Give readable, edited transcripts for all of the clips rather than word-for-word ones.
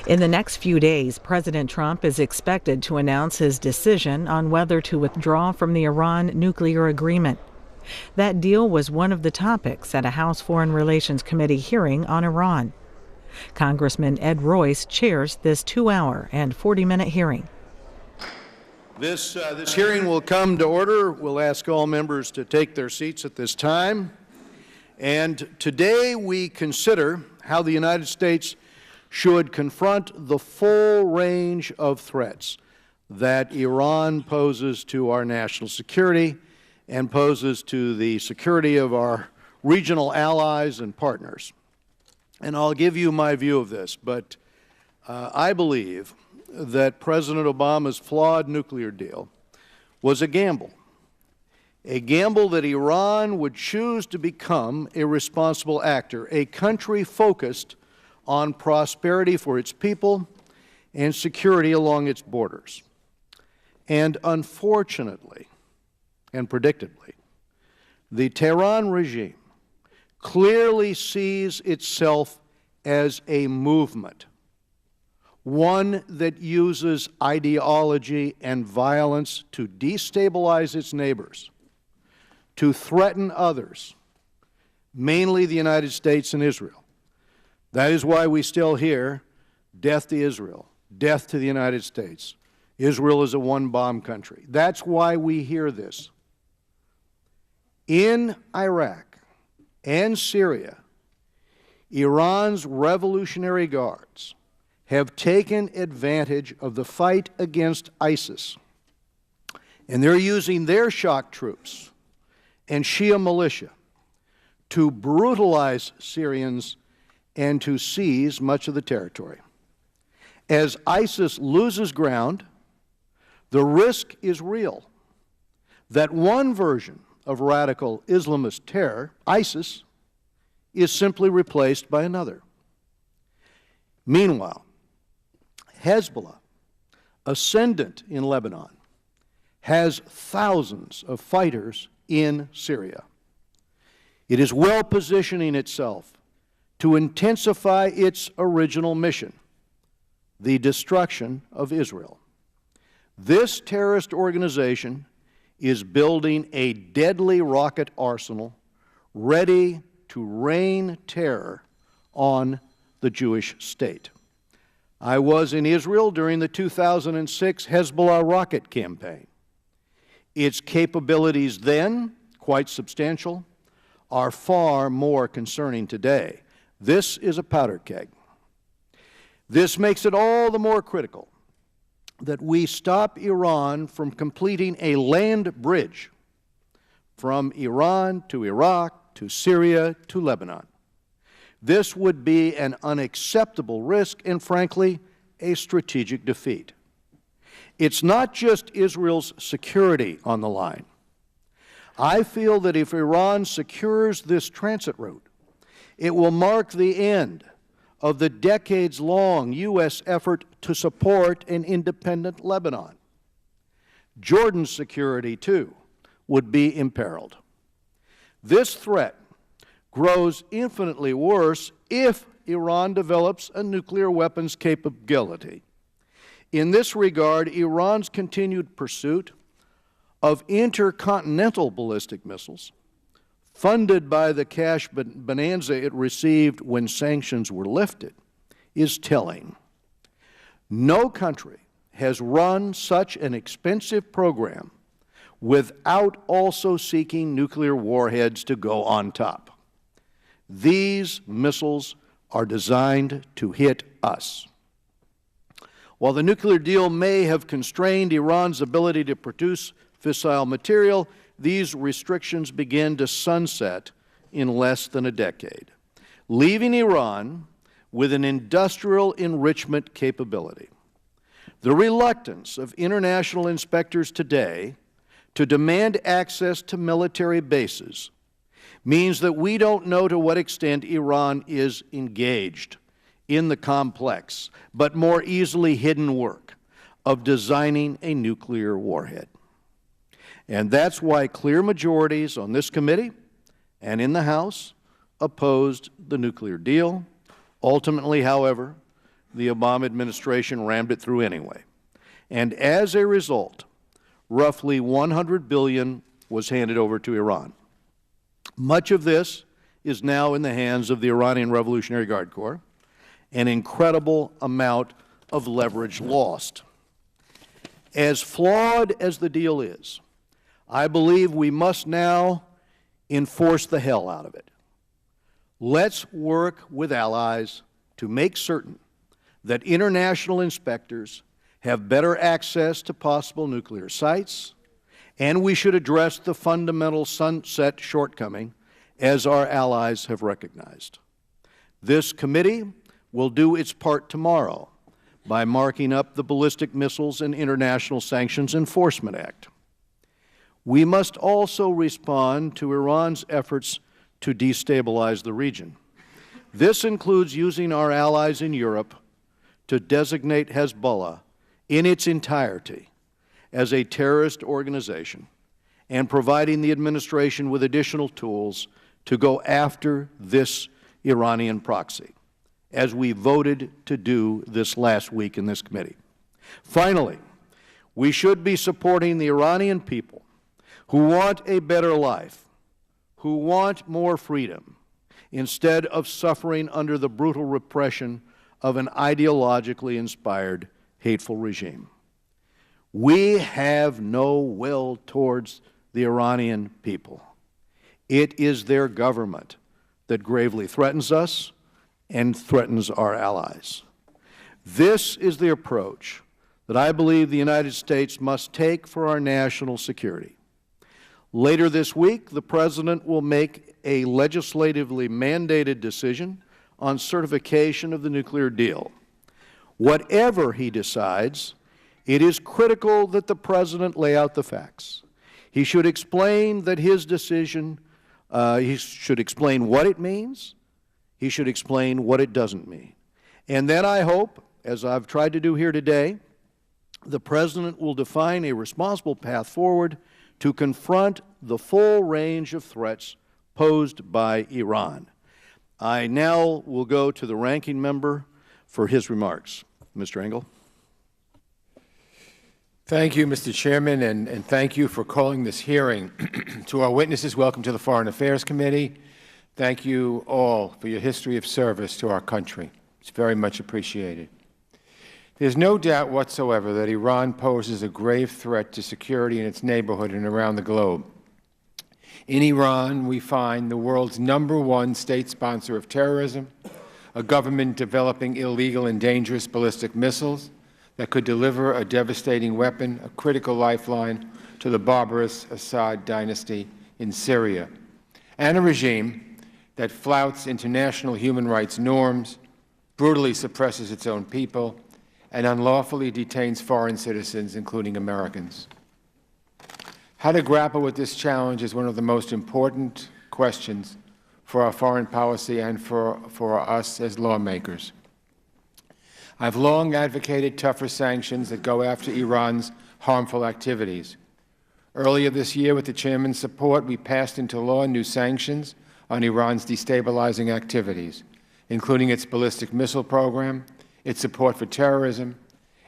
In the next few days, President Trump is expected to announce his decision on whether to withdraw from the Iran nuclear agreement. That deal was one of the topics at a House Foreign Relations Committee hearing on Iran. Congressman Ed Royce chairs this 2-hour and 40-minute hearing. This hearing will come to order. We'll ask all members to take their seats at this time. And today we consider how the United States should confront the full range of threats that Iran poses to our national security and poses to the security of our regional allies and partners. And I'll give you my view of this, but I believe that President Obama's flawed nuclear deal was a gamble that Iran would choose to become a responsible actor, a country focused on prosperity for its people and security along its borders. And unfortunately and predictably, the Tehran regime clearly sees itself as a movement, one that uses ideology and violence to destabilize its neighbors, to threaten others, mainly the United States and Israel. That is why we still hear, death to Israel, death to the United States. Israel is a one-bomb country. That's why we hear this. In Iraq and Syria, Iran's Revolutionary Guards have taken advantage of the fight against ISIS, and they're using their shock troops and Shia militia to brutalize Syrians and to seize much of the territory. As ISIS loses ground, the risk is real that one version of radical Islamist terror, ISIS, is simply replaced by another. Meanwhile, Hezbollah, ascendant in Lebanon, has thousands of fighters in Syria. It is well positioning itself to intensify its original mission, the destruction of Israel. This terrorist organization is building a deadly rocket arsenal ready to rain terror on the Jewish state. I was in Israel during the 2006 Hezbollah rocket campaign. Its capabilities then, quite substantial, are far more concerning today. This is a powder keg. This makes it all the more critical that we stop Iran from completing a land bridge from Iran to Iraq to Syria to Lebanon. This would be an unacceptable risk and, frankly, a strategic defeat. It's not just Israel's security on the line. I feel that if Iran secures this transit route, it will mark the end of the decades-long U.S. effort to support an independent Lebanon. Jordan's security, too, would be imperiled. This threat grows infinitely worse if Iran develops a nuclear weapons capability. In this regard, Iran's continued pursuit of intercontinental ballistic missiles, funded by the cash bonanza it received when sanctions were lifted, is telling. No country has run such an expensive program without also seeking nuclear warheads to go on top. These missiles are designed to hit us. While the nuclear deal may have constrained Iran's ability to produce fissile material, these restrictions begin to sunset in less than a decade, leaving Iran with an industrial enrichment capability. The reluctance of international inspectors today to demand access to military bases means that we don't know to what extent Iran is engaged in the complex, but more easily hidden work of designing a nuclear warhead. And that's why clear majorities on this committee and in the House opposed the nuclear deal. Ultimately, however, the Obama administration rammed it through anyway. And as a result, roughly $100 billion was handed over to Iran. Much of this is now in the hands of the Iranian Revolutionary Guard Corps, an incredible amount of leverage lost. As flawed as the deal is, I believe we must now enforce the hell out of it. Let's work with allies to make certain that international inspectors have better access to possible nuclear sites, and we should address the fundamental sunset shortcoming as our allies have recognized. This committee will do its part tomorrow by marking up the Ballistic Missiles and International Sanctions Enforcement Act. We must also respond to Iran's efforts to destabilize the region. This includes using our allies in Europe to designate Hezbollah in its entirety as a terrorist organization and providing the administration with additional tools to go after this Iranian proxy, as we voted to do this last week in this committee. Finally, we should be supporting the Iranian people who want a better life, who want more freedom, instead of suffering under the brutal repression of an ideologically inspired, hateful regime. We have no will towards the Iranian people. It is their government that gravely threatens us and threatens our allies. This is the approach that I believe the United States must take for our national security. Later this week, the President will make a legislatively mandated decision on certification of the nuclear deal. Whatever he decides, it is critical that the President lay out the facts. He should explain that his decision, he should explain what it means, he should explain what it doesn't mean. And then I hope, as I've tried to do here today, the President will define a responsible path forward to confront the full range of threats posed by Iran. I now will go to the ranking member for his remarks. Mr. Engel. Thank you, Mr. Chairman, and thank you for calling this hearing. To our witnesses, welcome to the Foreign Affairs Committee. Thank you all for your history of service to our country. It's very much appreciated. There's no doubt whatsoever that Iran poses a grave threat to security in its neighborhood and around the globe. In Iran, we find the world's #1 state sponsor of terrorism, a government developing illegal and dangerous ballistic missiles that could deliver a devastating weapon, a critical lifeline to the barbarous Assad dynasty in Syria, and a regime that flouts international human rights norms, brutally suppresses its own people, and unlawfully detains foreign citizens, including Americans. How to grapple with this challenge is one of the most important questions for our foreign policy and for us as lawmakers. I've long advocated tougher sanctions that go after Iran's harmful activities. Earlier this year, with the Chairman's support, we passed into law new sanctions on Iran's destabilizing activities, including its ballistic missile program, its support for terrorism,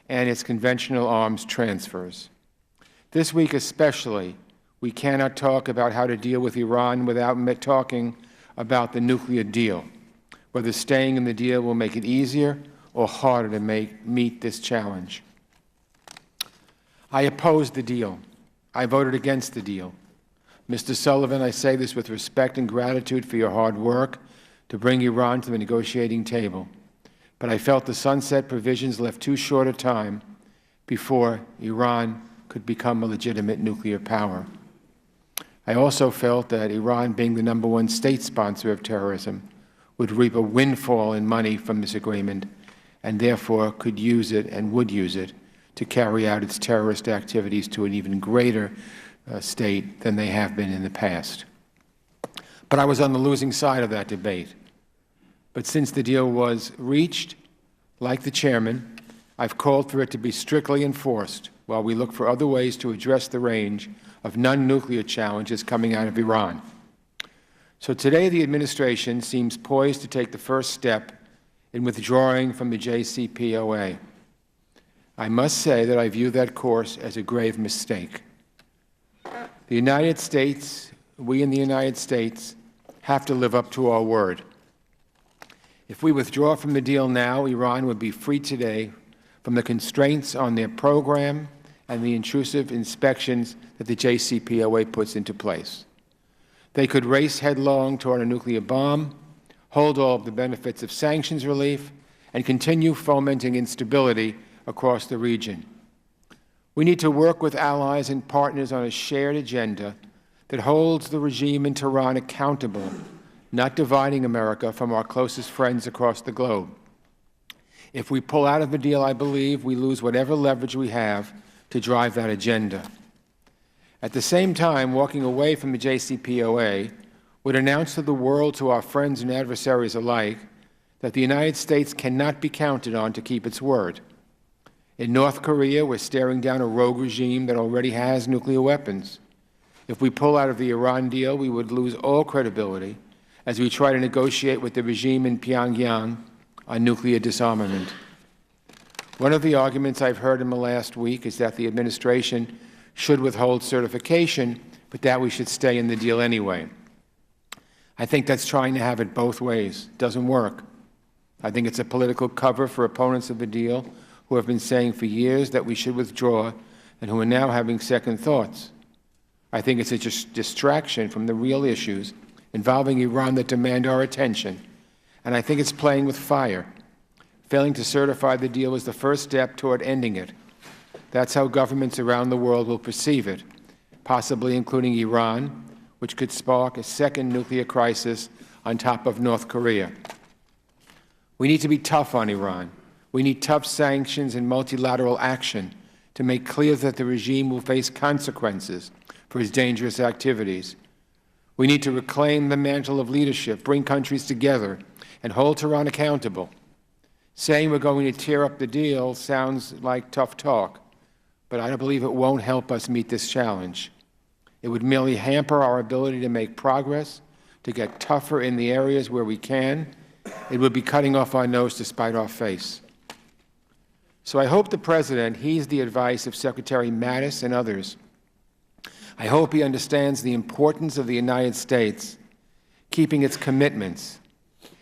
and its conventional arms transfers. This week especially, we cannot talk about how to deal with Iran without talking about the nuclear deal, whether staying in the deal will make it easier or harder to meet this challenge. I opposed the deal. I voted against the deal. Mr. Sullivan, I say this with respect and gratitude for your hard work to bring Iran to the negotiating table. But I felt the sunset provisions left too short a time before Iran could become a legitimate nuclear power. I also felt that Iran, being the #1 state sponsor of terrorism, would reap a windfall in money from this agreement and therefore could use it and would use it to carry out its terrorist activities to an even greater state than they have been in the past. But I was on the losing side of that debate. But since the deal was reached, like the Chairman, I've called for it to be strictly enforced while we look for other ways to address the range of non-nuclear challenges coming out of Iran. So today the administration seems poised to take the first step in withdrawing from the JCPOA. I must say that I view that course as a grave mistake. The United States, we in the United States, have to live up to our word. If we withdraw from the deal now, Iran would be free today from the constraints on their program and the intrusive inspections that the JCPOA puts into place. They could race headlong toward a nuclear bomb, hold all of the benefits of sanctions relief, and continue fomenting instability across the region. We need to work with allies and partners on a shared agenda that holds the regime in Tehran accountable, not dividing America from our closest friends across the globe. If we pull out of the deal, I believe we lose whatever leverage we have to drive that agenda. At the same time, walking away from the JCPOA would announce to the world, to our friends and adversaries alike, that the United States cannot be counted on to keep its word. In North Korea, we're staring down a rogue regime that already has nuclear weapons. If we pull out of the Iran deal, we would lose all credibility as we try to negotiate with the regime in Pyongyang on nuclear disarmament. One of the arguments I've heard in the last week is that the administration should withhold certification, but that we should stay in the deal anyway. I think that's trying to have it both ways. It doesn't work. I think it's a political cover for opponents of the deal who have been saying for years that we should withdraw and who are now having second thoughts. I think it's a distraction from the real issues involving Iran that demand our attention, and I think it's playing with fire. Failing to certify the deal is the first step toward ending it. That's how governments around the world will perceive it, possibly including Iran, which could spark a second nuclear crisis on top of North Korea. We need to be tough on Iran. We need tough sanctions and multilateral action to make clear that the regime will face consequences for its dangerous activities. We need to reclaim the mantle of leadership, bring countries together, and hold Tehran accountable. Saying we're going to tear up the deal sounds like tough talk, but I don't believe it won't help us meet this challenge. It would merely hamper our ability to make progress, to get tougher in the areas where we can. It would be cutting off our nose to spite our face. So I hope the President heeds the advice of Secretary Mattis and others. I hope he understands the importance of the United States keeping its commitments.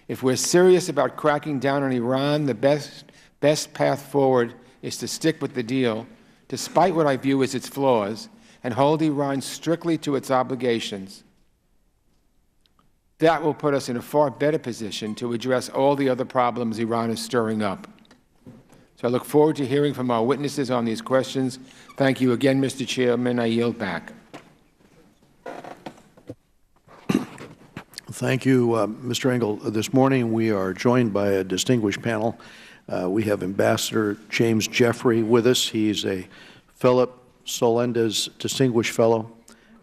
If we're serious about cracking down on Iran, the best path forward is to stick with the deal, despite what I view as its flaws, and hold Iran strictly to its obligations. That will put us in a far better position to address all the other problems Iran is stirring up. So I look forward to hearing from our witnesses on these questions. Thank you again, Mr. Chairman. I yield back. Thank you, Mr. Engel. This morning we are joined by a distinguished panel. We have Ambassador James Jeffrey with us. He's a Philip Solendez Distinguished Fellow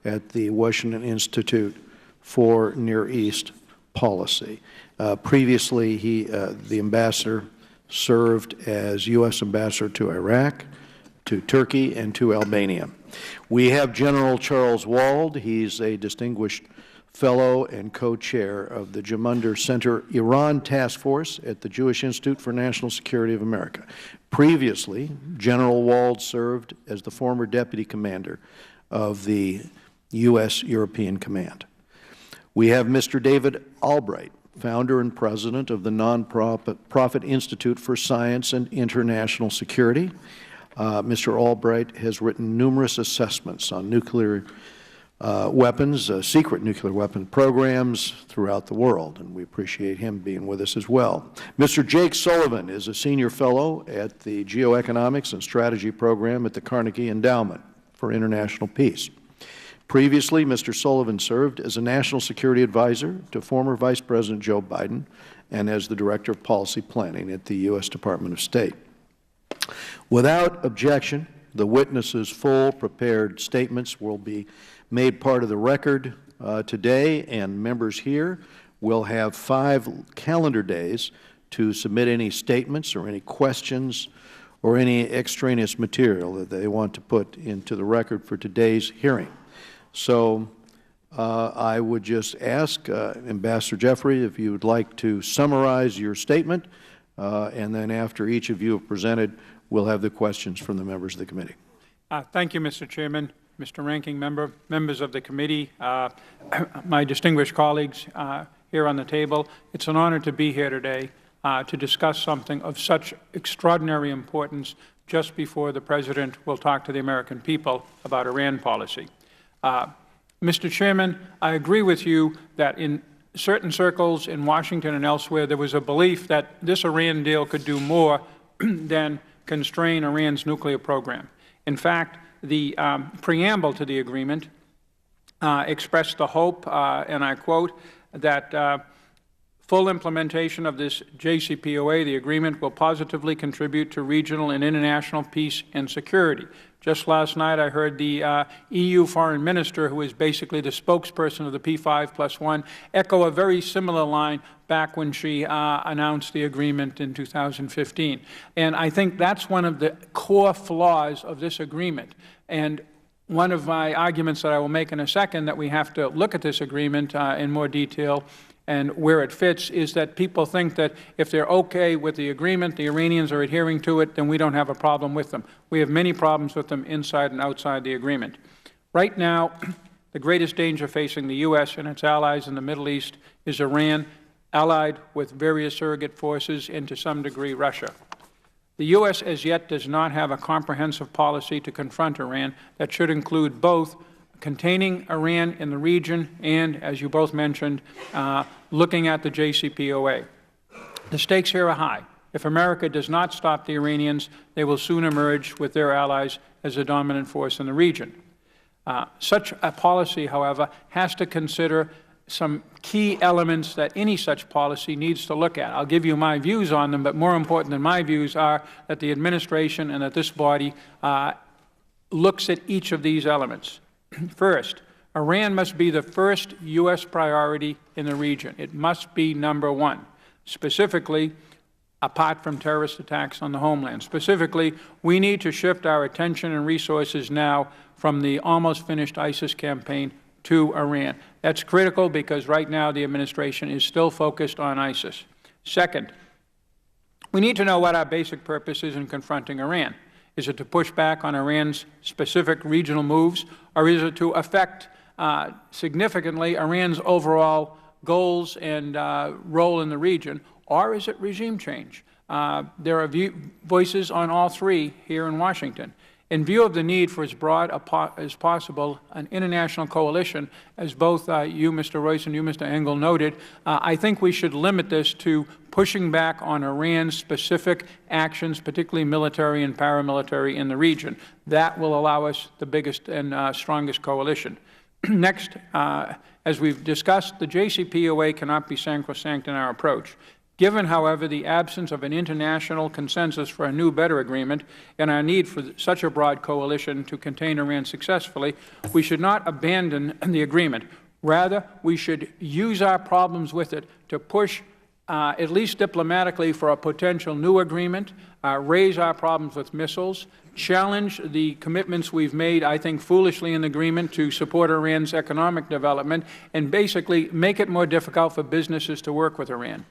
at the Washington Institute for Near East Policy. Previously, the ambassador served as U.S. Ambassador to Iraq, to Turkey, and to Albania. We have General Charles Wald. He's a distinguished fellow and co-chair of the Jamunder Center Iran Task Force at the Jewish Institute for National Security of America. Previously, General Wald served as the former deputy commander of the U.S. European Command. We have Mr. David Albright, founder and president of the nonprofit Institute for Science and International Security. Mr. Albright has written numerous assessments on nuclear weapons, secret nuclear weapon programs throughout the world, and we appreciate him being with us as well. Mr. Jake Sullivan is a senior fellow at the Geoeconomics and Strategy Program at the Carnegie Endowment for International Peace. Previously, Mr. Sullivan served as a national security advisor to former Vice President Joe Biden and as the Director of Policy Planning at the U.S. Department of State. Without objection, the witnesses' full prepared statements will be made part of the record today, and members here will have 5 calendar days to submit any statements or any questions or any extraneous material that they want to put into the record for today's hearing. So I would just ask Ambassador Jeffrey if you would like to summarize your statement and then after each of you have presented, we'll have the questions from the members of the committee. Thank you, Mr. Chairman, Mr. Ranking Member, members of the committee, my distinguished colleagues here on the table. It's an honor to be here today to discuss something of such extraordinary importance just before the President will talk to the American people about Iran policy. Mr. Chairman, I agree with you that in certain circles in Washington and elsewhere, there was a belief that this Iran deal could do more than constrain Iran's nuclear program. In fact, the preamble to the agreement expressed the hope, and I quote, that full implementation of this JCPOA, the agreement, will positively contribute to regional and international peace and security. Just last night, I heard the EU foreign minister, who is basically the spokesperson of the P5+1, echo a very similar line back when she announced the agreement in 2015. And I think that's one of the core flaws of this agreement. And one of my arguments that I will make in a second, that we have to look at this agreement in more detail and where it fits, is that people think that if they're okay with the agreement, the Iranians are adhering to it, then we don't have a problem with them. We have many problems with them inside and outside the agreement. Right now, the greatest danger facing the U.S. and its allies in the Middle East is Iran, allied with various surrogate forces and, to some degree, Russia. The U.S. as yet does not have a comprehensive policy to confront Iran that should include both containing Iran in the region and, as you both mentioned, looking at the JCPOA. The stakes here are high. If America does not stop the Iranians, they will soon emerge with their allies as a dominant force in the region. Such a policy, however, has to consider some key elements that any such policy needs to look at. I'll give you my views on them, but more important than my views are that the administration and that this body looks at each of these elements. First, Iran must be the first U.S. priority in the region. It must be number one, specifically, apart from terrorist attacks on the homeland. Specifically, we need to shift our attention and resources now from the almost finished ISIS campaign to Iran. That's critical because right now the administration is still focused on ISIS. Second, we need to know what our basic purpose is in confronting Iran. Is it to push back on Iran's specific regional moves, or is it to affect significantly Iran's overall goals and role in the region, or is it regime change? There are voices on all three here in Washington. In view of the need for as broad as possible an international coalition, as both you, Mr. Royce, and you, Mr. Engel, noted, I think we should limit this to pushing back on Iran's specific actions, particularly military and paramilitary in the region. That will allow us the biggest and strongest coalition. Next, as we've discussed, the JCPOA cannot be sacrosanct in our approach. Given, however, the absence of an international consensus for a new, better agreement and our need for such a broad coalition to contain Iran successfully, we should not abandon the agreement. Rather, we should use our problems with it to push, at least diplomatically, for a potential new agreement, raise our problems with missiles, challenge the commitments we've made, I think foolishly, in the agreement to support Iran's economic development, and basically make it more difficult for businesses to work with Iran.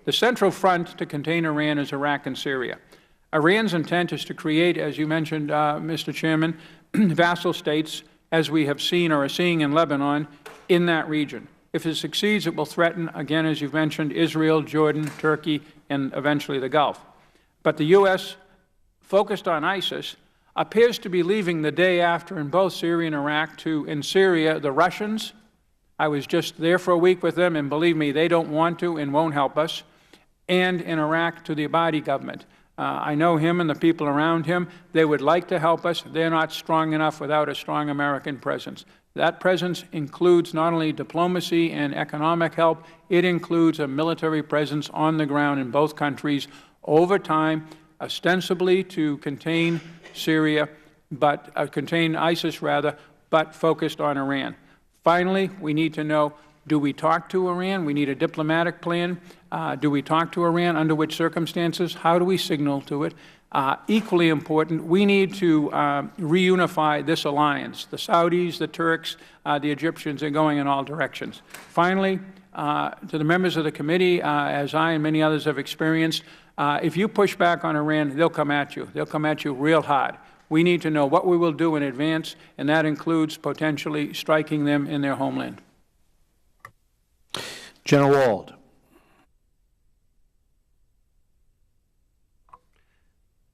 The central front to contain Iran is Iraq and Syria. Iran's intent is to create, as you mentioned, Mr. Chairman, vassal states, as we have seen or are seeing in Lebanon, in that region. If it succeeds, it will threaten, again, as you've mentioned, Israel, Jordan, Turkey, and eventually the Gulf. But the U.S., focused on ISIS, appears to be leaving the day after in both Syria and Iraq to, in Syria, the Russians. I was just there for a week with them, and believe me, they don't want to and won't help us. And in Iraq to the Abadi government. I know him and the people around him. They would like to help us. They're not strong enough without a strong American presence. That presence includes not only diplomacy and economic help, it includes a military presence on the ground in both countries over time, ostensibly to contain Syria, but contain ISIS rather, but focused on Iran. Finally, we need to know, do we talk to Iran? We need a diplomatic plan. Do we talk to Iran? Under which circumstances? How do we signal to it? Equally important, we need to reunify this alliance. The Saudis, the Turks, the Egyptians are going in all directions. Finally, to the members of the committee, as I and many others have experienced, If you push back on Iran, they'll come at you. They'll come at you real hard. We need to know what we will do in advance, and that includes potentially striking them in their homeland. General Wald.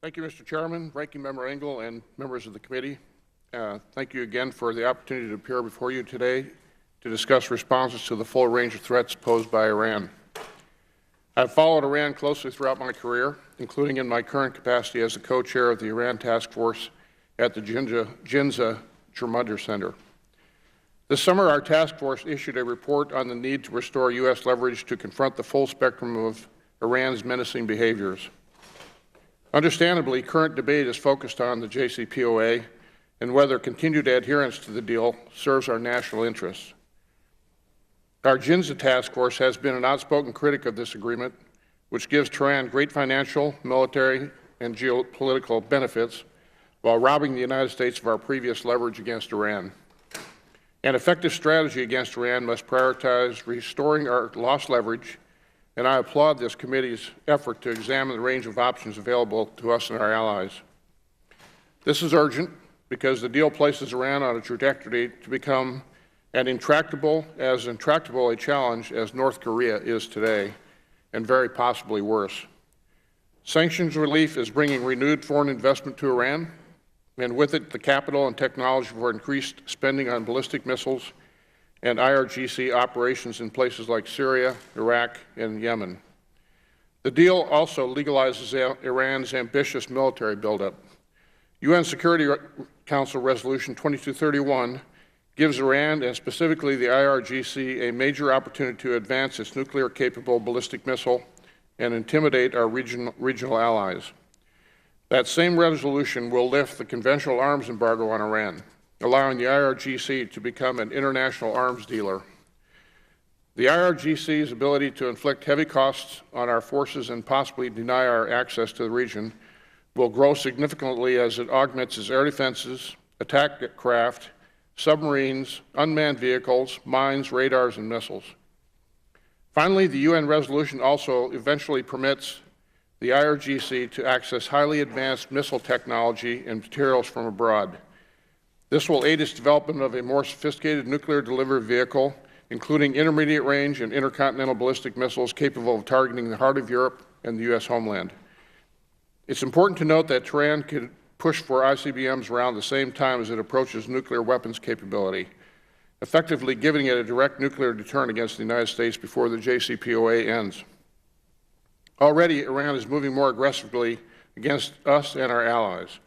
Thank you, Mr. Chairman, Ranking Member Engel, and members of the committee. Thank you again for the opportunity to appear before you today to discuss responses to the full range of threats posed by Iran. I've followed Iran closely throughout my career, including in my current capacity as the co-chair of the Iran Task Force at the Ginza Germunder Center. This summer, our task force issued a report on the need to restore U.S. leverage to confront the full spectrum of Iran's menacing behaviors. Understandably, current debate is focused on the JCPOA and whether continued adherence to the deal serves our national interests. Our Ginza task force has been an outspoken critic of this agreement, which gives Tehran great financial, military, and geopolitical benefits while robbing the United States of our previous leverage against Iran. An effective strategy against Iran must prioritize restoring our lost leverage, and I applaud this committee's effort to examine the range of options available to us and our allies. This is urgent because the deal places Iran on a trajectory to become as intractable a challenge as North Korea is today, and very possibly worse. Sanctions relief is bringing renewed foreign investment to Iran, and with it the capital and technology for increased spending on ballistic missiles and IRGC operations in places like Syria, Iraq, and Yemen. The deal also legalizes Iran's ambitious military buildup. UN Security Council Resolution 2231 gives Iran, and specifically the IRGC, a major opportunity to advance its nuclear-capable ballistic missile and intimidate our regional allies. That same resolution will lift the conventional arms embargo on Iran, allowing the IRGC to become an international arms dealer. The IRGC's ability to inflict heavy costs on our forces and possibly deny our access to the region will grow significantly as it augments its air defenses, attack craft, submarines, unmanned vehicles, mines, radars, and missiles. Finally, the UN resolution also eventually permits the IRGC to access highly advanced missile technology and materials from abroad. This will aid its development of a more sophisticated nuclear delivery vehicle, including intermediate range and intercontinental ballistic missiles capable of targeting the heart of Europe and the U.S. homeland. It's important to note that Tehran could push for ICBMs around the same time as it approaches nuclear weapons capability, effectively giving it a direct nuclear deterrent against the United States before the JCPOA ends. Already, Iran is moving more aggressively against us and our allies.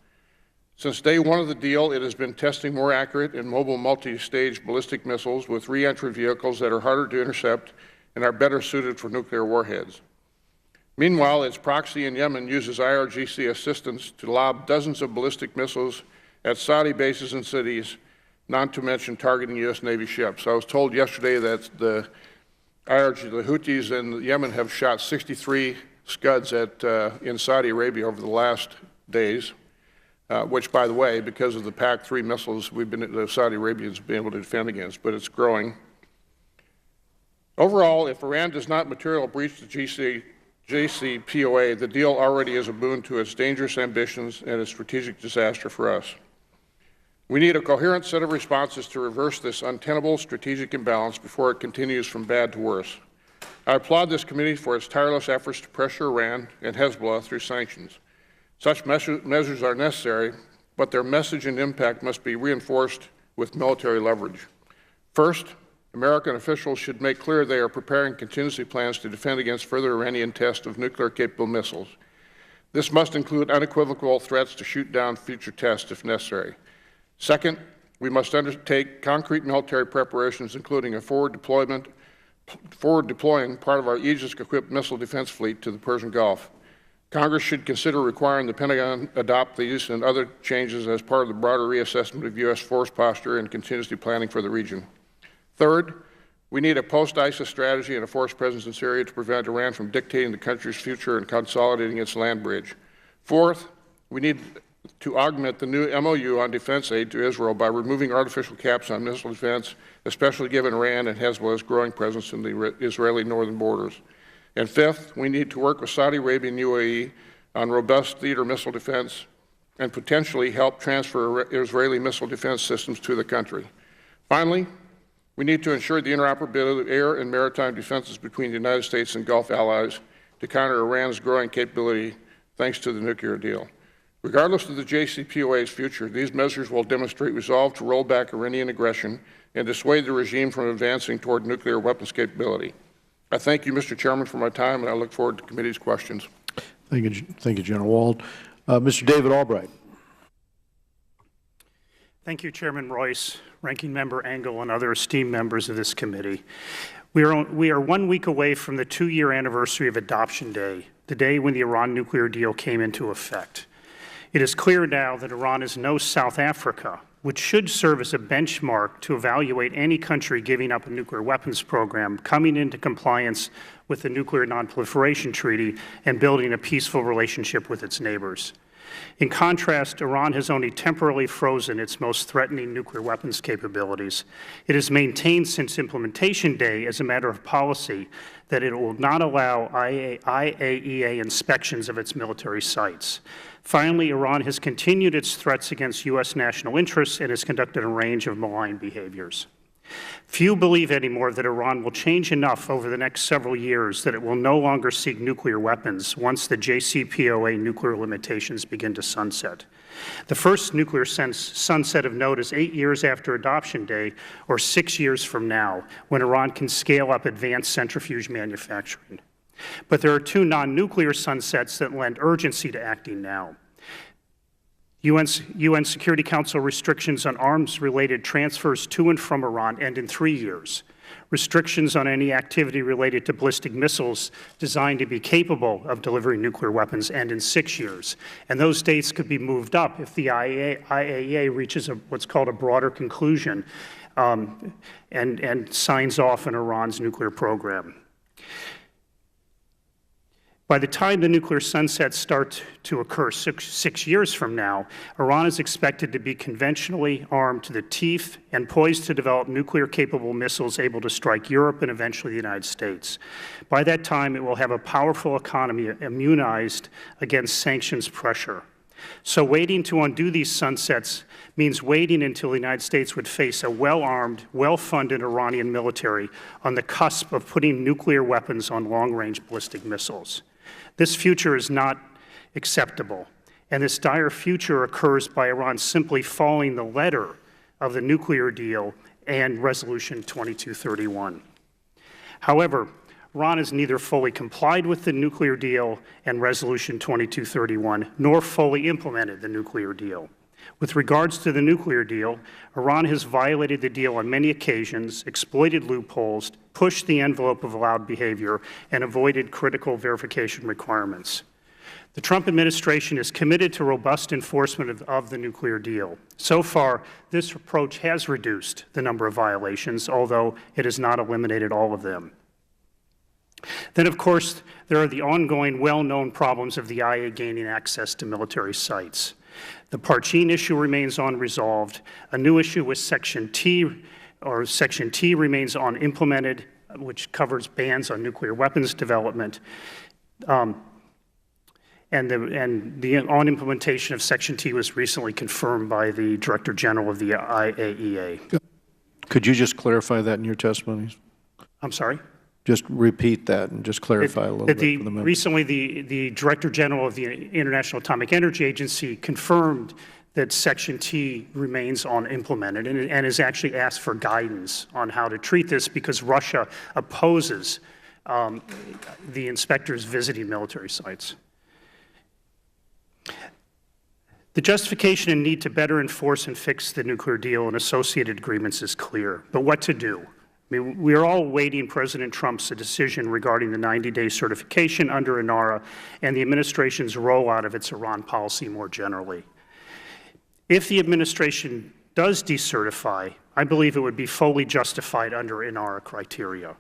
Since day one of the deal, it has been testing more accurate and mobile multi-stage ballistic missiles with re-entry vehicles that are harder to intercept and are better suited for nuclear warheads. Meanwhile, its proxy in Yemen uses IRGC assistance to lob dozens of ballistic missiles at Saudi bases and cities, not to mention targeting U.S. Navy ships. I was told yesterday that the Houthis in Yemen have shot 63 Scuds in Saudi Arabia over the last days, which, by the way, because of the PAC-3 missiles, the Saudi Arabians have been able to defend against, but it's growing. Overall, if Iran does not materially breach the JCPOA, the deal already is a boon to its dangerous ambitions and a strategic disaster for us. We need a coherent set of responses to reverse this untenable strategic imbalance before it continues from bad to worse. I applaud this committee for its tireless efforts to pressure Iran and Hezbollah through sanctions. Such measures are necessary, but their message and impact must be reinforced with military leverage. First, American officials should make clear they are preparing contingency plans to defend against further Iranian tests of nuclear-capable missiles. This must include unequivocal threats to shoot down future tests if necessary. Second, we must undertake concrete military preparations, including a forward deploying part of our Aegis-equipped missile defense fleet to the Persian Gulf. Congress should consider requiring the Pentagon adopt these and other changes as part of the broader reassessment of U.S. force posture and contingency planning for the region. Third, we need a post-ISIS strategy and a force presence in Syria to prevent Iran from dictating the country's future and consolidating its land bridge. Fourth, we need to augment the new MOU on defense aid to Israel by removing artificial caps on missile defense, especially given Iran and Hezbollah's growing presence in the Israeli northern borders. And fifth, we need to work with Saudi Arabia and UAE on robust theater missile defense and potentially help transfer Israeli missile defense systems to the country. Finally, we need to ensure the interoperability of air and maritime defenses between the United States and Gulf allies to counter Iran's growing capability thanks to the nuclear deal. Regardless of the JCPOA's future, these measures will demonstrate resolve to roll back Iranian aggression and dissuade the regime from advancing toward nuclear weapons capability. I thank you, Mr. Chairman, for my time, and I look forward to the committee's questions. Thank you, General Wald. Mr. David Albright. Thank you, Chairman Royce, Ranking Member Engel, and other esteemed members of this committee. We are 1 week away from the 2-year anniversary of Adoption Day, the day when the Iran nuclear deal came into effect. It is clear now that Iran is no South Africa, which should serve as a benchmark to evaluate any country giving up a nuclear weapons program, coming into compliance with the Nuclear Non-Proliferation Treaty, and building a peaceful relationship with its neighbors. In contrast, Iran has only temporarily frozen its most threatening nuclear weapons capabilities. It has maintained since implementation day as a matter of policy that it will not allow IAEA inspections of its military sites. Finally, Iran has continued its threats against U.S. national interests and has conducted a range of malign behaviors. Few believe anymore that Iran will change enough over the next several years that it will no longer seek nuclear weapons once the JCPOA nuclear limitations begin to sunset. The first nuclear sunset of note is 8 years after Adoption Day, or 6 years from now, when Iran can scale up advanced centrifuge manufacturing. But there are 2 non-nuclear sunsets that lend urgency to acting now. UN Security Council restrictions on arms-related transfers to and from Iran end in 3 years. Restrictions on any activity related to ballistic missiles designed to be capable of delivering nuclear weapons end in 6 years. And those dates could be moved up if the IAEA reaches what's called a broader conclusion and signs off on Iran's nuclear program. By the time the nuclear sunsets start to occur six years from now, Iran is expected to be conventionally armed to the teeth and poised to develop nuclear-capable missiles able to strike Europe and eventually the United States. By that time, it will have a powerful economy immunized against sanctions pressure. So waiting to undo these sunsets means waiting until the United States would face a well-armed, well-funded Iranian military on the cusp of putting nuclear weapons on long-range ballistic missiles. This future is not acceptable, and this dire future occurs by Iran simply following the letter of the nuclear deal and Resolution 2231. However, Iran has neither fully complied with the nuclear deal and Resolution 2231, nor fully implemented the nuclear deal. With regards to the nuclear deal, Iran has violated the deal on many occasions, exploited loopholes, pushed the envelope of allowed behavior, and avoided critical verification requirements. The Trump administration is committed to robust enforcement of the nuclear deal. So far, this approach has reduced the number of violations, although it has not eliminated all of them. Then, of course, there are the ongoing, well-known problems of the IA gaining access to military sites. The Parchin issue remains unresolved. A new issue with Section T remains unimplemented, which covers bans on nuclear weapons development. And the unimplementation of Section T was recently confirmed by the Director General of the IAEA. Could you just clarify that in your testimonies? I'm sorry? Just repeat that and just clarify a little bit for the members. Recently, the Director General of the International Atomic Energy Agency confirmed that Section T remains unimplemented and has actually asked for guidance on how to treat this because Russia opposes the inspectors visiting military sites. The justification and need to better enforce and fix the nuclear deal and associated agreements is clear, but what to do? I mean, we are all awaiting President Trump's decision regarding the 90-day certification under INARA and the administration's rollout of its Iran policy more generally. If the administration does decertify, I believe it would be fully justified under INARA criteria.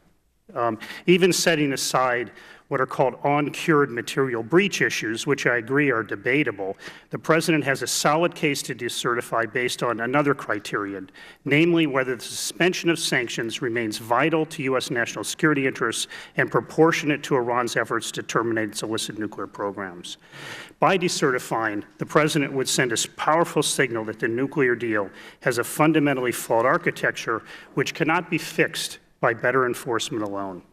Even setting aside what are called uncured material breach issues, which I agree are debatable, the President has a solid case to decertify based on another criterion, namely whether the suspension of sanctions remains vital to U.S. national security interests and proportionate to Iran's efforts to terminate its illicit nuclear programs. By decertifying, the President would send a powerful signal that the nuclear deal has a fundamentally flawed architecture which cannot be fixed by better enforcement alone.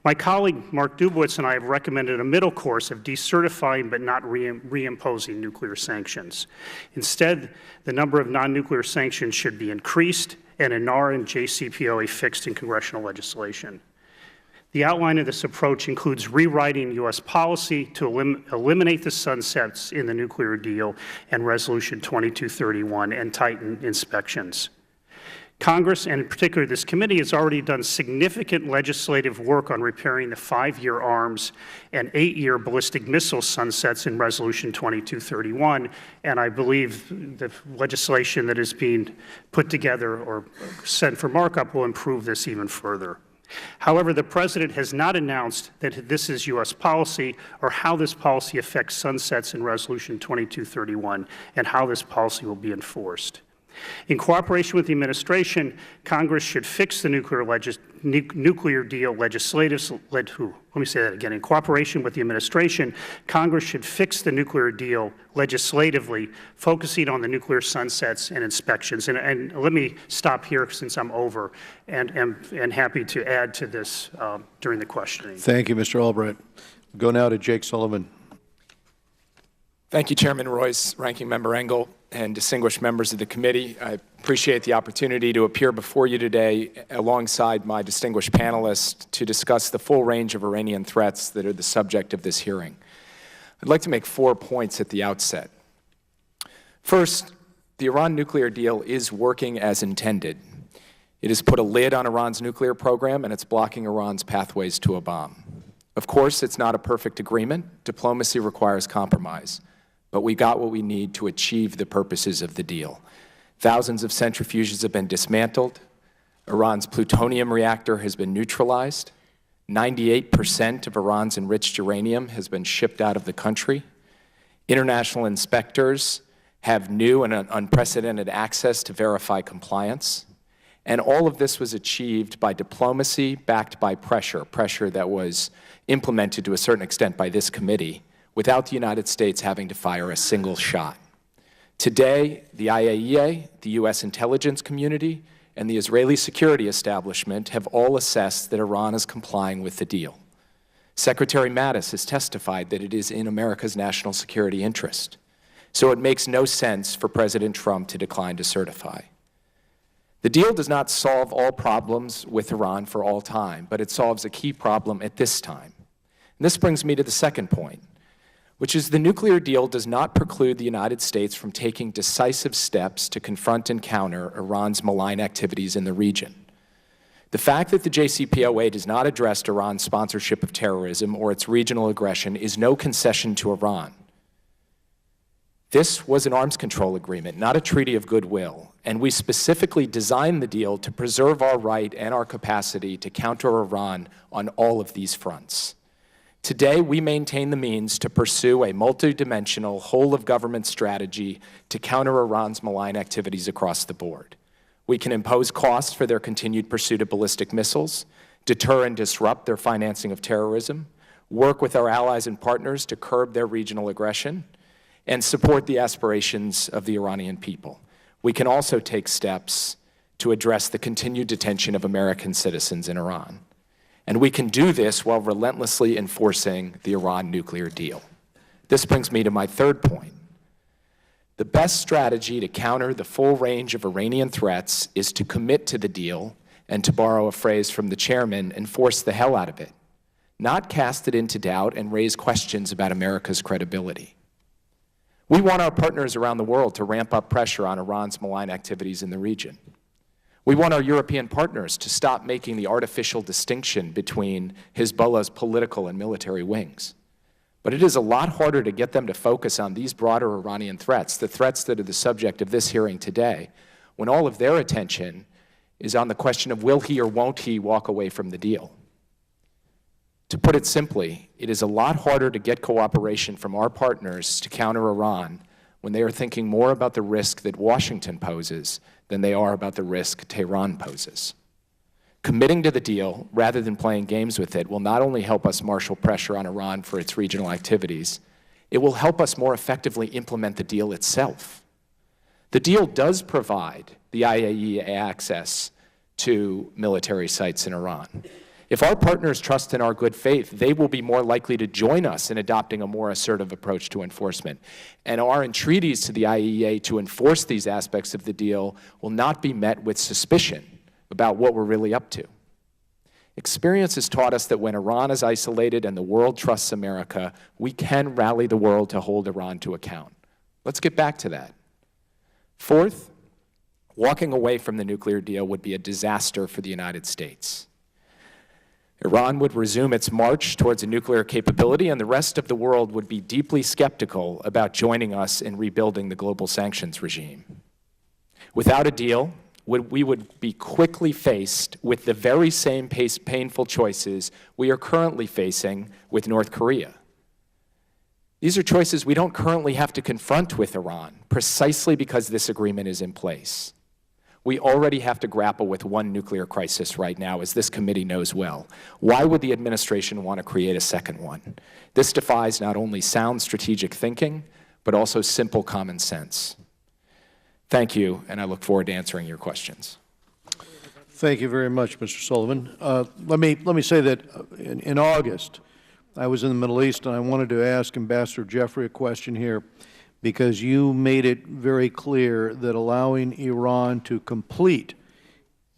My colleague Mark Dubowitz and I have recommended a middle course of decertifying but not reimposing nuclear sanctions. Instead, the number of non-nuclear sanctions should be increased and a NAR and JCPOA fixed in congressional legislation. The outline of this approach includes rewriting U.S. policy to eliminate the sunsets in the nuclear deal and Resolution 2231 and tighten inspections. Congress, and in particular this committee, has already done significant legislative work on repairing the 5-year arms and 8-year ballistic missile sunsets in Resolution 2231, and I believe the legislation that is being put together or sent for markup will improve this even further. However, the President has not announced that this is U.S. policy or how this policy affects sunsets in Resolution 2231 and how this policy will be enforced. In cooperation with the administration, Congress should fix the nuclear deal legislatively. Let me say that again. In cooperation with the administration, Congress should fix the nuclear deal legislatively, focusing on the nuclear sunsets and inspections. And let me stop here since I'm over, and happy to add to this during the questioning. Thank you, Mr. Albright. We'll go now to Jake Sullivan. Thank you, Chairman Royce, Ranking Member Engel, and distinguished members of the committee. I appreciate the opportunity to appear before you today alongside my distinguished panelists to discuss the full range of Iranian threats that are the subject of this hearing. I'd like to make 4 points at the outset. First, the Iran nuclear deal is working as intended. It has put a lid on Iran's nuclear program, and it's blocking Iran's pathways to a bomb. Of course, it's not a perfect agreement. Diplomacy requires compromise. But we got what we need to achieve the purposes of the deal. Thousands of centrifuges have been dismantled. Iran's plutonium reactor has been neutralized. 98% of Iran's enriched uranium has been shipped out of the country. International inspectors have new and unprecedented access to verify compliance. And all of this was achieved by diplomacy backed by pressure that was implemented to a certain extent by this committee, without the United States having to fire a single shot. Today, the IAEA, the U.S. intelligence community, and the Israeli security establishment have all assessed that Iran is complying with the deal. Secretary Mattis has testified that it is in America's national security interest. So it makes no sense for President Trump to decline to certify. The deal does not solve all problems with Iran for all time, but it solves a key problem at this time. And this brings me to the second point, which is the nuclear deal does not preclude the United States from taking decisive steps to confront and counter Iran's malign activities in the region. The fact that the JCPOA does not address Iran's sponsorship of terrorism or its regional aggression is no concession to Iran. This was an arms control agreement, not a treaty of goodwill, and we specifically designed the deal to preserve our right and our capacity to counter Iran on all of these fronts. Today, we maintain the means to pursue a multidimensional, whole-of-government strategy to counter Iran's malign activities across the board. We can impose costs for their continued pursuit of ballistic missiles, deter and disrupt their financing of terrorism, work with our allies and partners to curb their regional aggression, and support the aspirations of the Iranian people. We can also take steps to address the continued detention of American citizens in Iran. And we can do this while relentlessly enforcing the Iran nuclear deal. This brings me to my third point. The best strategy to counter the full range of Iranian threats is to commit to the deal and, to borrow a phrase from the chairman, enforce the hell out of it, not cast it into doubt and raise questions about America's credibility. We want our partners around the world to ramp up pressure on Iran's malign activities in the region. We want our European partners to stop making the artificial distinction between Hezbollah's political and military wings. But it is a lot harder to get them to focus on these broader Iranian threats, the threats that are the subject of this hearing today, when all of their attention is on the question of will he or won't he walk away from the deal. To put it simply, it is a lot harder to get cooperation from our partners to counter Iran when they are thinking more about the risk that Washington poses than they are about the risk Tehran poses. Committing to the deal, rather than playing games with it, will not only help us marshal pressure on Iran for its regional activities, it will help us more effectively implement the deal itself. The deal does provide the IAEA access to military sites in Iran. If our partners trust in our good faith, they will be more likely to join us in adopting a more assertive approach to enforcement. And our entreaties to the IAEA to enforce these aspects of the deal will not be met with suspicion about what we're really up to. Experience has taught us that when Iran is isolated and the world trusts America, we can rally the world to hold Iran to account. Let's get back to that. Fourth, walking away from the nuclear deal would be a disaster for the United States. Iran would resume its march towards a nuclear capability, and the rest of the world would be deeply skeptical about joining us in rebuilding the global sanctions regime. Without a deal, we would be quickly faced with the very same painful choices we are currently facing with North Korea. These are choices we don't currently have to confront with Iran, precisely because this agreement is in place. We already have to grapple with one nuclear crisis right now, as this committee knows well. Why would the administration want to create a second one? This defies not only sound strategic thinking, but also simple common sense. Thank you, and I look forward to answering your questions. Thank you very much, Mr. Sullivan. Let me say that in August, I was in the Middle East, and I wanted to ask Ambassador Jeffrey a question here, because you made it very clear that allowing Iran to complete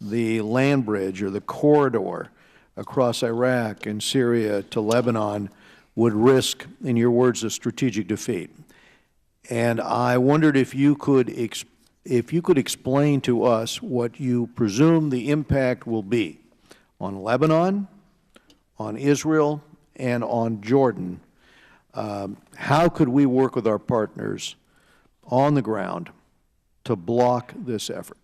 the land bridge or the corridor across Iraq and Syria to Lebanon would risk, in your words, a strategic defeat. And I wondered if you could explain to us what you presume the impact will be on Lebanon, on Israel, and on Jordan. How could we work with our partners on the ground to block this effort?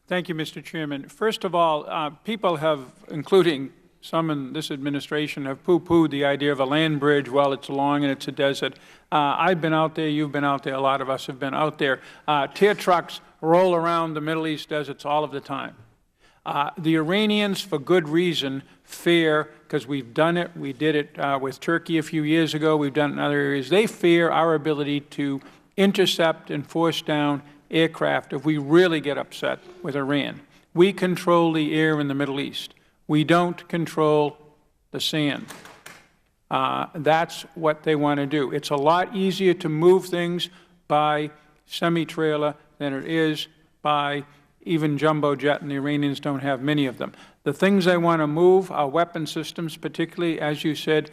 Thank you, Mr. Chairman. First of all, people have, including some in this administration, have poo-pooed the idea of a land bridge. Well, it's long and it's a desert. I've been out there, you've been out there, a lot of us have been out there. Tier trucks roll around the Middle East deserts all of the time. The Iranians, for good reason, fear, because we've done it, we did it with Turkey a few years ago, we've done it in other areas, they fear our ability to intercept and force down aircraft if we really get upset with Iran. We control the air in the Middle East. We don't control the sand. That's what they want to do. It's a lot easier to move things by semi-trailer than it is by even jumbo jet, and the Iranians don't have many of them. The things they want to move are weapon systems, particularly, as you said,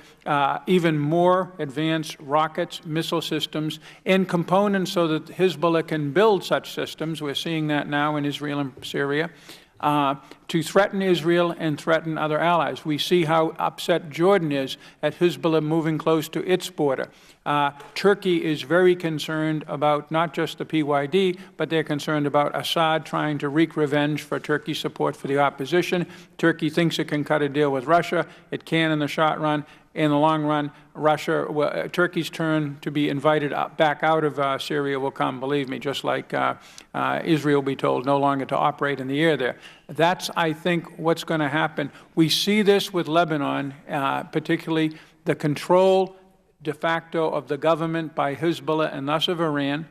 even more advanced rockets, missile systems, and components so that Hezbollah can build such systems. We're seeing that now in Israel and Syria. To threaten Israel and threaten other allies. We see how upset Jordan is at Hezbollah moving close to its border. Turkey is very concerned about not just the PYD, but they're concerned about Assad trying to wreak revenge for Turkey's support for the opposition. Turkey thinks it can cut a deal with Russia. It can in the short run. In the long run, Turkey's turn to be invited back out of Syria will come, believe me, just like Israel will be told no longer to operate in the air there. That's, I think, what's going to happen. We see this with Lebanon, particularly the control de facto of the government by Hezbollah and thus of Iran.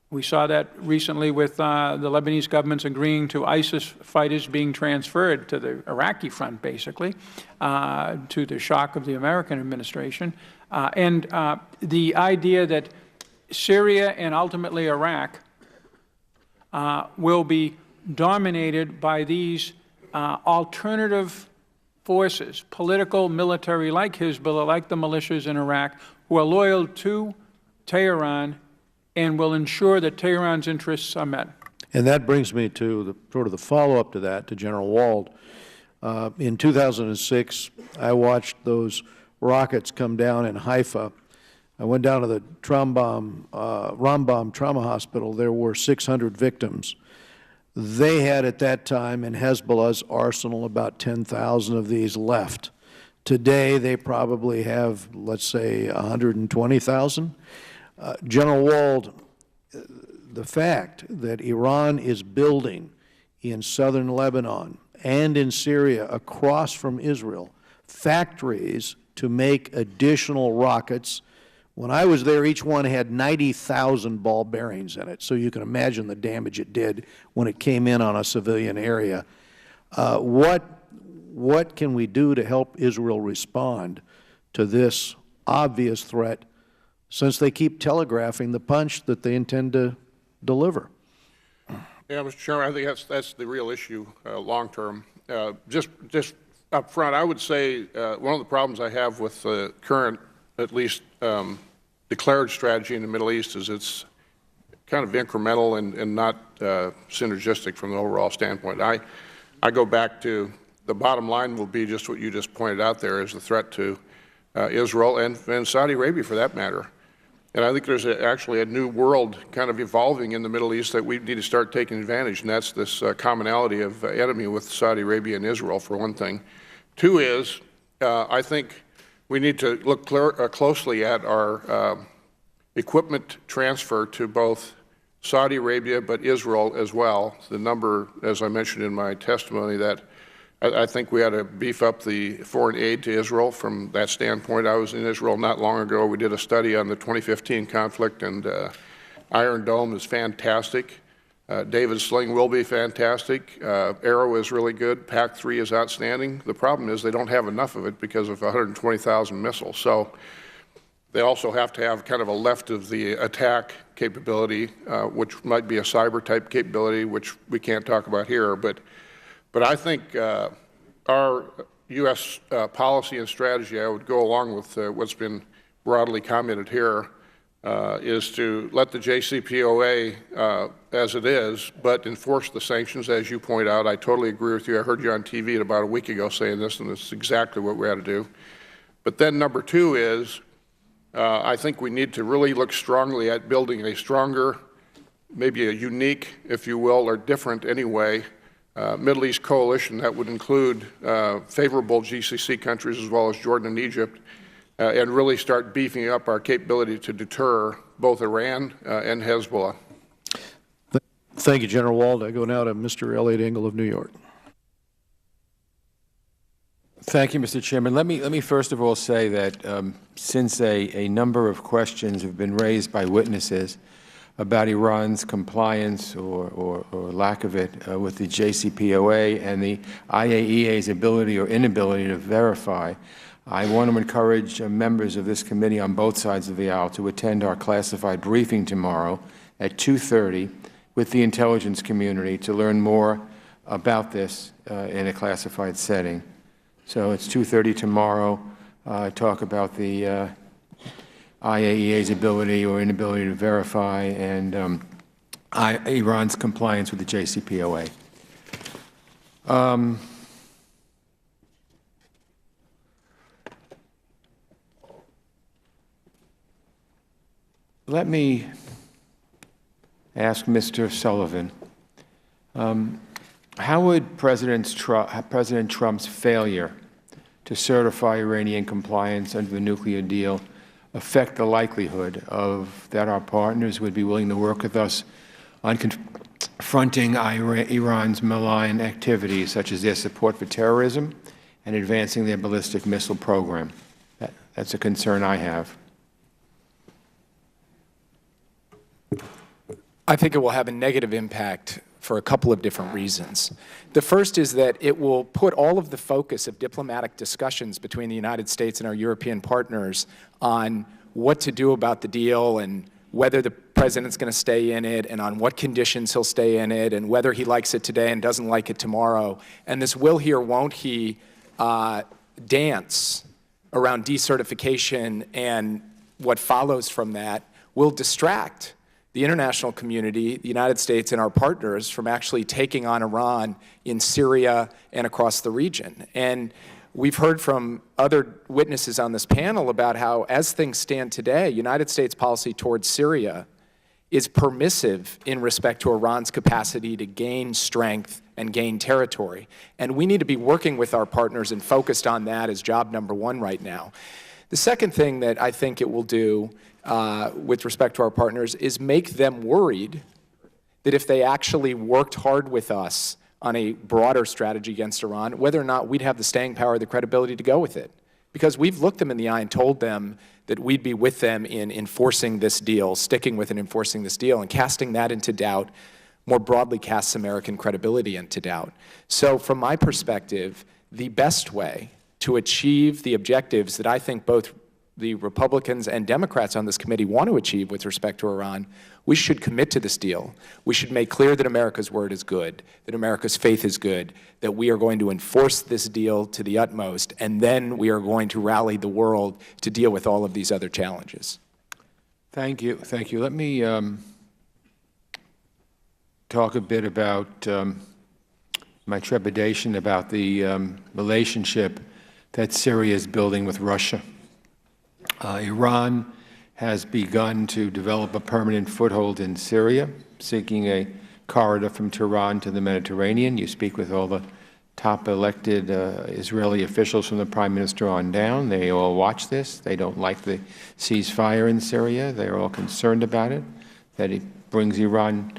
We saw that recently with the Lebanese government's agreeing to ISIS fighters being transferred to the Iraqi front, basically, to the shock of the American administration. And the idea that Syria and ultimately Iraq will be dominated by these alternative forces, political, military, like Hezbollah, like the militias in Iraq, who are loyal to Tehran and will ensure that Tehran's interests are met. And that brings me to the follow-up to that, to General Wald. In 2006, I watched those rockets come down in Haifa. I went down to the Rambam Trauma Hospital. There were 600 victims. They had at that time in Hezbollah's arsenal about 10,000 of these left. Today, they probably have, let's say, 120,000. General Wald, the fact that Iran is building in southern Lebanon and in Syria across from Israel factories to make additional rockets. When I was there, each one had 90,000 ball bearings in it, so you can imagine the damage it did when it came in on a civilian area. What can we do to help Israel respond to this obvious threat, since they keep telegraphing the punch that they intend to deliver? Yeah, Mr. Chairman, I think that's the real issue long term. Just up front, I would say one of the problems I have with the current, at least declared strategy in the Middle East is it's kind of incremental and not synergistic from the overall standpoint. I go back to the bottom line will be just what you just pointed out there is the threat to Israel and Saudi Arabia for that matter. And I think there's actually a new world kind of evolving in the Middle East that we need to start taking advantage, and that's this commonality of enemy with Saudi Arabia and Israel, for one thing. Two is, I think we need to look closely at our equipment transfer to both Saudi Arabia but Israel as well. The number, as I mentioned in my testimony, that I think we ought to beef up the foreign aid to Israel from that standpoint. I was in Israel not long ago. We did a study on the 2015 conflict, and Iron Dome is fantastic. David Sling will be fantastic. Arrow is really good. PAC-3 is outstanding. The problem is they don't have enough of it because of 120,000 missiles. So they also have to have kind of a left of the attack capability, which might be a cyber-type capability, which we can't talk about here. But I think our U.S. policy and strategy, I would go along with what's been broadly commented here, is to let the JCPOA as it is, but enforce the sanctions, as you point out. I totally agree with you. I heard you on TV about a week ago saying this, and this is exactly what we ought to do. But then number two is, I think we need to really look strongly at building a stronger, maybe a unique, if you will, or different anyway, Middle East coalition that would include favorable GCC countries as well as Jordan and Egypt, and really start beefing up our capability to deter both Iran and Hezbollah. Thank you, General Wald. I go now to Mr. Elliot Engel of New York. Thank you, Mr. Chairman. Let me first of all say that since a number of questions have been raised by witnesses about Iran's compliance or lack of it with the JCPOA and the IAEA's ability or inability to verify, I want to encourage members of this committee on both sides of the aisle to attend our classified briefing tomorrow at 2:30 with the intelligence community to learn more about this in a classified setting. So it's 2:30 tomorrow. Talk about the IAEA's ability or inability to verify and Iran's compliance with the JCPOA. Let me ask Mr. Sullivan, how would President Trump's failure to certify Iranian compliance under the nuclear deal affect the likelihood of that our partners would be willing to work with us on confronting Iran's malign activities, such as their support for terrorism and advancing their ballistic missile program? That's a concern I have. I think it will have a negative impact for a couple of different reasons. The first is that it will put all of the focus of diplomatic discussions between the United States and our European partners on what to do about the deal and whether the president's going to stay in it and on what conditions he'll stay in it and whether he likes it today and doesn't like it tomorrow. And this will he or won't he dance around decertification and what follows from that will distract the international community, the United States and our partners from actually taking on Iran in Syria and across the region. And we've heard from other witnesses on this panel about how, as things stand today, United States policy towards Syria is permissive in respect to Iran's capacity to gain strength and gain territory. And we need to be working with our partners and focused on that as job number one right now. The second thing that I think it will do with respect to our partners is make them worried that if they actually worked hard with us on a broader strategy against Iran, whether or not we'd have the staying power, the credibility to go with it. Because we've looked them in the eye and told them that we'd be with them in enforcing this deal, sticking with and enforcing this deal, and casting that into doubt more broadly casts American credibility into doubt. So from my perspective, the best way to achieve the objectives that I think both the Republicans and Democrats on this committee want to achieve with respect to Iran, we should commit to this deal. We should make clear that America's word is good, that America's faith is good, that we are going to enforce this deal to the utmost, and then we are going to rally the world to deal with all of these other challenges. Thank you. Thank you. Let me talk a bit about my trepidation about the relationship that Syria is building with Russia. Iran has begun to develop a permanent foothold in Syria, seeking a corridor from Tehran to the Mediterranean. You speak with all the top elected Israeli officials from the Prime Minister on down. They all watch this. They don't like the ceasefire in Syria. They're all concerned about it, that it brings Iran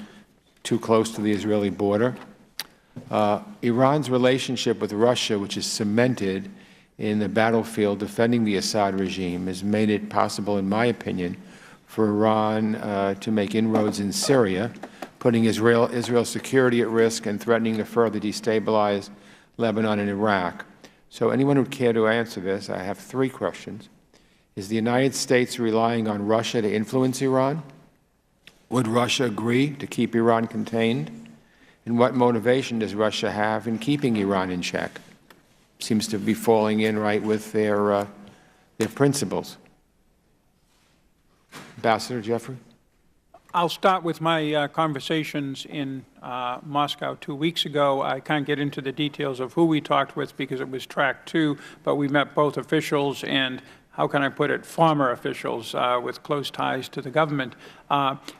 too close to the Israeli border. Iran's relationship with Russia, which is cemented in the battlefield defending the Assad regime, has made it possible, in my opinion, for Iran to make inroads in Syria, putting Israel's security at risk and threatening to further destabilize Lebanon and Iraq. So anyone who would care to answer this, I have three questions. Is the United States relying on Russia to influence Iran? Would Russia agree to keep Iran contained? And what motivation does Russia have in keeping Iran in check? Seems to be falling in right with their principles. Ambassador Jeffrey? I'll start with my conversations in Moscow 2 weeks ago. I can't get into the details of who we talked with because it was track 2, but we met both officials and, how can I put it, former officials with close ties to the government.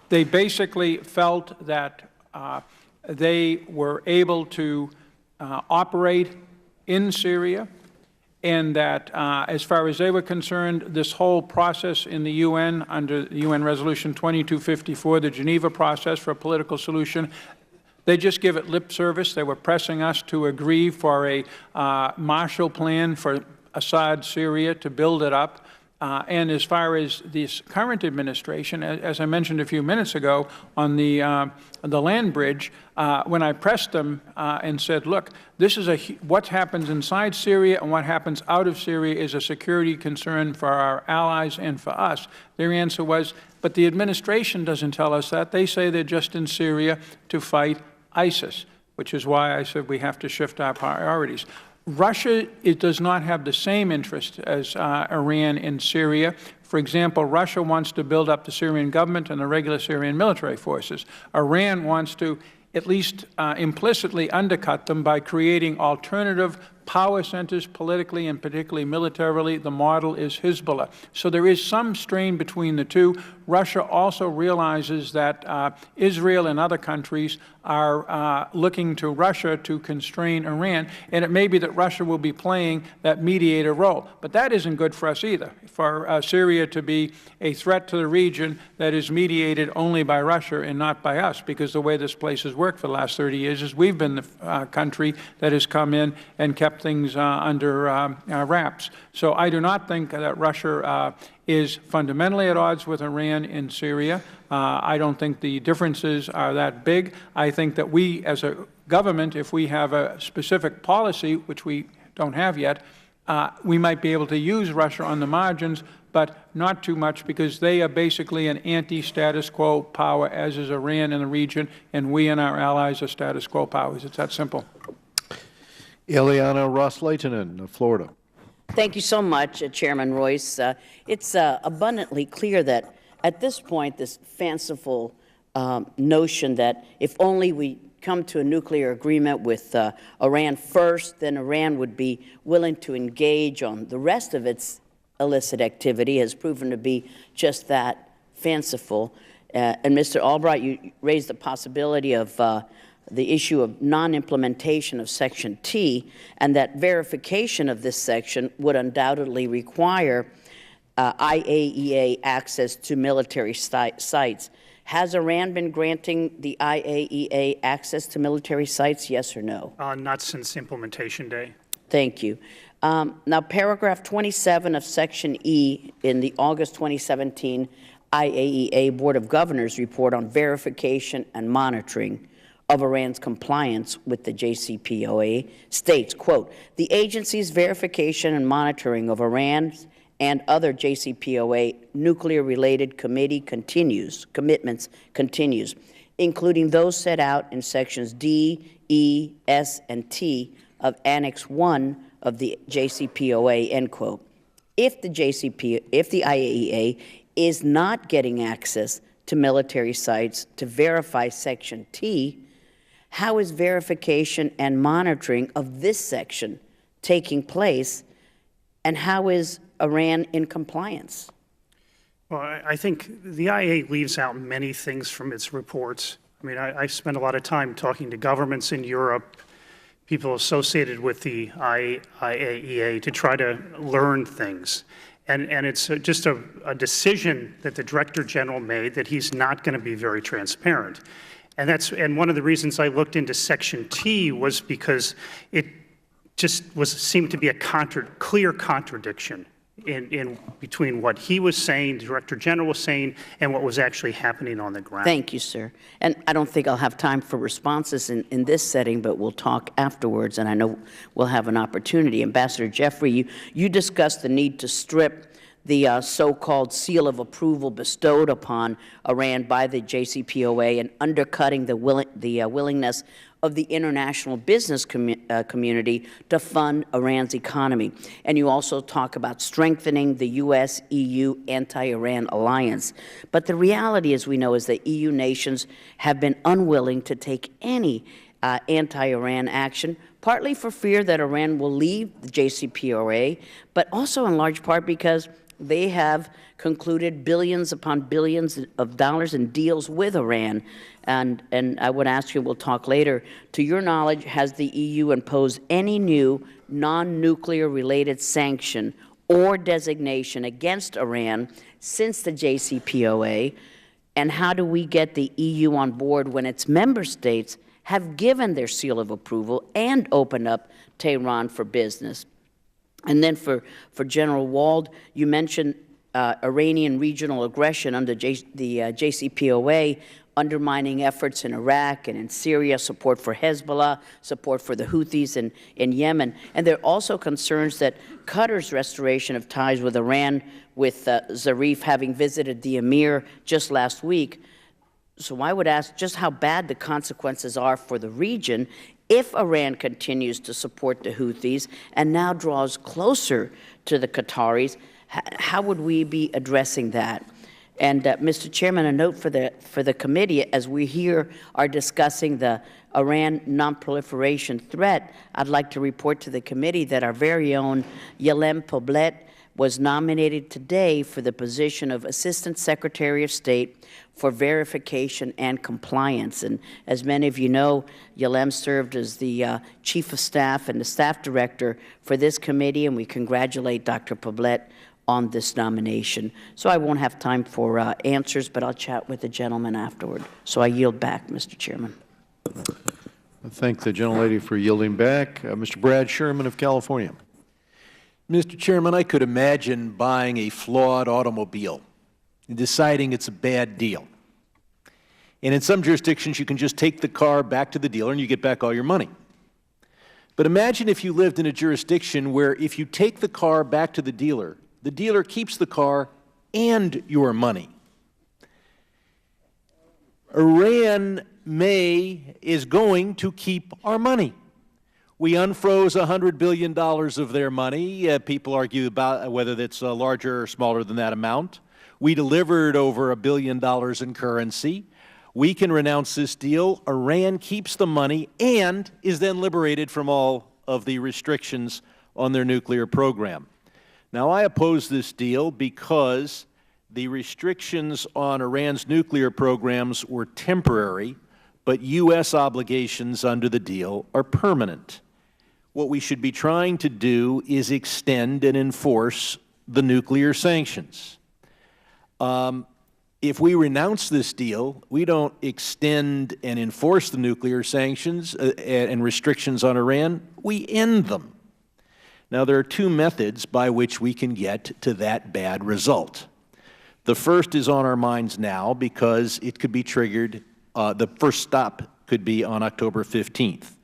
They basically felt that they were able to operate in Syria, and that as far as they were concerned, this whole process in the UN, under the UN Resolution 2254, the Geneva process for a political solution, they just give it lip service. They were pressing us to agree for a Marshall Plan for Assad Syria to build it up. And as far as this current administration, as I mentioned a few minutes ago on the land bridge, when I pressed them and said, look, this is what happens inside Syria and what happens out of Syria is a security concern for our allies and for us, their answer was, but the administration doesn't tell us that. They say they're just in Syria to fight ISIS, which is why I said we have to shift our priorities. Russia does not have the same interest as Iran in Syria. For example, Russia wants to build up the Syrian government and the regular Syrian military forces. Iran wants to at least implicitly undercut them by creating alternative power centers politically and particularly militarily. The model is Hezbollah. So there is some strain between the two. Russia also realizes that Israel and other countries are looking to Russia to constrain Iran, and it may be that Russia will be playing that mediator role. But that isn't good for us either, for Syria to be a threat to the region that is mediated only by Russia and not by us, because the way this place has worked for the last 30 years is we've been the country that has come in and kept things under wraps. So I do not think that Russia is fundamentally at odds with Iran in Syria. I don't think the differences are that big. I think that we, as a government, if we have a specific policy, which we don't have yet, we might be able to use Russia on the margins, but not too much, because they are basically an anti-status quo power, as is Iran in the region, and we and our allies are status quo powers. It's that simple. Ileana Ros-Lehtinen of Florida. Thank you so much, Chairman Royce. It's abundantly clear that at this point, this fanciful notion that if only we come to a nuclear agreement with Iran first, then Iran would be willing to engage on the rest of its illicit activity has proven to be just that, fanciful. And Mr. Albright, you raised the possibility of the issue of non-implementation of Section T, and that verification of this section would undoubtedly require IAEA access to military sites. Has Iran been granting the IAEA access to military sites, yes or no? Not since implementation day. Thank you. Now, paragraph 27 of Section E in the August 2017 IAEA Board of Governors report on verification and monitoring of Iran's compliance with the JCPOA states, quote, the agency's verification and monitoring of Iran's and other JCPOA nuclear-related commitments continues, including those set out in sections D, E, S, and T of Annex 1 of the JCPOA, end quote. If the IAEA is not getting access to military sites to verify Section T, how is verification and monitoring of this section taking place, and how is Iran in compliance? Well, I think the IAEA leaves out many things from its reports. I mean, I spent a lot of time talking to governments in Europe, people associated with the IAEA, to try to learn things. And it's just a decision that the Director General made that he's not going to be very transparent. And one of the reasons I looked into Section T was because it just seemed to be a clear contradiction in between what he was saying, the Director General was saying, and what was actually happening on the ground. Thank you, sir. And I don't think I'll have time for responses in this setting, but we'll talk afterwards, and I know we'll have an opportunity. Ambassador Jeffrey, you discussed the need to strip the so-called seal of approval bestowed upon Iran by the JCPOA and undercutting the willingness of the international business community to fund Iran's economy. And you also talk about strengthening the U.S.-EU anti-Iran alliance. But the reality, as we know, is that EU nations have been unwilling to take any anti-Iran action, partly for fear that Iran will leave the JCPOA, but also in large part because they have concluded billions upon billions of dollars in deals with Iran. And I would ask you, we'll talk later, to your knowledge, has the EU imposed any new non-nuclear related sanction or designation against Iran since the JCPOA? And how do we get the EU on board when its member states have given their seal of approval and opened up Tehran for business? And then for General Wald, you mentioned Iranian regional aggression under the JCPOA, undermining efforts in Iraq and in Syria, support for Hezbollah, support for the Houthis in Yemen. And there are also concerns that Qatar's restoration of ties with Iran, with Zarif having visited the emir just last week. So I would ask just how bad the consequences are for the region if Iran continues to support the Houthis and now draws closer to the Qataris. How would we be addressing that? And Mr. Chairman, a note for the committee, as we here are discussing the Iran nonproliferation threat, I'd like to report to the committee that our very own Yelem Poblet was nominated today for the position of Assistant Secretary of State for Verification and Compliance. And as many of you know, Yelem served as the Chief of Staff and the Staff Director for this committee, and we congratulate Dr. Poblet on this nomination. So I won't have time for answers, but I'll chat with the gentleman afterward. So I yield back, Mr. Chairman. I thank the gentlelady for yielding back. Mr. Brad Sherman of California. Mr. Chairman, I could imagine buying a flawed automobile and deciding it's a bad deal. And in some jurisdictions, you can just take the car back to the dealer and you get back all your money. But imagine if you lived in a jurisdiction where if you take the car back to the dealer keeps the car and your money. Iran is going to keep our money. We unfroze $100 billion of their money. People argue about whether it's larger or smaller than that amount. We delivered over $1 billion in currency. We can renounce this deal. Iran keeps the money and is then liberated from all of the restrictions on their nuclear program. Now, I oppose this deal because The restrictions on Iran's nuclear programs were temporary, but U.S. obligations under the deal are permanent. What we should be trying to do is extend and enforce the nuclear sanctions. If we renounce this deal, we don't extend and enforce the nuclear sanctions and restrictions on Iran, we end them. Now, there are two methods by which we can get to that bad result. The first is on our minds now because it could be triggered, the first stop could be on October 15th.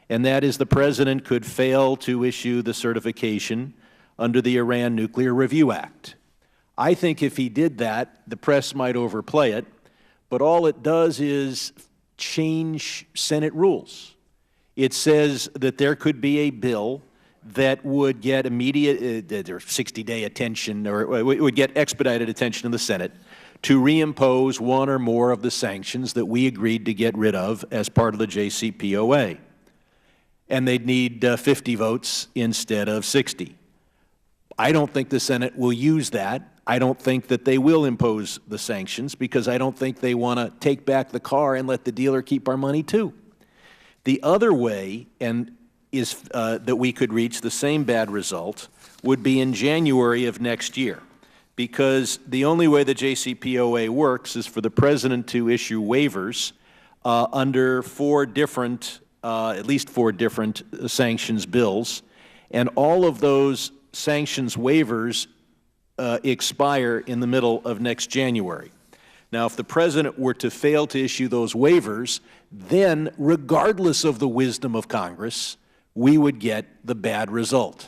And that is the President could fail to issue the certification under the Iran Nuclear Review Act. I think if he did that, the press might overplay it, but all it does is change Senate rules. It says that there could be a bill that would get immediate or 60-day attention, or would get expedited attention in the Senate to reimpose one or more of the sanctions that we agreed to get rid of as part of the JCPOA. And they'd need 50 votes instead of 60. I don't think the Senate will use that. I don't think that they will impose the sanctions because I don't think they want to take back the car and let the dealer keep our money too. The other way, is that we could reach the same bad result, would be in January of next year, because the only way the JCPOA works is for the President to issue waivers under at least four different sanctions bills, and all of those sanctions waivers expire in the middle of next January. Now, if the President were to fail to issue those waivers, then, regardless of the wisdom of Congress, we would get the bad result.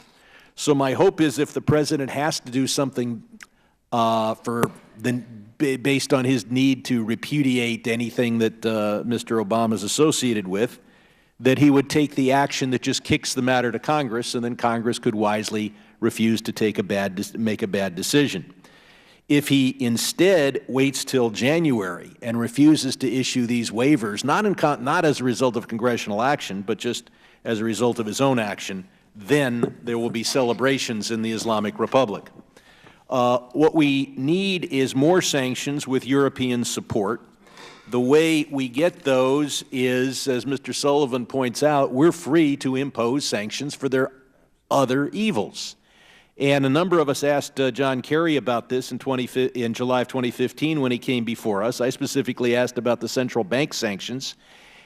So my hope is if the President has to do something based on his need to repudiate anything that Mr. Obama is associated with, that he would take the action that just kicks the matter to Congress, and then Congress could wisely refuse to make a bad decision. If he instead waits till January and refuses to issue these waivers, not as a result of congressional action, but just as a result of his own action, then there will be celebrations in the Islamic Republic. What we need is more sanctions with European support. The way we get those is, as Mr. Sullivan points out, we're free to impose sanctions for their other evils. And a number of us asked John Kerry about this in July of 2015 when he came before us. I specifically asked about the central bank sanctions.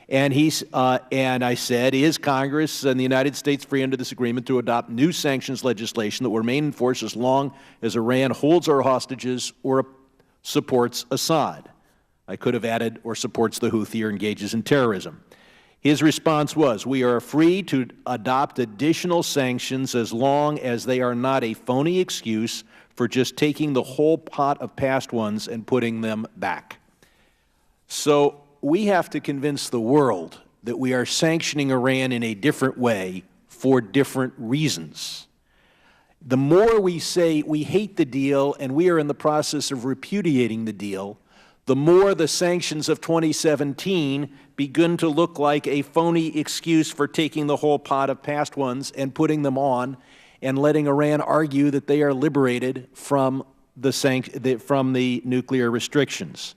And I said, is Congress and the United States free under this agreement to adopt new sanctions legislation that will remain in force as long as Iran holds our hostages or supports Assad? I could have added, or supports the Houthi or engages in terrorism. His response was, we are free to adopt additional sanctions as long as they are not a phony excuse for just taking the whole pot of past ones and putting them back. So we have to convince the world that we are sanctioning Iran in a different way for different reasons. The more we say we hate the deal and we are in the process of repudiating the deal, the more the sanctions of 2017 begin to look like a phony excuse for taking the whole pot of past ones and putting them on and letting Iran argue that they are liberated from the nuclear restrictions.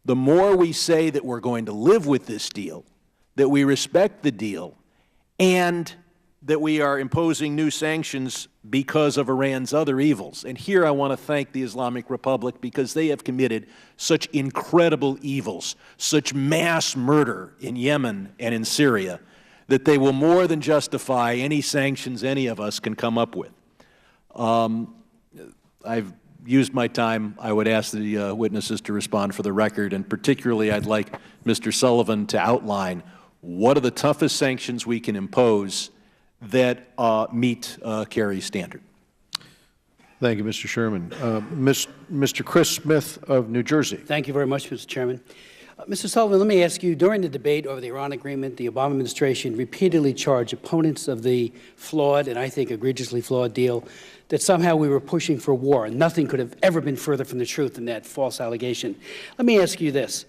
The more we say that we're going to live with this deal, that we respect the deal, and that we are imposing new sanctions because of Iran's other evils. And here I want to thank the Islamic Republic because they have committed such incredible evils, such mass murder in Yemen and in Syria, that they will more than justify any sanctions any of us can come up with. I've used my time. I would ask the witnesses to respond for the record, and particularly I'd like Mr. Sullivan to outline what are the toughest sanctions we can impose that meet Kerry's standard. Thank you, Mr. Sherman. Mr. Chris Smith of New Jersey. Thank you very much, Mr. Chairman. Mr. Sullivan, let me ask you, during the debate over the Iran agreement, the Obama administration repeatedly charged opponents of the flawed, and I think egregiously flawed deal, that somehow we were pushing for war. Nothing could have ever been further from the truth than that false allegation. Let me ask you this.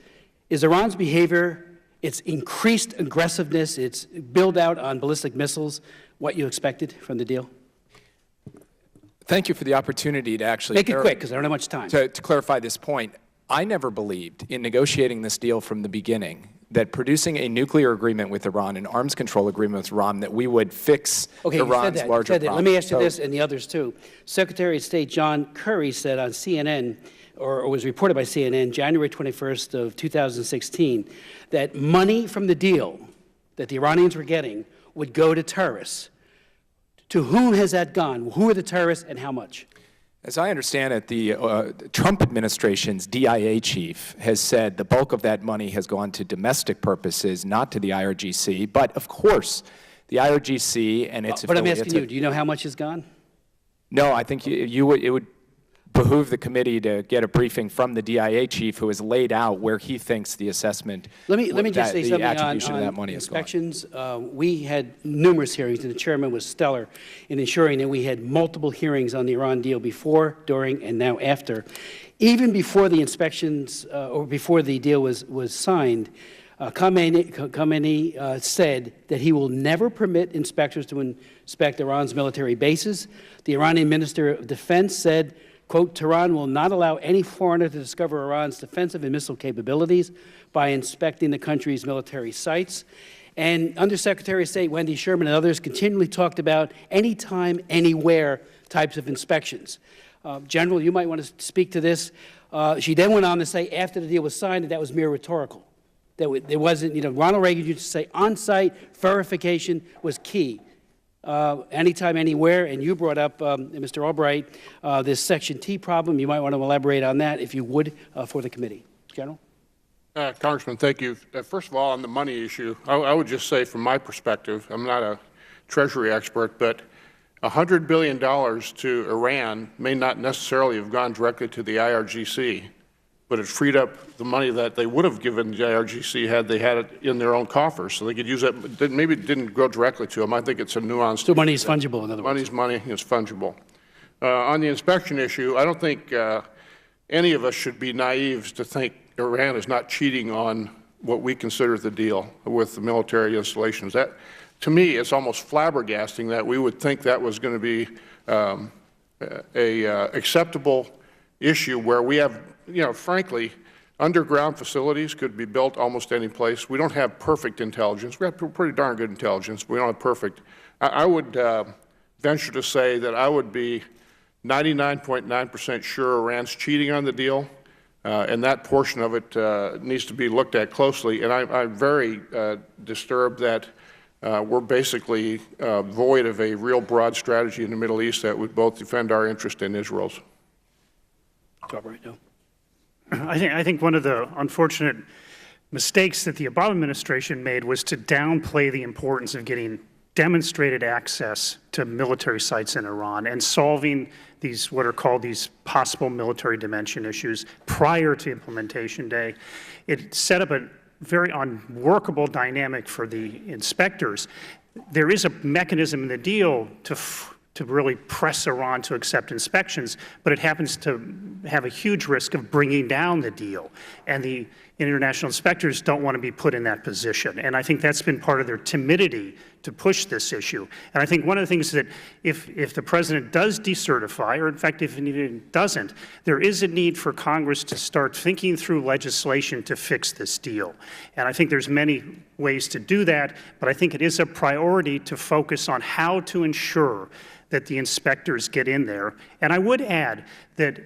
Is Iran's behavior, its increased aggressiveness, its build-out on ballistic missiles, what you expected from the deal? Thank you for the opportunity to actually Make it quick, because I don't have much time. to clarify this point. I never believed in negotiating this deal from the beginning that producing a nuclear agreement with Iran, an arms control agreement with Iran, that we would fix Iran's larger problem. Let me ask you this, and the others too. Secretary of State John Kerry said on CNN, or was reported by CNN, January 21st of 2016, that money from the deal that the Iranians were getting would go to terrorists. To whom has that gone? Who are the terrorists and how much? As I understand it, the Trump administration's DIA chief has said the bulk of that money has gone to domestic purposes, not to the IRGC. But of course, the IRGC and its affiliates. But I'm asking you, do you know how much has gone? No, I think it would behoove the committee to get a briefing from the DIA chief, who has laid out where he thinks the assessment, let me just say something attribution on of that money inspections. We had numerous hearings, and the chairman was stellar in ensuring that we had multiple hearings on the Iran deal before, during, and now after. Even before the inspections, or before the deal was signed, Khamenei said that he will never permit inspectors to inspect Iran's military bases. The Iranian Minister of Defense said, quote, Tehran will not allow any foreigner to discover Iran's defensive and missile capabilities by inspecting the country's military sites. And Undersecretary of State Wendy Sherman and others continually talked about anytime, anywhere types of inspections. General, you might want to speak to this. She then went on to say after the deal was signed that was mere rhetorical. That there wasn't, Ronald Reagan used to say on-site verification was key. Anytime, anywhere, and you brought up, Mr. Albright, this Section T problem. You might want to elaborate on that, if you would, for the committee. General? Congressman, thank you. First of all, on the money issue, I would just say from my perspective, I'm not a Treasury expert, but $100 billion to Iran may not necessarily have gone directly to the IRGC, but it freed up the money that they would have given the IRGC had they had it in their own coffers, so they could use it. Maybe it didn't go directly to them. I think it's a nuanced. So money is fungible, in other words. Money's money is fungible. On the inspection issue, I don't think any of us should be naive to think Iran is not cheating on what we consider the deal with the military installations. That, to me, it's almost flabbergasting that we would think that was going to be a acceptable issue where we have, frankly, underground facilities could be built almost any place. We don't have perfect intelligence. We have pretty darn good intelligence, but we don't have perfect. I would venture to say that I would be 99.9% sure Iran's cheating on the deal, and that portion of it needs to be looked at closely. And I'm very disturbed that we're basically void of a real broad strategy in the Middle East that would both defend our interest and Israel's. I think one of the unfortunate mistakes that the Obama administration made was to downplay the importance of getting demonstrated access to military sites in Iran and solving these, what are called these possible military dimension issues prior to implementation day. It set up a very unworkable dynamic for the inspectors. There is a mechanism in the deal to really press Iran to accept inspections, but it happens to have a huge risk of bringing down the deal. And the international inspectors don't want to be put in that position. And I think that's been part of their timidity to push this issue. And I think one of the things that if the President does decertify, or in fact if he even doesn't, there is a need for Congress to start thinking through legislation to fix this deal. And I think there's many ways to do that, but I think it is a priority to focus on how to ensure that the inspectors get in there. And I would add that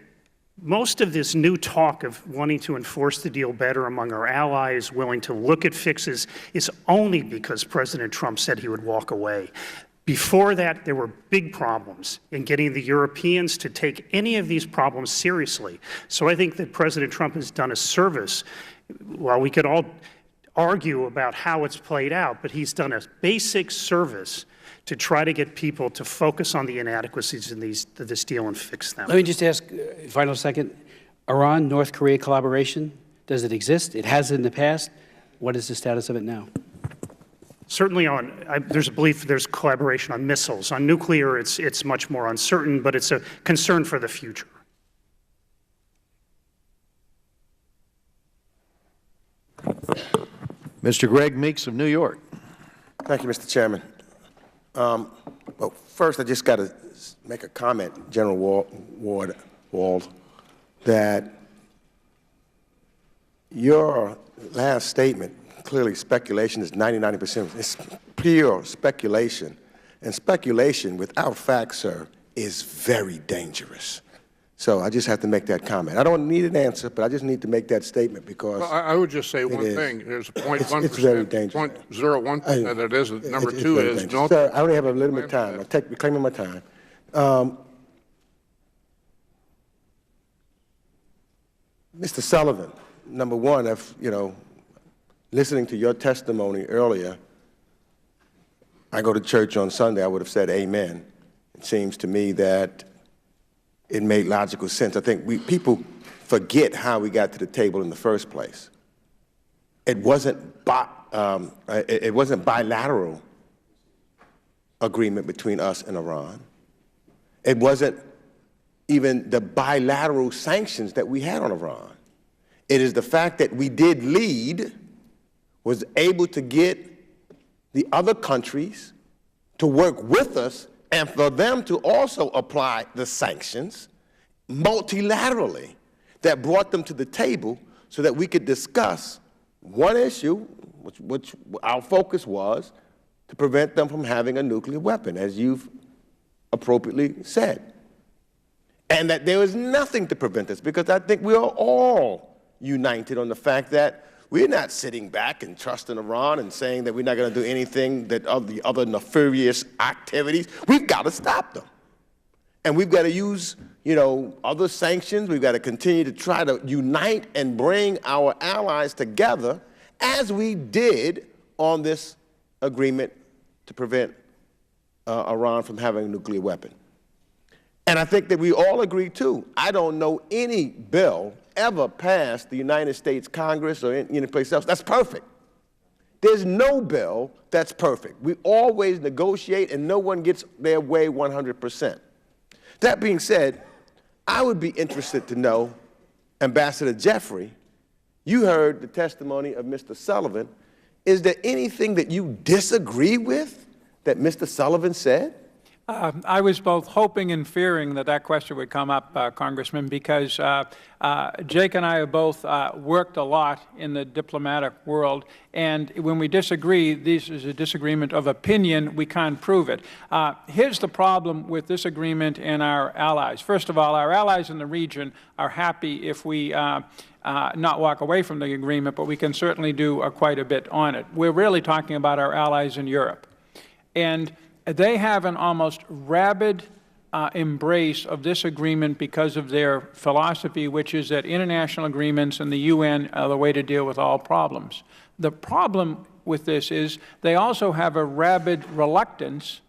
most of this new talk of wanting to enforce the deal better among our allies, willing to look at fixes, is only because President Trump said he would walk away. Before that, there were big problems in getting the Europeans to take any of these problems seriously. So I think that President Trump has done a service. While we could all argue about how it's played out, but he's done a basic service to try to get people to focus on the inadequacies in this deal and fix them. Let me just ask, final second, Iran-North Korea collaboration, does it exist? It has in the past. What is the status of it now? Certainly there's a belief there's collaboration on missiles. On nuclear, it's much more uncertain, but it's a concern for the future. Mr. Greg Meeks of New York. Thank you, Mr. Chairman. Well, first, I just got to make a comment, General Wald, that your last statement, clearly speculation is 90%. It's pure speculation. And speculation without facts, sir, is very dangerous. So I just have to make that comment. I don't need an answer, but I just need to make that statement because I would just say one thing. There's 0.1%, it's very dangerous. 0.01% that is. Number two is dangerous. no. Sir, I only have a limited time. I'm reclaiming my time. Mr. Sullivan, number one, if, listening to your testimony earlier, I go to church on Sunday, I would have said amen. It seems to me that it made logical sense. I think people forget how we got to the table in the first place. It wasn't bilateral agreement between us and Iran. It wasn't even the bilateral sanctions that we had on Iran. It is the fact that we did lead, was able to get the other countries to work with us and for them to also apply the sanctions multilaterally that brought them to the table so that we could discuss one issue, which our focus was to prevent them from having a nuclear weapon, as you've appropriately said. And that there was nothing to prevent us, because I think we are all united on the fact that we're not sitting back and trusting Iran and saying that we're not going to do anything that of the other nefarious activities. We've got to stop them. And we've got to use, other sanctions. We've got to continue to try to unite and bring our allies together, as we did on this agreement to prevent Iran from having a nuclear weapon. And I think that we all agree, too. I don't know any bill ever passed the United States Congress or any place else that's perfect. There's no bill that's perfect. We always negotiate, and no one gets their way 100%. That being said, I would be interested to know, Ambassador Jeffrey, you heard the testimony of Mr. Sullivan. Is there anything that you disagree with that Mr. Sullivan said? I was both hoping and fearing that question would come up, Congressman, because Jake and I have both worked a lot in the diplomatic world, and when we disagree, this is a disagreement of opinion. We can't prove it. Here's the problem with this agreement and our allies. First of all, our allies in the region are happy if we not walk away from the agreement, but we can certainly do quite a bit on it. We're really talking about our allies in Europe. And they have an almost rabid embrace of this agreement because of their philosophy, which is that international agreements and the UN are the way to deal with all problems. The problem with this is they also have a rabid reluctance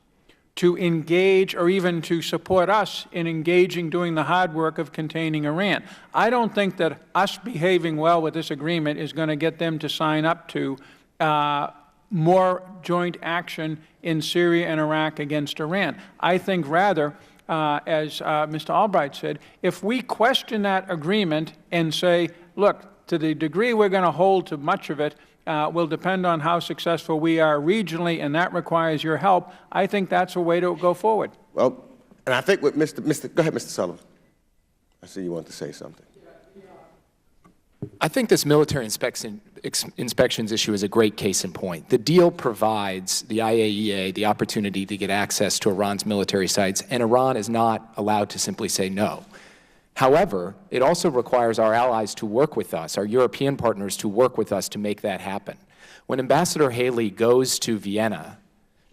to engage or even to support us in engaging, doing the hard work of containing Iran. I don't think that us behaving well with this agreement is going to get them to sign up to more joint action in Syria and Iraq against Iran. I think rather, as Mr. Albright said, if we question that agreement and say, look, to the degree we're going to hold to much of it will depend on how successful we are regionally, and that requires your help, I think that's a way to go forward. Well, and I think with go ahead, Mr. Sullivan. I see you want to say something. I think this military inspections issue is a great case in point. The deal provides the IAEA the opportunity to get access to Iran's military sites, and Iran is not allowed to simply say no. However, it also requires our allies to work with us, our European partners to work with us to make that happen. When Ambassador Haley goes to Vienna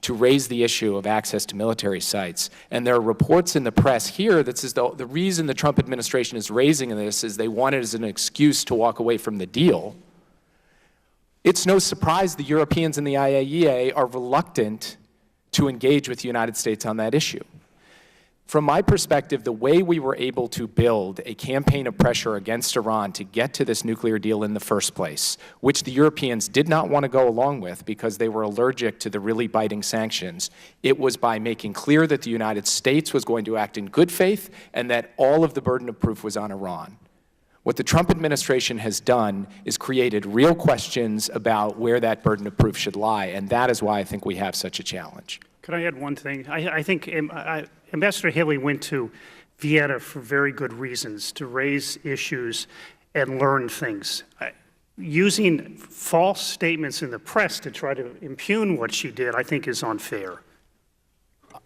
to raise the issue of access to military sites, and there are reports in the press here that says the reason the Trump administration is raising this is they want it as an excuse to walk away from the deal, it's no surprise the Europeans and the IAEA are reluctant to engage with the United States on that issue. From my perspective, the way we were able to build a campaign of pressure against Iran to get to this nuclear deal in the first place, which the Europeans did not want to go along with because they were allergic to the really biting sanctions, it was by making clear that the United States was going to act in good faith and that all of the burden of proof was on Iran. What the Trump administration has done is created real questions about where that burden of proof should lie, and that is why I think we have such a challenge. Could I add one thing? I think Ambassador Haley went to Vienna for very good reasons, to raise issues and learn things. Using false statements in the press to try to impugn what she did, I think, is unfair.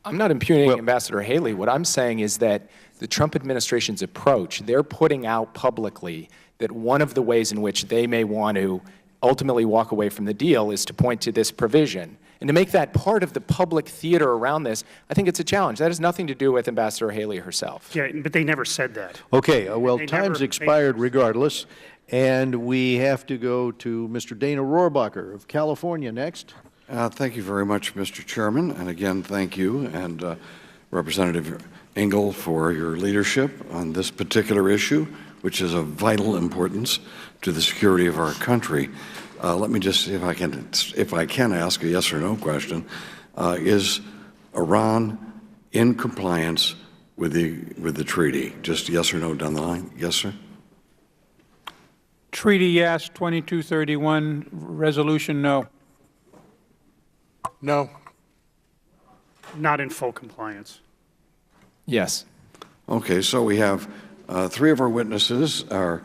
I'm not impugning Ambassador Haley. What I'm saying is that the Trump administration's approach, they're putting out publicly that one of the ways in which they may want to ultimately walk away from the deal is to point to this provision. And to make that part of the public theater around this, I think it's a challenge. That has nothing to do with Ambassador Haley herself. Yeah, but they never said that. Okay, well, time's expired regardless, and we have to go to Mr. Dana Rohrabacher of California next. Thank you very much, Mr. Chairman, and again, thank you and Representative Engel for your leadership on this particular issue, which is of vital importance to the security of our country. Let me just see if I can ask a yes or no question. Is Iran in compliance with the treaty? Just yes or no down the line. Yes, sir. Treaty, yes. 2231. Resolution, no. No. Not in full compliance. Yes. Okay, so we have three of our witnesses are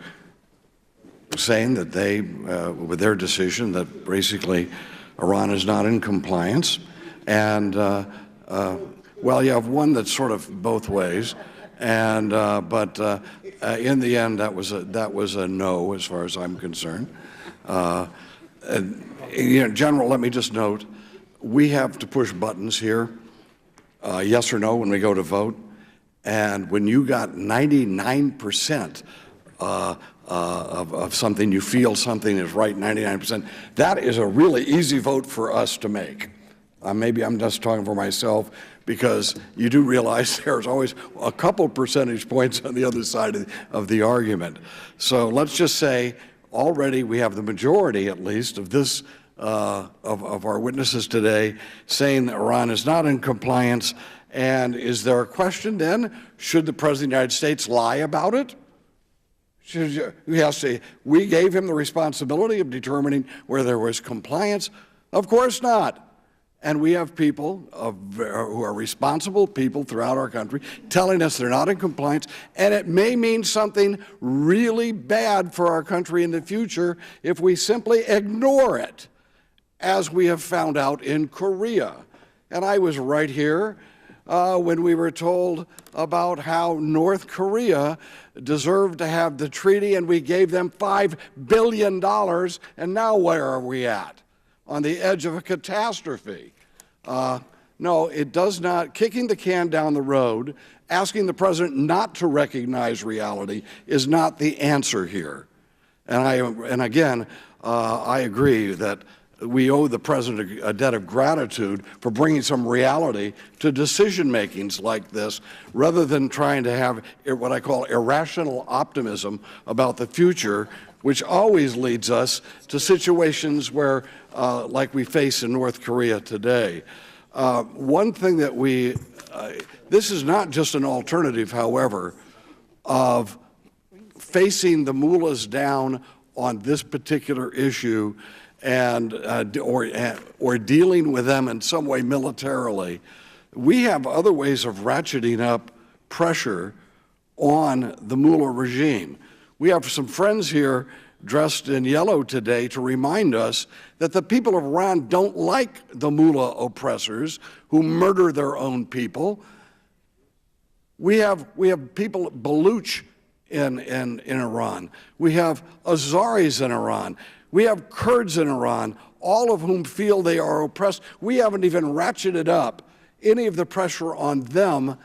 saying that they, with their decision, that basically Iran is not in compliance. And, well, you have one that's sort of both ways. And, but in the end, that was a no as far as I'm concerned. General, let me just note, we have to push buttons here, yes or no, when we go to vote. And when you got 99% of something, you feel something is right, 99%, that is a really easy vote for us to make. Maybe I'm just talking for myself, because you do realize there's always a couple percentage points on the other side of the argument. So let's just say already we have the majority, at least, of this of our witnesses today saying that Iran is not in compliance. And is there a question then? Should the President of the United States lie about it? We gave him the responsibility of determining where there was compliance. Of course not. And we have people who are responsible people throughout our country telling us they're not in compliance, and it may mean something really bad for our country in the future if we simply ignore it, as we have found out in Korea. And I was right here when we were told about how North Korea deserved to have the treaty, and we gave them $5 billion, and now where are we at? On the edge of a catastrophe. No, it does not. Kicking the can down the road, asking the President not to recognize reality is not the answer here. And again, I agree that we owe the President a debt of gratitude for bringing some reality to decision-makings like this, rather than trying to have what I call irrational optimism about the future, which always leads us to situations where, like we face in North Korea today. One thing that this is not just an alternative, however, of facing the mullahs down on this particular issue and or dealing with them in some way militarily. We have other ways of ratcheting up pressure on the mullah regime. We have some friends here dressed in yellow today to remind us that the people of Iran don't like the mullah oppressors who murder their own people. We have people, Baluch in Iran. We have Azaris in Iran. We have Kurds in Iran, all of whom feel they are oppressed. We haven't even ratcheted up any of the pressure on them,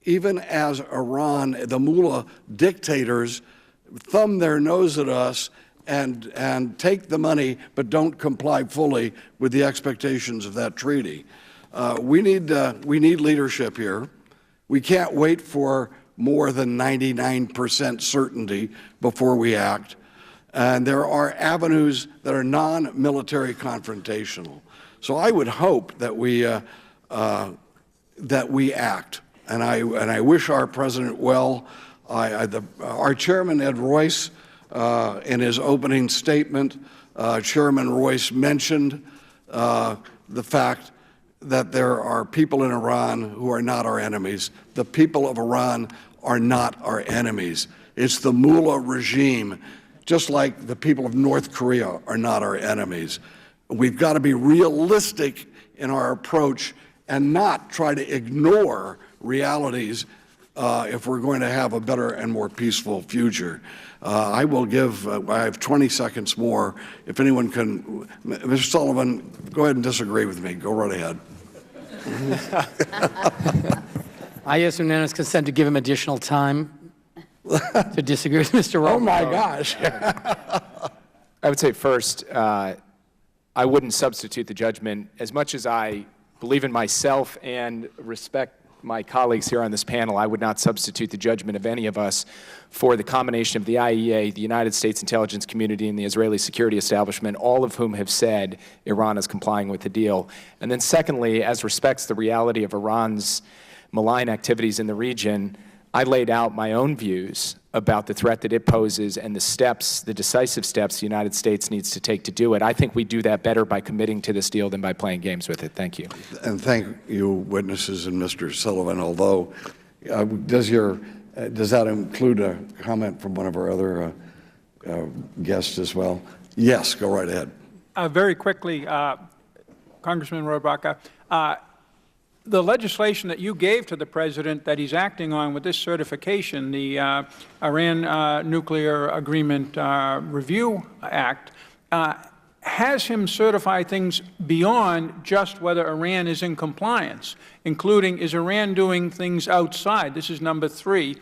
even as Iran, the mullah dictators, thumb their nose at us and take the money but don't comply fully with the expectations of that treaty. We need leadership here. We can't wait for more than 99% certainty before we act. And there are avenues that are non-military confrontational. So I would hope that we act. And I wish our president well. Our chairman, Ed Royce, in his opening statement, Chairman Royce mentioned the fact that there are people in Iran who are not our enemies. The people of Iran are not our enemies. It's the mullah regime, just like the people of North Korea are not our enemies. We've got to be realistic in our approach and not try to ignore realities if we're going to have a better and more peaceful future. I will give, I have 20 seconds more. If anyone can, Mr. Sullivan, go ahead and disagree with me. Go right ahead. I ask unanimous consent to give him additional time to disagree with Mr. Wald. Oh, my gosh. I would say first, I wouldn't substitute the judgment. As much as I believe in myself and respect my colleagues here on this panel, I would not substitute the judgment of any of us for the combination of the IEA, the United States intelligence community, and the Israeli security establishment, all of whom have said Iran is complying with the deal. And then secondly, as respects the reality of Iran's malign activities in the region, I laid out my own views about the threat that it poses and the steps, the decisive steps the United States needs to take to do it. I think we do that better by committing to this deal than by playing games with it. Thank you. And thank you, witnesses, and Mr. Sullivan. Although, does that include a comment from one of our other guests as well? Yes, go right ahead. Very quickly, Congressman Rohrabacher, the legislation that you gave to the President that he's acting on with this certification, the Iran Nuclear Agreement Review Act, has him certify things beyond just whether Iran is in compliance, including is Iran doing things outside? This is number 3.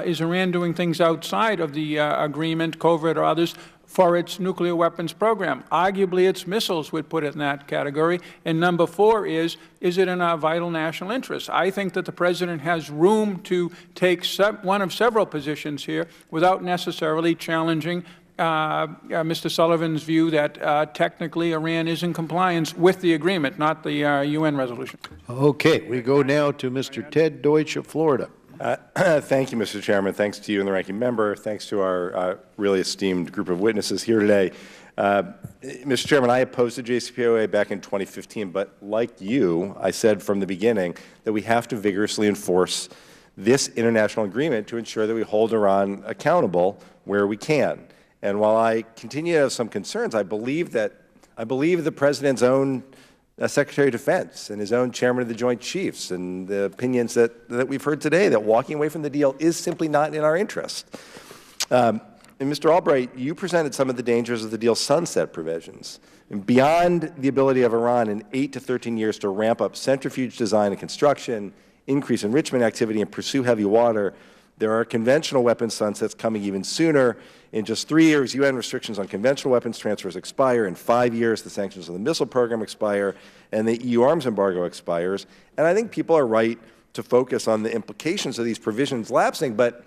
Is Iran doing things outside of the agreement, covert or others, for its nuclear weapons program? Arguably, its missiles would put it in that category. And number 4 is it in our vital national interest? I think that the President has room to take one of several positions here without necessarily challenging Mr. Sullivan's view that technically Iran is in compliance with the agreement, not the UN resolution. Okay, we go now to Mr. Ted Deutsch of Florida. Thank you, Mr. Chairman. Thanks to you and the ranking member. Thanks to our really esteemed group of witnesses here today. Mr. Chairman, I opposed the JCPOA back in 2015, but like you, I said from the beginning that we have to vigorously enforce this international agreement to ensure that we hold Iran accountable where we can. And while I continue to have some concerns, I believe the President's own Secretary of Defense and his own Chairman of the Joint Chiefs and the opinions that we've heard today that walking away from the deal is simply not in our interest. And Mr. Albright, you presented some of the dangers of the deal's sunset provisions. And beyond the ability of Iran in 8 to 13 years to ramp up centrifuge design and construction, increase enrichment activity, and pursue heavy water, there are conventional weapons sunsets coming even sooner. In just 3 years, UN restrictions on conventional weapons transfers expire. In 5 years, the sanctions on the missile program expire, and the EU arms embargo expires. And I think people are right to focus on the implications of these provisions lapsing. But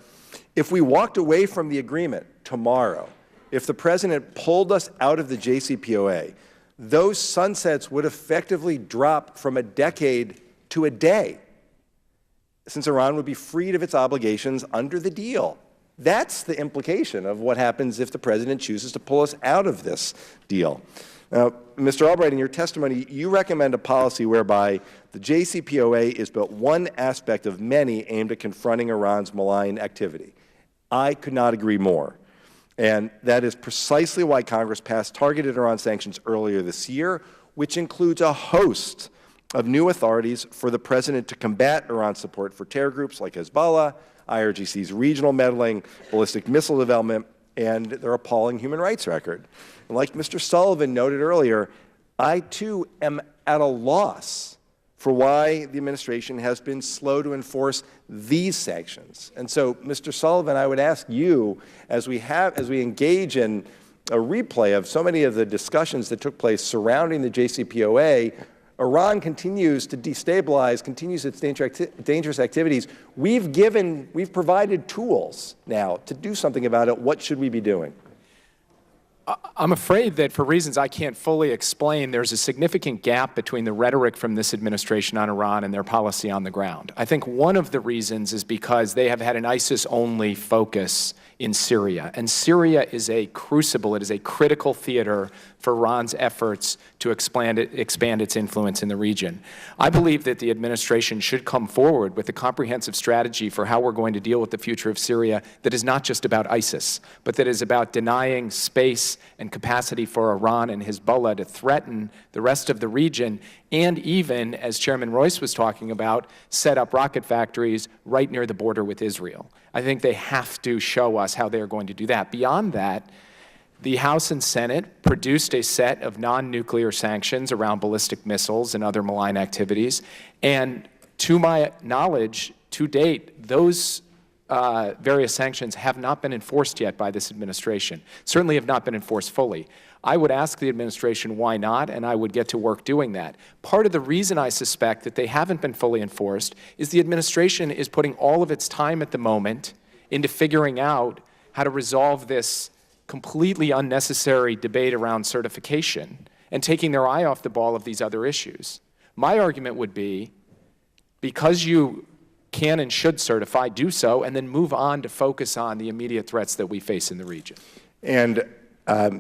if we walked away from the agreement tomorrow, if the President pulled us out of the JCPOA, those sunsets would effectively drop from a decade to a day, since Iran would be freed of its obligations under the deal. That's the implication of what happens if the President chooses to pull us out of this deal. Now, Mr. Albright, in your testimony, you recommend a policy whereby the JCPOA is but one aspect of many aimed at confronting Iran's malign activity. I could not agree more. And that is precisely why Congress passed targeted Iran sanctions earlier this year, which includes a host of new authorities for the President to combat Iran's support for terror groups like Hezbollah, IRGC's regional meddling, ballistic missile development, and their appalling human rights record. And like Mr. Sullivan noted earlier, I too am at a loss for why the administration has been slow to enforce these sanctions. And so, Mr. Sullivan, I would ask you, as we engage in a replay of so many of the discussions that took place surrounding the JCPOA, Iran continues to destabilize, continues its dangerous activities. We've provided tools now to do something about it. What should we be doing? I'm afraid that for reasons I can't fully explain, there's a significant gap between the rhetoric from this administration on Iran and their policy on the ground. I think one of the reasons is because they have had an ISIS-only focus in Syria. And Syria is a crucible, it is a critical theater for Iran's efforts to expand its influence in the region. I believe that the administration should come forward with a comprehensive strategy for how we're going to deal with the future of Syria that is not just about ISIS, but that is about denying space and capacity for Iran and Hezbollah to threaten the rest of the region, and even, as Chairman Royce was talking about, set up rocket factories right near the border with Israel. I think they have to show us how they're going to do that. Beyond that, the House and Senate produced a set of non-nuclear sanctions around ballistic missiles and other malign activities, and to my knowledge, to date, those various sanctions have not been enforced yet by this administration, certainly have not been enforced fully. I would ask the administration why not, and I would get to work doing that. Part of the reason I suspect that they haven't been fully enforced is the administration is putting all of its time at the moment into figuring out how to resolve this completely unnecessary debate around certification and taking their eye off the ball of these other issues. My argument would be, because you can and should certify, do so, and then move on to focus on the immediate threats that we face in the region. And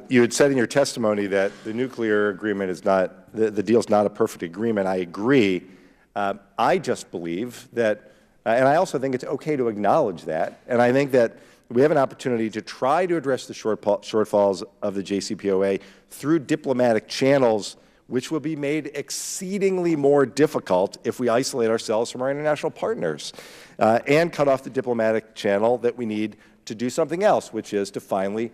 you had said in your testimony that the nuclear agreement is not, the deal's not a perfect agreement. I agree. I just believe that, and I also think it's okay to acknowledge that, and I think that we have an opportunity to try to address the shortfalls of the JCPOA through diplomatic channels, which will be made exceedingly more difficult if we isolate ourselves from our international partners and cut off the diplomatic channel that we need to do something else, which is to finally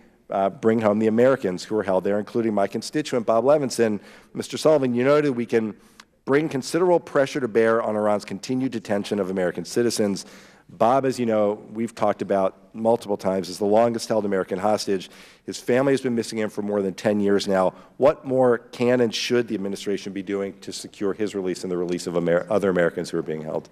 bring home the Americans who are held there, including my constituent, Bob Levinson. Mr. Sullivan, you noted we can bring considerable pressure to bear on Iran's continued detention of American citizens. Bob, as you know, we've talked about multiple times, is the longest-held American hostage. His family has been missing him for more than 10 years now. What more can and should the administration be doing to secure his release and the release of other Americans who are being held?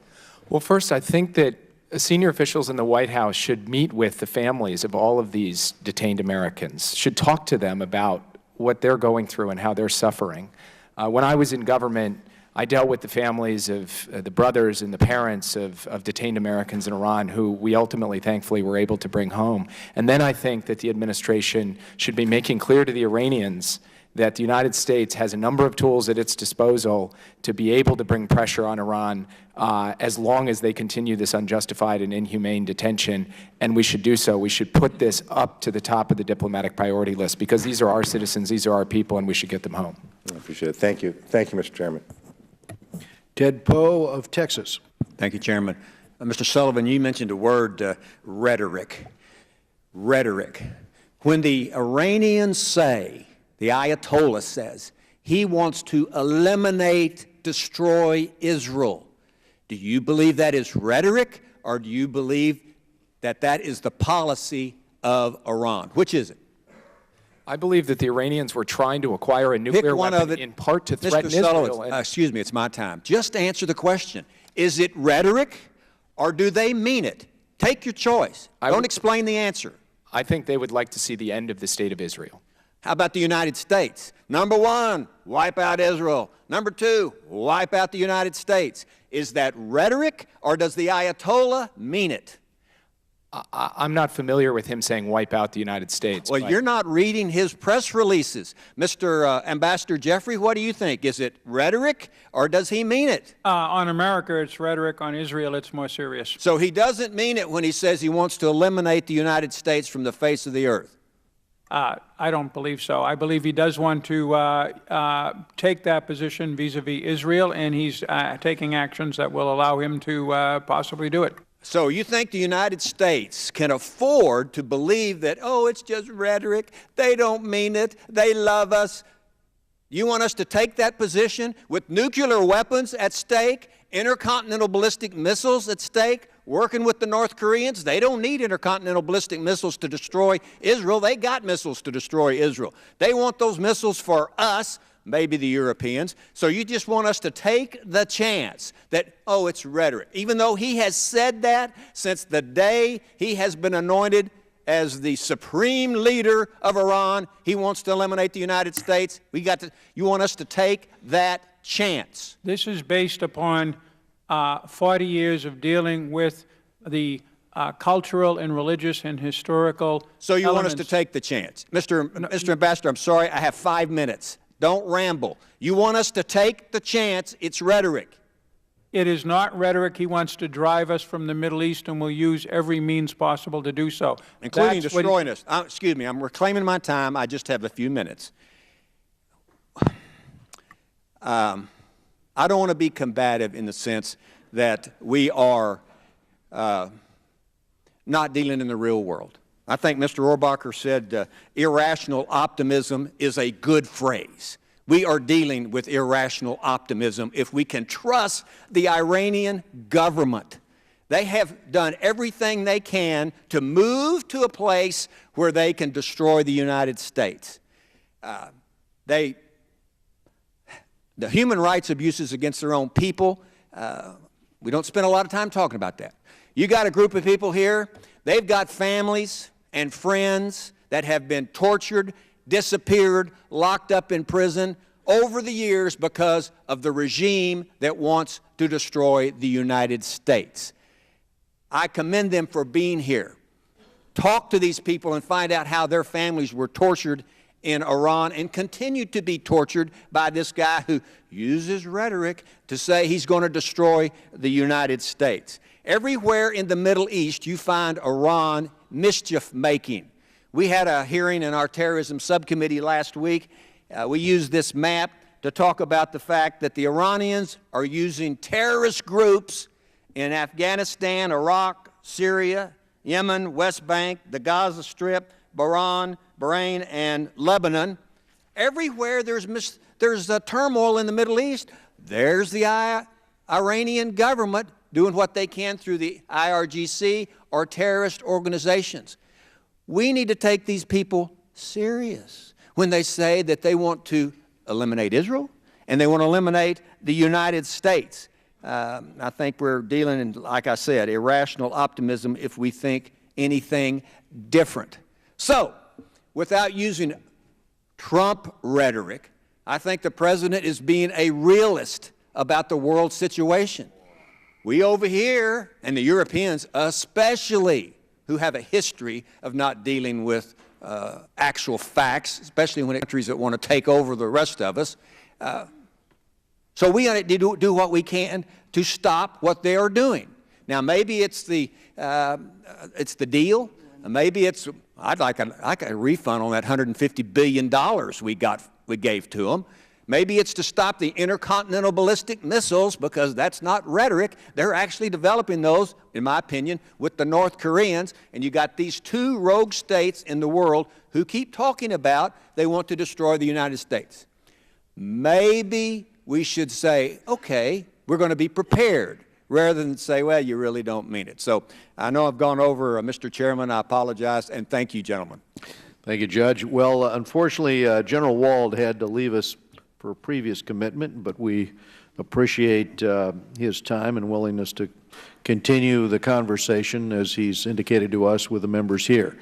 Well, first, I think that senior officials in the White House should meet with the families of all of these detained Americans, should talk to them about what they're going through and how they're suffering. When I was in government, I dealt with the families of the brothers and the parents of detained Americans in Iran who we ultimately, thankfully, were able to bring home. And then I think that the administration should be making clear to the Iranians that the United States has a number of tools at its disposal to be able to bring pressure on Iran as long as they continue this unjustified and inhumane detention, and we should do so. We should put this up to the top of the diplomatic priority list because these are our citizens, these are our people, and we should get them home. I appreciate it. Thank you. Thank you, Mr. Chairman. Ted Poe of Texas. Thank you, Chairman. Mr. Sullivan, you mentioned the word rhetoric. Rhetoric. When the Iranians say, the Ayatollah says, he wants to eliminate, destroy Israel, do you believe that is rhetoric, or do you believe that that is the policy of Iran? Which is it? I believe that the Iranians were trying to acquire a nuclear weapon in part to threaten Israel. Excuse me, it's my time. Just answer the question. Is it rhetoric or do they mean it? Take your choice. Don't explain the answer. I think they would like to see the end of the state of Israel. How about the United States? Number one, wipe out Israel. Number two, wipe out the United States. Is that rhetoric or does the Ayatollah mean it? I'm not familiar with him saying wipe out the United States. Well, you're not reading his press releases. Mr. Ambassador Jeffrey, what do you think? Is it rhetoric or does he mean it? On America, it's rhetoric. On Israel, it's more serious. So he doesn't mean it when he says he wants to eliminate the United States from the face of the earth? I don't believe so. I believe he does want to take that position vis-a-vis Israel, and he's taking actions that will allow him to possibly do it. So you think the United States can afford to believe that, oh, it's just rhetoric, they don't mean it, they love us? You want us to take that position with nuclear weapons at stake, intercontinental ballistic missiles at stake, working with the North Koreans? They don't need intercontinental ballistic missiles to destroy Israel. They got missiles to destroy Israel. They want those missiles for us, maybe the Europeans. So you just want us to take the chance that, oh, it's rhetoric. Even though he has said that since the day he has been anointed as the supreme leader of Iran, he wants to eliminate the United States. You want us to take that chance. This is based upon 40 years of dealing with the cultural and religious and historical So you want us elements. to take the chance. Mr. Ambassador, I'm sorry, I have 5 minutes. Don't ramble. You want us to take the chance. It's rhetoric. It is not rhetoric. He wants to drive us from the Middle East, and will use every means possible to do so. Including That's what destroying us. Excuse me, I'm reclaiming my time. I just have a few minutes. I don't want to be combative in the sense that we are not dealing in the real world. I think Mr. Rohrbacher said irrational optimism is a good phrase. We are dealing with irrational optimism if we can trust the Iranian government. They have done everything they can to move to a place where they can destroy the United States. The human rights abuses against their own people, we don't spend a lot of time talking about that. You got a group of people here, they've got families and friends that have been tortured, disappeared, locked up in prison over the years because of the regime that wants to destroy the United States. I commend them for being here. Talk to these people and find out how their families were tortured in Iran and continue to be tortured by this guy who uses rhetoric to say he's going to destroy the United States. Everywhere in the Middle East you find Iran mischief making. We had a hearing in our terrorism subcommittee last week. We used this map to talk about the fact that the Iranians are using terrorist groups in Afghanistan, Iraq, Syria, Yemen, West Bank, the Gaza Strip, Bahrain, and Lebanon. Everywhere there's a turmoil in the Middle East, there's the Iranian government doing what they can through the IRGC or terrorist organizations. We need to take these people serious when they say that they want to eliminate Israel and they want to eliminate the United States. I think we're dealing in, like I said, irrational optimism if we think anything different. So, without using Trump rhetoric, I think the President is being a realist about the world situation. We over here, and the Europeans especially, who have a history of not dealing with actual facts, especially when countries that want to take over the rest of us. So we do what we can to stop what they are doing. Now, maybe it's the deal. Maybe it's I'd like a refund on that $150 billion we gave to them. Maybe it's to stop the intercontinental ballistic missiles, because that's not rhetoric. They're actually developing those, in my opinion, with the North Koreans. And you got these two rogue states in the world who keep talking about they want to destroy the United States. Maybe we should say, okay, we're going to be prepared, rather than say, well, you really don't mean it. So I know I've gone over, Mr. Chairman. I apologize, and thank you, gentlemen. Thank you, Judge. Well, unfortunately, General Wald had to leave us for a previous commitment, but we appreciate his time and willingness to continue the conversation, as he's indicated to us, with the members here.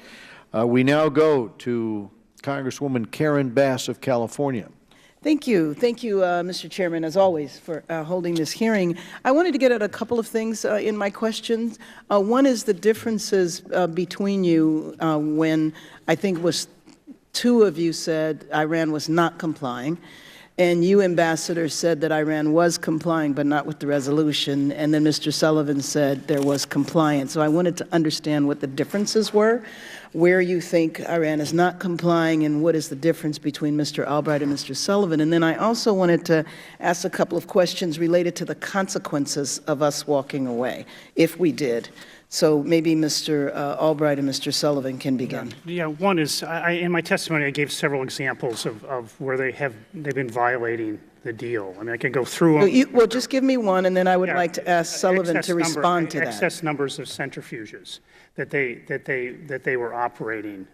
We now go to Congresswoman Karen Bass of California. Thank you, Mr. Chairman, as always, for holding this hearing. I wanted to get at a couple of things in my questions. One is the differences between you when I think it was two of you said Iran was not complying, and you, Ambassador, said that Iran was complying but not with the resolution, and then Mr. Sullivan said there was compliance. So I wanted to understand what the differences were, where you think Iran is not complying, and what is the difference between Mr. Albright and Mr. Sullivan. And then I also wanted to ask a couple of questions related to the consequences of us walking away, if we did. So maybe Mr. Albright and Mr. Sullivan can begin. Yeah, one is, in my testimony, I gave several examples of where they've been violating the deal. I mean, I could go through them. Well, just give me one, and then I would like to ask Sullivan to respond to that. Excess numbers of centrifuges that they were operating.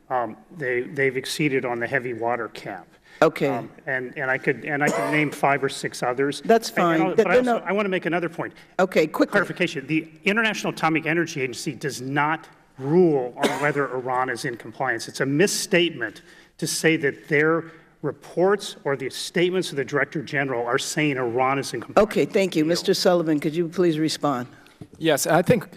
They've exceeded on the heavy water cap. Okay. And I could name 5 or 6 others. That's fine. But I want to make another point. Okay, quickly. Clarification. The International Atomic Energy Agency does not rule on whether Iran is in compliance. It's a misstatement to say that their reports or the statements of the Director General are saying Iran is in compliance. Okay, thank you. Mr. Sullivan, could you please respond? Yes, I think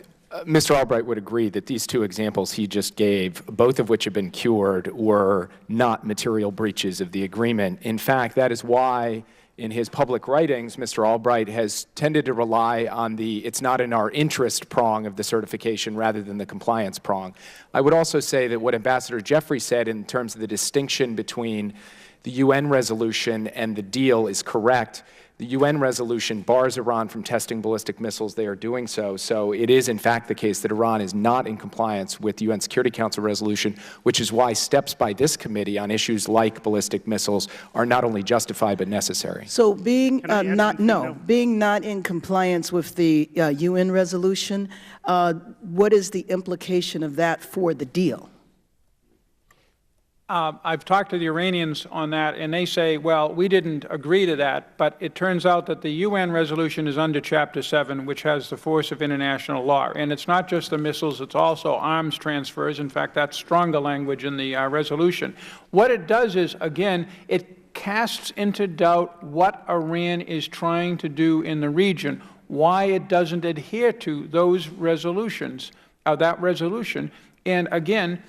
Mr. Albright would agree that these two examples he just gave, both of which have been cured, were not material breaches of the agreement. In fact, that is why in his public writings, Mr. Albright has tended to rely on the "it's not in our interest" prong of the certification rather than the compliance prong. I would also say that what Ambassador Jeffrey said in terms of the distinction between the UN resolution and the deal is correct. The UN resolution bars Iran from testing ballistic missiles. They are doing so. So it is, in fact, the case that Iran is not in compliance with the UN Security Council resolution, which is why steps by this committee on issues like ballistic missiles are not only justified but necessary. So being being not in compliance with the UN resolution, what is the implication of that for the deal? I've talked to the Iranians on that, and they say, well, we didn't agree to that, but it turns out that the UN resolution is under Chapter 7, which has the force of international law. And it's not just the missiles, it's also arms transfers. In fact, that's stronger language in the resolution. What it does is, again, it casts into doubt what Iran is trying to do in the region, why it doesn't adhere to those resolutions, that resolution. And again,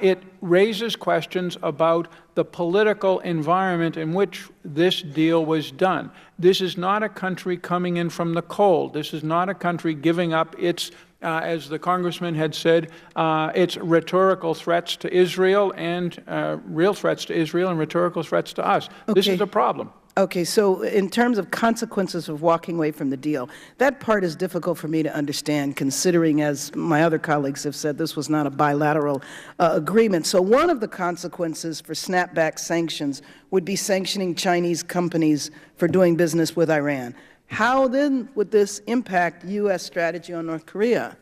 it raises questions about the political environment in which this deal was done. This is not a country coming in from the cold. This is not a country giving up its, as the congressman had said, its rhetorical threats to Israel and real threats to Israel and rhetorical threats to us. Okay. This is a problem. Okay, so in terms of consequences of walking away from the deal, that part is difficult for me to understand, considering, as my other colleagues have said, this was not a bilateral agreement. So one of the consequences for snapback sanctions would be sanctioning Chinese companies for doing business with Iran. How then would this impact U.S. strategy on North Korea?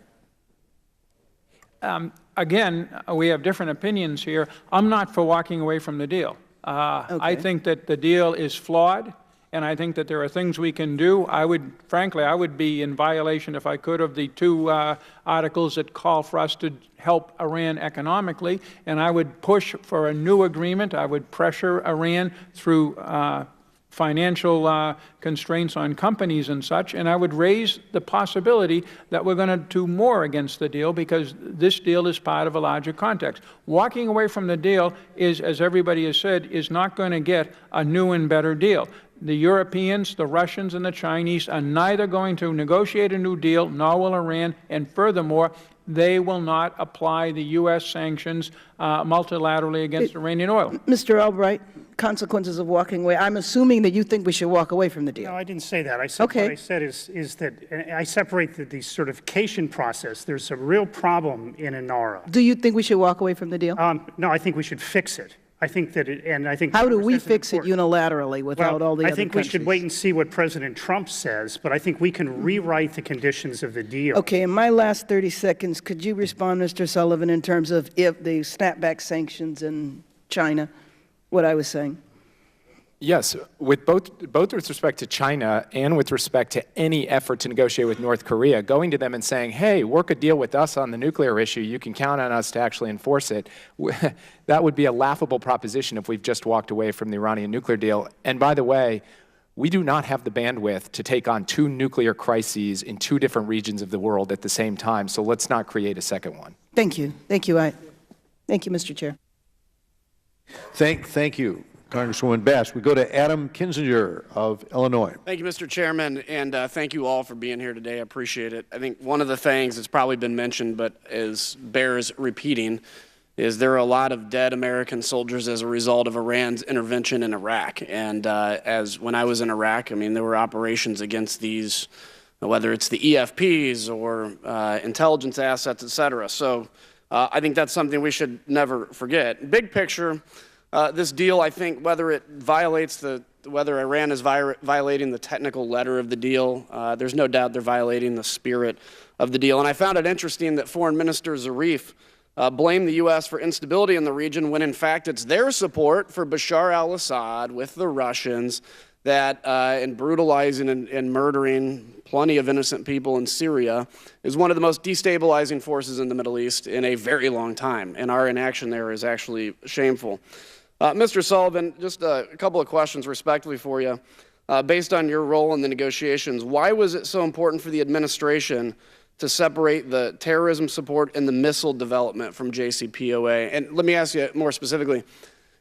Again, we have different opinions here. I'm not for walking away from the deal. Okay. I think that the deal is flawed, and I think that there are things we can do. Frankly, I would be in violation, if I could, of the two articles that call for us to help Iran economically, and I would push for a new agreement. I would pressure Iran through financial constraints on companies and such, and I would raise the possibility that we're going to do more against the deal because this deal is part of a larger context. Walking away from the deal is, as everybody has said, is not going to get a new and better deal. The Europeans, the Russians, and the Chinese are neither going to negotiate a new deal, nor will Iran, and furthermore, they will not apply the U.S. sanctions multilaterally against Iranian oil. Mr. Albright, consequences of walking away. I'm assuming that you think we should walk away from the deal. No, I didn't say that. I said what I said is that I separate the certification process. There's a real problem in INARA. Do you think we should walk away from the deal? No, I think we should fix it. I think that and I think how do we fix it unilaterally without all the other I think countries? We should wait and see what President Trump says, but I think we can rewrite the conditions of the deal. Okay, in my last 30 seconds, could you respond, Mr. Sullivan, in terms of if the snapback sanctions in China, what I was saying? Yes, with both with respect to China and with respect to any effort to negotiate with North Korea, going to them and saying, hey, work a deal with us on the nuclear issue, you can count on us to actually enforce it, that would be a laughable proposition if we've just walked away from the Iranian nuclear deal. And by the way, we do not have the bandwidth to take on two nuclear crises in two different regions of the world at the same time, so let's not create a second one. Thank you. Thank you. Thank you, Mr. Chair. Thank you, Congresswoman Bass. We go to Adam Kinzinger of Illinois. Thank you, Mr. Chairman, and thank you all for being here today. I appreciate it. I think one of the things that's probably been mentioned but bears repeating is there are a lot of dead American soldiers as a result of Iran's intervention in Iraq. And when I was in Iraq, I mean, there were operations against these, whether it's the EFPs or intelligence assets, et cetera. So I think that's something we should never forget. Big picture, this deal, I think, whether Iran is violating the technical letter of the deal, there's no doubt they're violating the spirit of the deal. And I found it interesting that Foreign Minister Zarif blamed the U.S. for instability in the region when, in fact, it's their support for Bashar al-Assad with the Russians that, in brutalizing and murdering plenty of innocent people in Syria, is one of the most destabilizing forces in the Middle East in a very long time. And our inaction there is actually shameful. Mr. Sullivan, just a couple of questions respectfully for you. Based on your role in the negotiations, why was it so important for the administration to separate the terrorism support and the missile development from JCPOA. And let me ask you more specifically,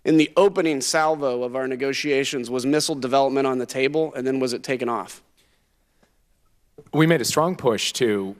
in the opening salvo of our negotiations, was missile development on the table, and then was it taken off? We made a strong push to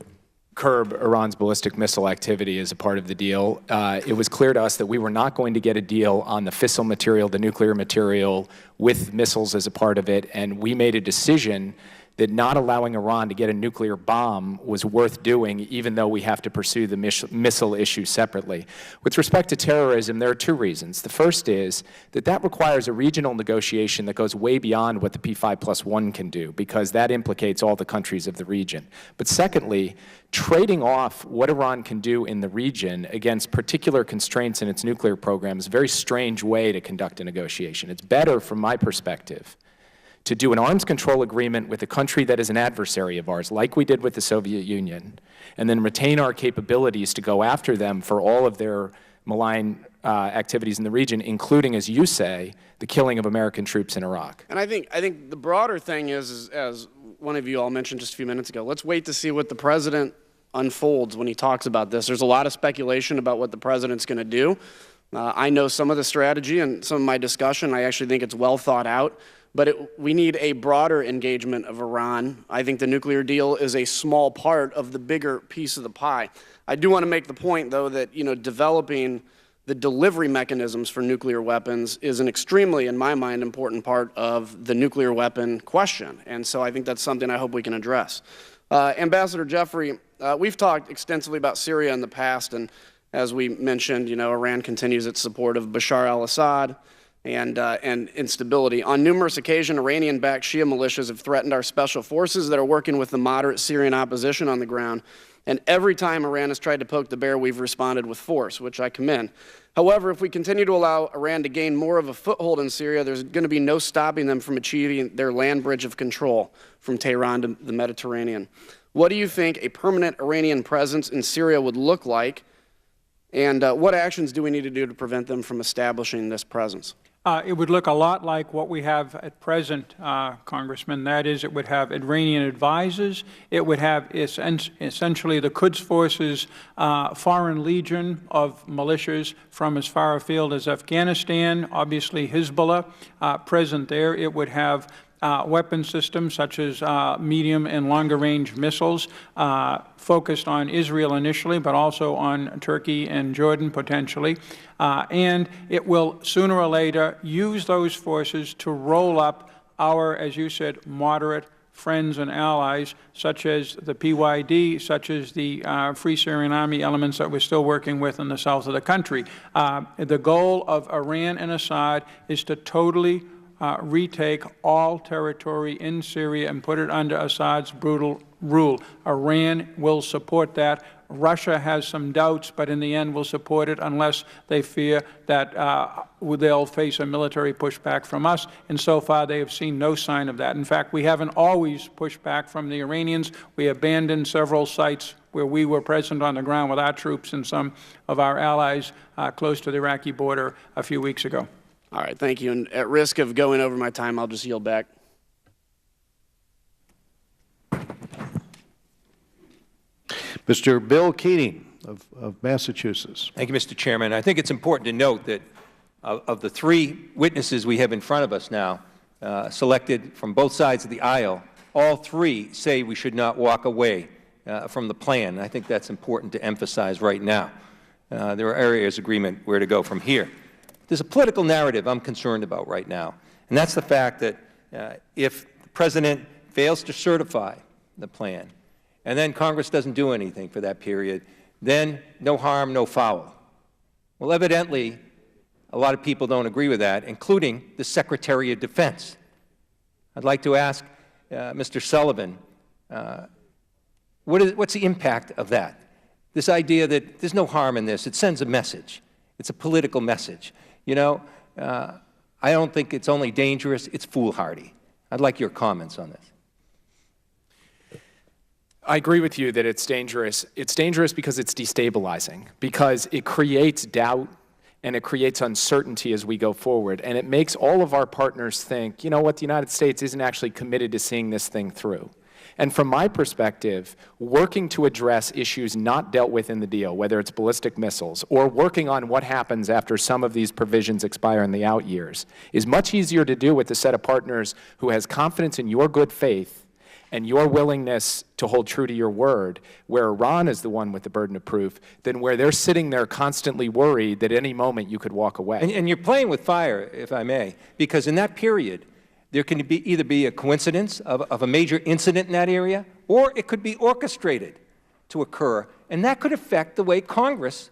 curb Iran's ballistic missile activity as a part of the deal. It was clear to us that we were not going to get a deal on the fissile material, the nuclear material, with missiles as a part of it, and we made a decision that not allowing Iran to get a nuclear bomb was worth doing, even though we have to pursue the missile issue separately. With respect to terrorism, there are two reasons. The first is that that requires a regional negotiation that goes way beyond what the P5+1 can do, because that implicates all the countries of the region. But secondly, trading off what Iran can do in the region against particular constraints in its nuclear program is a very strange way to conduct a negotiation. It's better, from my perspective, to do an arms control agreement with a country that is an adversary of ours, like we did with the Soviet Union, and then retain our capabilities to go after them for all of their malign activities in the region, including, as you say, the killing of American troops in Iraq. And I think the broader thing is, as one of you all mentioned just a few minutes ago, let's wait to see what the president unfolds when he talks about this. There's a lot of speculation about what the president's going to do. I know some of the strategy and some of my discussion. I actually think it's well thought out. But we need a broader engagement of Iran. I think the nuclear deal is a small part of the bigger piece of the pie. I do want to make the point, though, that developing the delivery mechanisms for nuclear weapons is an extremely, in my mind, important part of the nuclear weapon question. And so I think that's something I hope we can address. Ambassador Jeffrey, we've talked extensively about Syria in the past, and as we mentioned, Iran continues its support of Bashar al-Assad and instability. On numerous occasions, Iranian-backed Shia militias have threatened our special forces that are working with the moderate Syrian opposition on the ground. And every time Iran has tried to poke the bear, we've responded with force, which I commend. However, if we continue to allow Iran to gain more of a foothold in Syria, there's going to be no stopping them from achieving their land bridge of control from Tehran to the Mediterranean. What do you think a permanent Iranian presence in Syria would look like, and what actions do we need to do to prevent them from establishing this presence? It would look a lot like what we have at present, Congressman. That is, it would have Iranian advisors. It would have essentially the Quds Forces foreign legion of militias from as far afield as Afghanistan, obviously Hezbollah present there. It would have weapon systems such as medium and longer range missiles focused on Israel initially, but also on Turkey and Jordan potentially. And it will sooner or later use those forces to roll up our, as you said, moderate friends and allies, such as the PYD, such as the Free Syrian Army elements that we're still working with in the south of the country. The goal of Iran and Assad is to totally retake all territory in Syria and put it under Assad's brutal rule. Iran will support that. Russia has some doubts, but in the end will support it unless they fear that they'll face a military pushback from us. And so far, they have seen no sign of that. In fact, we haven't always pushed back from the Iranians. We abandoned several sites where we were present on the ground with our troops and some of our allies close to the Iraqi border a few weeks ago. All right, thank you. And at risk of going over my time, I'll just yield back. Mr. Bill Keating of Massachusetts. Thank you, Mr. Chairman. I think it's important to note that of the three witnesses we have in front of us now, selected from both sides of the aisle, all three say we should not walk away from the plan. I think that's important to emphasize right now. There are areas of agreement where to go from here. There's a political narrative I'm concerned about right now, and that's the fact that if the President fails to certify the plan, and then Congress doesn't do anything for that period, then no harm, no foul. Well, evidently, a lot of people don't agree with that, including the Secretary of Defense. I'd like to ask Mr. Sullivan, what's the impact of that? This idea that there's no harm in this, it sends a message. It's a political message. You know, I don't think it's only dangerous, it's foolhardy. I'd like your comments on this. I agree with you that it's dangerous. It's dangerous because it's destabilizing, because it creates doubt and it creates uncertainty as we go forward. And it makes all of our partners think, you know what, the United States isn't actually committed to seeing this thing through. And from my perspective, working to address issues not dealt with in the deal, whether it's ballistic missiles, or working on what happens after some of these provisions expire in the out years, is much easier to do with a set of partners who has confidence in your good faith and your willingness to hold true to your word, where Iran is the one with the burden of proof, than where they're sitting there constantly worried that any moment you could walk away. And you're playing with fire, if I may, because in that period, there can either be a coincidence of a major incident in that area, or it could be orchestrated to occur, and that could affect the way Congress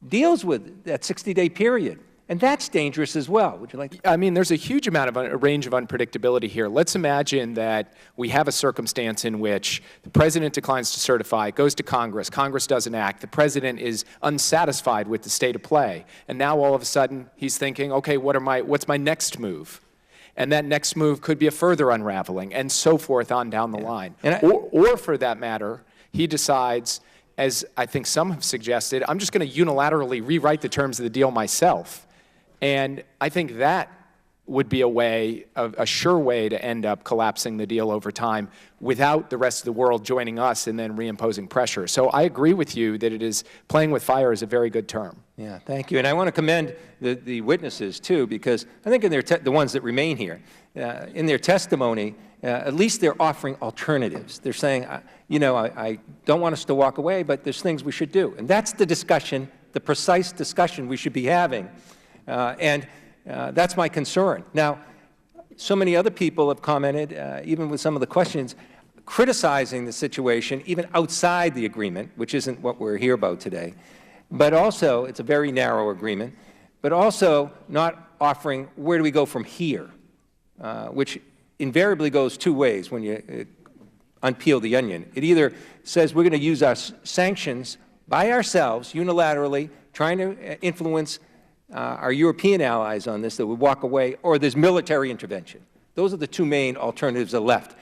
deals with that 60-day period. And that's dangerous as well. Would you like to? I mean, there's a huge amount of a range of unpredictability here. Let's imagine that we have a circumstance in which the president declines to certify, goes to Congress, Congress doesn't act, the president is unsatisfied with the state of play, and now all of a sudden he's thinking, okay, what's my next move? And that next move could be a further unraveling, and so forth on down the line. Or for that matter, he decides, as I think some have suggested, I'm just going to unilaterally rewrite the terms of the deal myself. And I think that would be a sure way to end up collapsing the deal over time without the rest of the world joining us and then reimposing pressure. So I agree with you that it is playing with fire is a very good term. Yeah, thank you. And I want to commend the witnesses, too, because I think in the ones that remain here, in their testimony, at least they're offering alternatives. They're saying, you know, I don't want us to walk away, but there's things we should do. And that's the discussion, the precise discussion we should be having. That's my concern. Now, so many other people have commented, even with some of the questions, criticizing the situation, even outside the agreement, which isn't what we're here about today. But also, it's a very narrow agreement, but also not offering where do we go from here, which invariably goes two ways when you unpeel the onion. It either says we're going to use our sanctions by ourselves, unilaterally, trying to influence our European allies on this, that would walk away, or there's military intervention. Those are the two main alternatives that are left.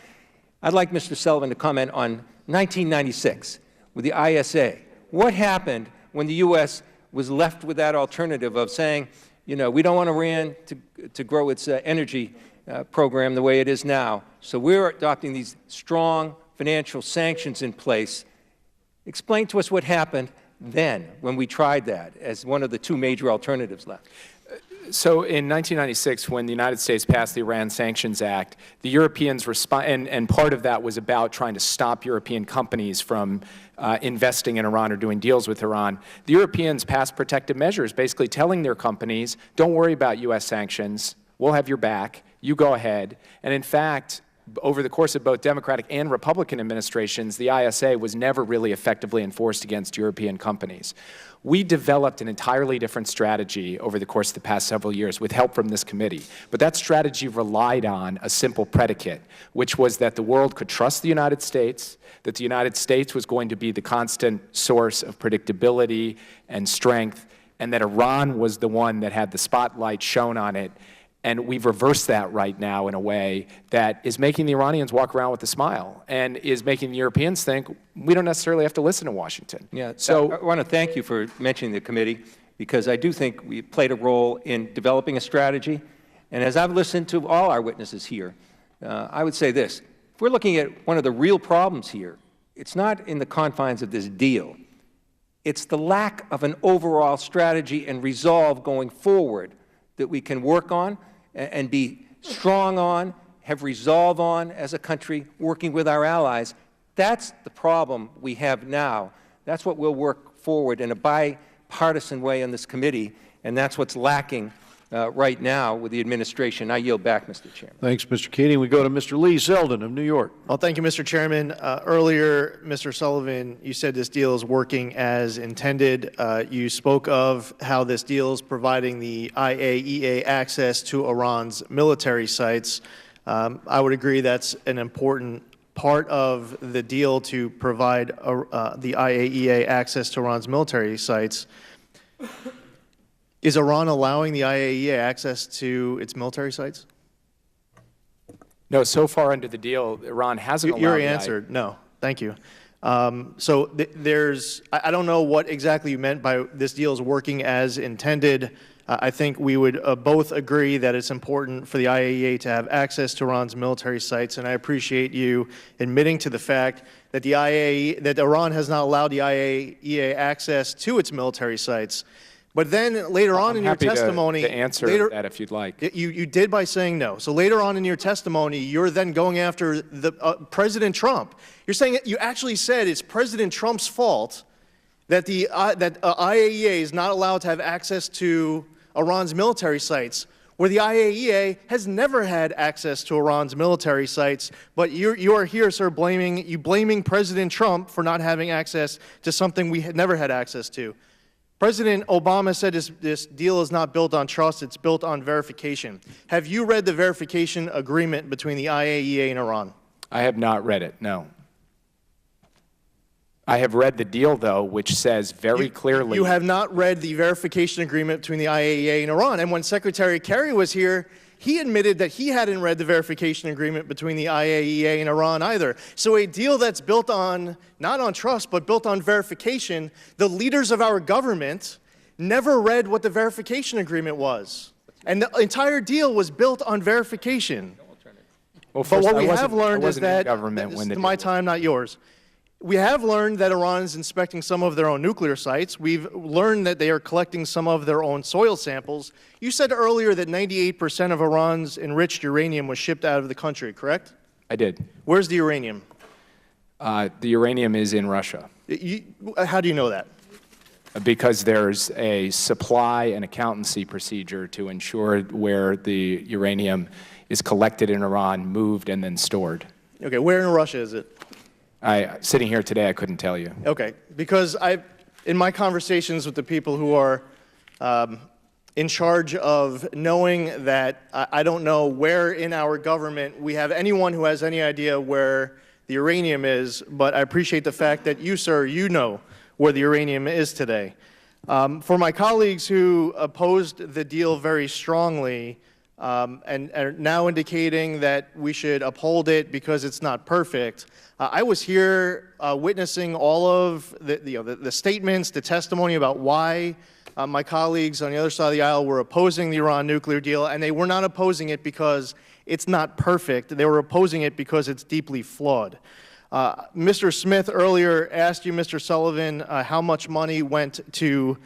I'd like Mr. Sullivan to comment on 1996 with the ISA. What happened when the U.S. was left with that alternative of saying, you know, we don't want Iran to grow its energy program the way it is now, so we're adopting these strong financial sanctions in place. Explain to us what happened then when we tried that as one of the two major alternatives left. So in 1996, when the United States passed the Iran Sanctions Act, the Europeans and part of that was about trying to stop European companies from investing in Iran or doing deals with Iran. The Europeans passed protective measures, basically telling their companies, don't worry about U.S. sanctions, we'll have your back, you go ahead. And in fact, over the course of both Democratic and Republican administrations, the ISA was never really effectively enforced against European companies. We developed an entirely different strategy over the course of the past several years with help from this committee. But that strategy relied on a simple predicate, which was that the world could trust the United States, that the United States was going to be the constant source of predictability and strength, and that Iran was the one that had the spotlight shown on it. And we've reversed that right now in a way that is making the Iranians walk around with a smile and is making the Europeans think we don't necessarily have to listen to Washington. Yeah, so I want to thank you for mentioning the committee, because I do think we played a role in developing a strategy. And as I've listened to all our witnesses here, I would say this. If we're looking at one of the real problems here, it's not in the confines of this deal. It's the lack of an overall strategy and resolve going forward that we can work on and be strong on, have resolve on as a country, working with our allies. That's the problem we have now. That's what we'll work forward in a bipartisan way in this committee, and that's what's lacking right now with the administration. I yield back, Mr. Chairman. Thanks, Mr. Keating. We go to Mr. Lee Zeldin of New York. Well, thank you, Mr. Chairman. Earlier, Mr. Sullivan, you said this deal is working as intended. You spoke of how this deal is providing the IAEA access to Iran's military sites. I would agree that's an important part of the deal to provide the IAEA access to Iran's military sites. Is Iran allowing the IAEA access to its military sites? No, so far under the deal, Iran hasn't allowed Your answer, no. Thank you. I don't know what exactly you meant by this deal is working as intended. I think we would both agree that it's important for the IAEA to have access to Iran's military sites, and I appreciate you admitting to the fact that that Iran has not allowed the IAEA access to its military sites. But then later on in your testimony, to answer that if you'd like. You did by saying no. So later on in your testimony, you're then going after the President Trump. You're saying you actually said it's President Trump's fault that IAEA is not allowed to have access to Iran's military sites, where the IAEA has never had access to Iran's military sites. But you are here, sir, blaming President Trump for not having access to something we had never had access to. President Obama said this deal is not built on trust, it's built on verification. Have you read the verification agreement between the IAEA and Iran? I have not read it, no. I have read the deal, though, which says very clearly— You have not read the verification agreement between the IAEA and Iran. And when Secretary Kerry was here, he admitted that he hadn't read the verification agreement between the IAEA and Iran either. So a deal that's built on, not on trust, but built on verification, the leaders of our government never read what the verification agreement was. And the entire deal was built on verification. Well, but what we have learned is that— this is my time, not yours. We have learned that Iran is inspecting some of their own nuclear sites. We've learned that they are collecting some of their own soil samples. You said earlier that 98% of Iran's enriched uranium was shipped out of the country, correct? I did. Where's the uranium? The uranium is in Russia. How do you know that? Because there's a supply and accountancy procedure to ensure where the uranium is collected in Iran, moved, and then stored. Okay, where in Russia is it? Sitting here today, I couldn't tell you. Okay, because in my conversations with the people who are in charge of knowing that, I don't know where in our government we have anyone who has any idea where the uranium is, but I appreciate the fact that you, sir, you know where the uranium is today. For my colleagues who opposed the deal very strongly, and are now indicating that we should uphold it because it's not perfect, I was here witnessing all of the statements, the testimony about why my colleagues on the other side of the aisle were opposing the Iran nuclear deal, and they were not opposing it because it's not perfect. They were opposing it because it's deeply flawed. Mr. Smith earlier asked you, Mr. Sullivan, how much money went to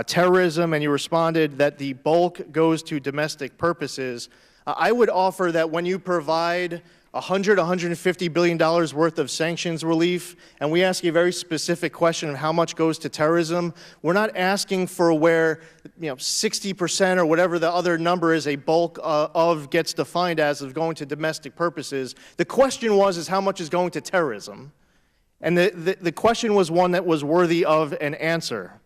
terrorism, and you responded that the bulk goes to domestic purposes. I would offer that when you provide $150 billion worth of sanctions relief, and we ask you a very specific question of how much goes to terrorism, we're not asking for where 60% or whatever the other number is, a bulk of gets defined as of going to domestic purposes. The question is how much is going to terrorism? And the question was one that was worthy of an answer.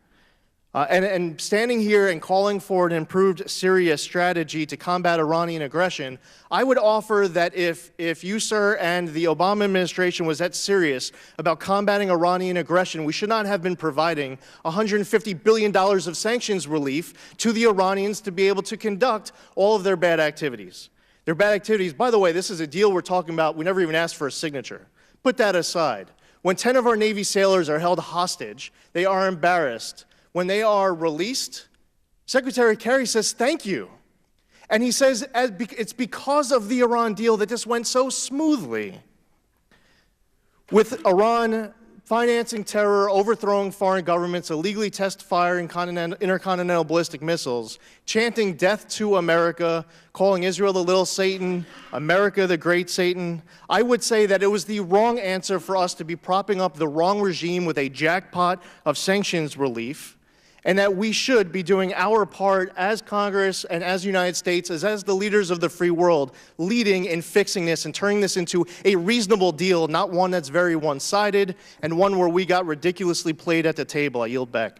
And standing here and calling for an improved Syria strategy to combat Iranian aggression, I would offer that if you, sir, and the Obama administration was that serious about combating Iranian aggression, we should not have been providing $150 billion of sanctions relief to the Iranians to be able to conduct all of their bad activities. Their bad activities, by the way, this is a deal we're talking about. We never even asked for a signature. Put that aside. When 10 of our Navy sailors are held hostage, they are embarrassed. When they are released, Secretary Kerry says, thank you. And he says it's because of the Iran deal that this went so smoothly. With Iran financing terror, overthrowing foreign governments, illegally firing intercontinental ballistic missiles, chanting death to America, calling Israel the little Satan, America the great Satan, I would say that it was the wrong answer for us to be propping up the wrong regime with a jackpot of sanctions relief, and that we should be doing our part as Congress and as the United States, as the leaders of the free world, leading in fixing this and turning this into a reasonable deal, not one that's very one-sided and one where we got ridiculously played at the table. I yield back.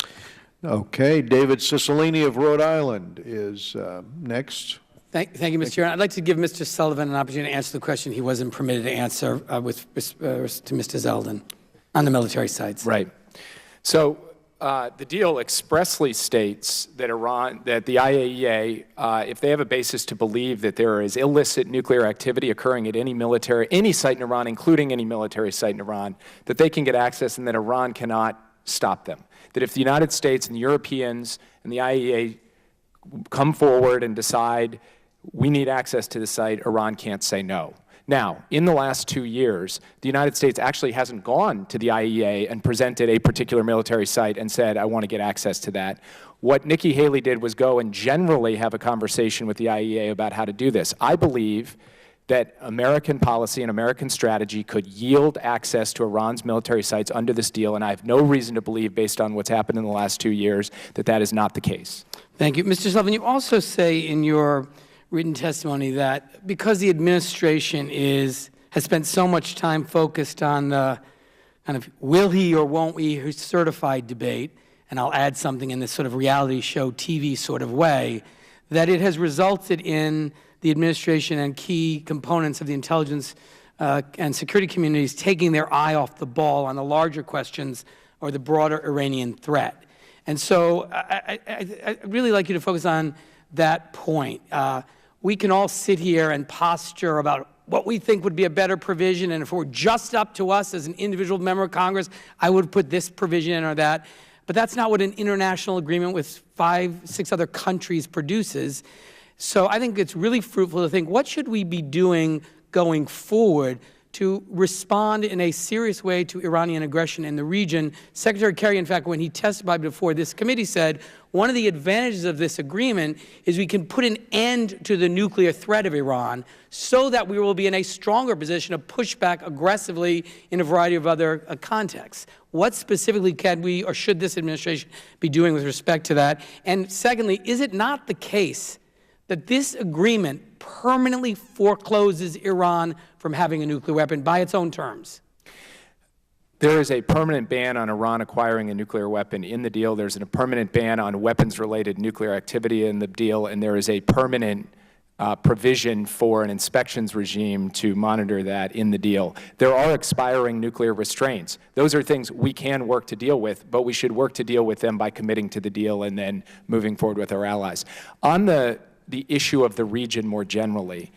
Okay. David Cicilline of Rhode Island is next. Thank you, Mr. Chairman. I'd like to give Mr. Sullivan an opportunity to answer the question he wasn't permitted to answer to Mr. Zeldin on the military sites. Right. So the deal expressly states that the IAEA, if they have a basis to believe that there is illicit nuclear activity occurring at any site in Iran, including any military site in Iran, that they can get access and that Iran cannot stop them. That if the United States and the Europeans and the IAEA come forward and decide we need access to the site, Iran can't say no. Now, in the last 2 years, the United States actually hasn't gone to the IAEA and presented a particular military site and said, I want to get access to that. What Nikki Haley did was go and generally have a conversation with the IAEA about how to do this. I believe that American policy and American strategy could yield access to Iran's military sites under this deal, and I have no reason to believe, based on what's happened in the last 2 years, that that is not the case. Thank you. Mr. Sullivan, you also say in your written testimony that because the administration has spent so much time focused on the kind of will he or won't he certified debate, and I'll add something in this sort of reality show TV sort of way, that it has resulted in the administration and key components of the intelligence and security communities taking their eye off the ball on the larger questions or the broader Iranian threat. And so I'd really like you to focus on that point. We can all sit here and posture about what we think would be a better provision, and if it were just up to us as an individual member of Congress, I would put this provision in or that. But that's not what an international agreement with 5, 6 other countries produces. So I think it's really fruitful to think, what should we be doing going forward to respond in a serious way to Iranian aggression in the region? Secretary Kerry, in fact, when he testified before this committee, said one of the advantages of this agreement is we can put an end to the nuclear threat of Iran so that we will be in a stronger position to push back aggressively in a variety of other contexts. What specifically can we or should this administration be doing with respect to that? And secondly, is it not the case that this agreement permanently forecloses Iran from having a nuclear weapon by its own terms? There is a permanent ban on Iran acquiring a nuclear weapon in the deal. There's a permanent ban on weapons-related nuclear activity in the deal, and there is a permanent provision for an inspections regime to monitor that in the deal. There are expiring nuclear restraints. Those are things we can work to deal with, but we should work to deal with them by committing to the deal and then moving forward with our allies. On the issue of the region more generally,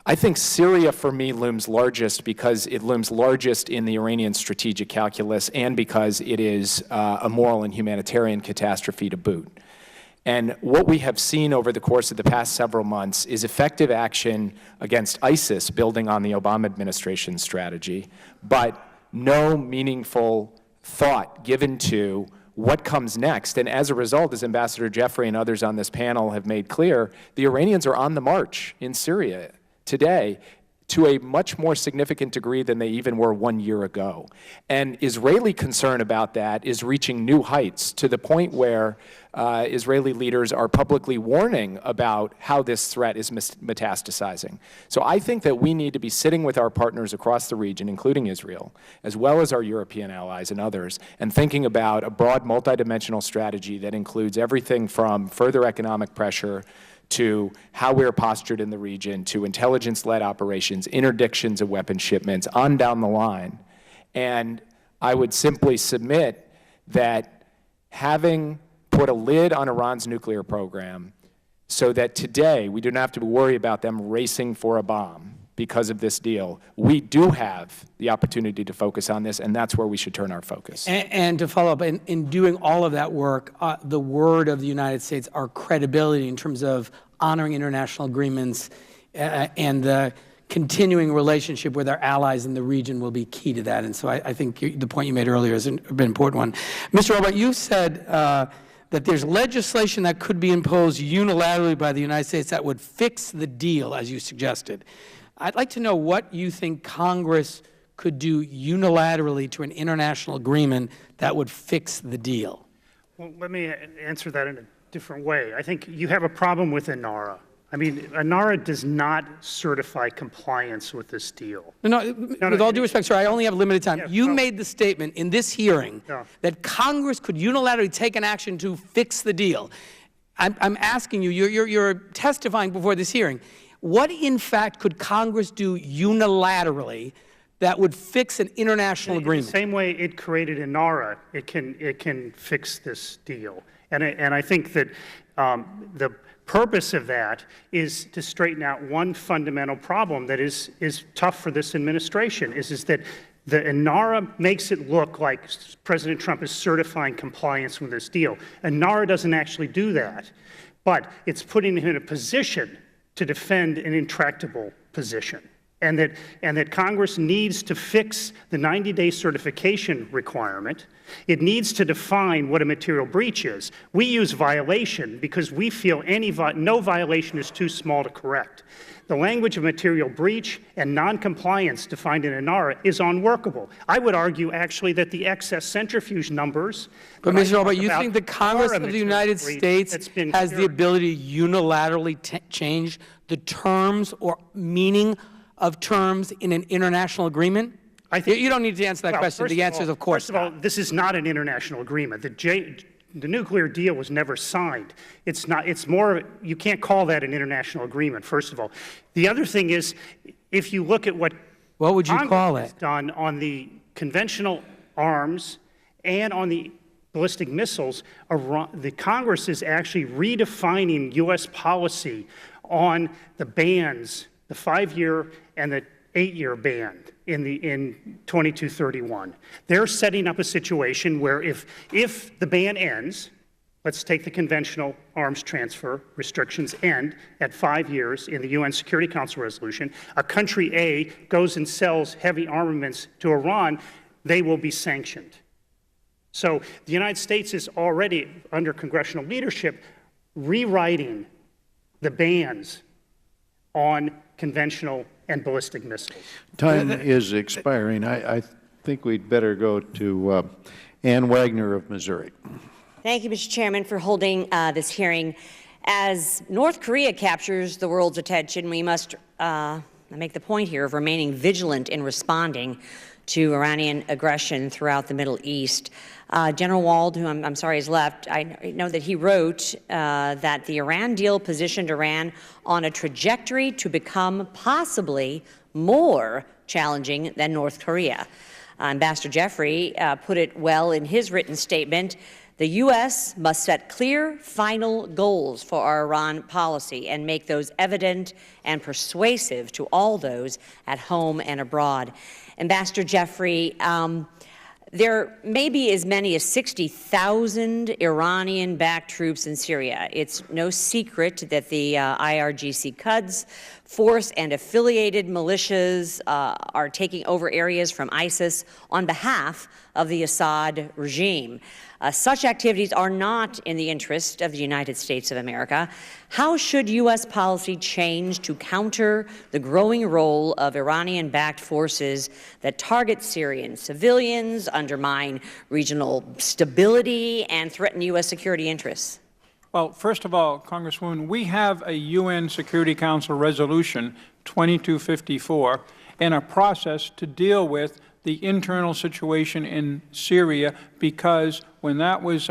I think Syria, for me, looms largest because it looms largest in the Iranian strategic calculus and because it is a moral and humanitarian catastrophe to boot. And what we have seen over the course of the past several months is effective action against ISIS, building on the Obama administration's strategy, but no meaningful thought given to what comes next. And as a result, as Ambassador Jeffrey and others on this panel have made clear, the Iranians are on the march in Syria today to a much more significant degree than they even were 1 year ago. And Israeli concern about that is reaching new heights to the point where Israeli leaders are publicly warning about how this threat is metastasizing. So I think that we need to be sitting with our partners across the region, including Israel, as well as our European allies and others, and thinking about a broad multidimensional strategy that includes everything from further economic pressure to how we're postured in the region, to intelligence-led operations, interdictions of weapon shipments, on down the line. And I would simply submit that having put a lid on Iran's nuclear program so that today we don't have to worry about them racing for a bomb because of this deal, we do have the opportunity to focus on this, and that's where we should turn our focus. And to follow up, in doing all of that work, the word of the United States, our credibility in terms of honoring international agreements and the continuing relationship with our allies in the region will be key to that. And so I think the point you made earlier is an important one. Mr. Albright, you said that there's legislation that could be imposed unilaterally by the United States that would fix the deal, as you suggested. I'd like to know what you think Congress could do unilaterally to an international agreement that would fix the deal. Well, let me answer that in a different way. I think you have a problem with INARA. I mean, INARA does not certify compliance with this deal. With all due respect, sir, I only have limited time. You made the statement in this hearing that Congress could unilaterally take an action to fix the deal. I'm asking you, you're testifying before this hearing. What, in fact, could Congress do unilaterally that would fix an international agreement? In the same way it created INARA, it can fix this deal. And I think that the purpose of that is to straighten out one fundamental problem that is tough for this administration, is that the INARA makes it look like President Trump is certifying compliance with this deal. INARA doesn't actually do that. but it's putting him in a position to defend an intractable position. And that Congress needs to fix the 90-day certification requirement. It needs to define what a material breach is. We use violation because we feel no violation is too small to correct. The language of material breach and noncompliance defined in INARA is unworkable. I would argue, actually, that the excess centrifuge numbers— But, Mr. Albright, you think the Congress of the United States has the ability to unilaterally change the terms or meaning of terms in an international agreement? I think you don't need to answer that question. The answer is, of course. First of all, this is not an international agreement. The nuclear deal was never signed. It's not. It's more. You can't call that an international agreement. First of all, the other thing is, if you look at what would you call it? Has done on the conventional arms and on the ballistic missiles, the Congress is actually redefining U.S. policy on the bans, the 5-year and the 8-year ban in 2231. They're setting up a situation where if the ban ends, let's take the conventional arms transfer restrictions end at 5 years in the UN Security Council resolution, a country A goes and sells heavy armaments to Iran, they will be sanctioned. So the United States is already, under congressional leadership, rewriting the bans on conventional and ballistic missiles. Time is expiring. I think we'd better go to Ann Wagner of Missouri. Thank you, Mr. Chairman, for holding this hearing. As North Korea captures the world's attention, we must make the point here of remaining vigilant in responding to Iranian aggression throughout the Middle East. General Wald, who I'm sorry has left, I know that he wrote that the Iran deal positioned Iran on a trajectory to become possibly more challenging than North Korea. Ambassador Jeffrey put it well in his written statement. The U.S. must set clear, final goals for our Iran policy and make those evident and persuasive to all those at home and abroad. Ambassador Jeffrey, there may be as many as 60,000 Iranian-backed troops in Syria. It's no secret that the IRGC Quds force and affiliated militias are taking over areas from ISIS on behalf of the Assad regime. Such activities are not in the interest of the United States of America. How should U.S. policy change to counter the growing role of Iranian-backed forces that target Syrian civilians, undermine regional stability, and threaten U.S. security interests? Well, first of all, Congresswoman, we have a UN Security Council resolution 2254 and a process to deal with the internal situation in Syria, because when that was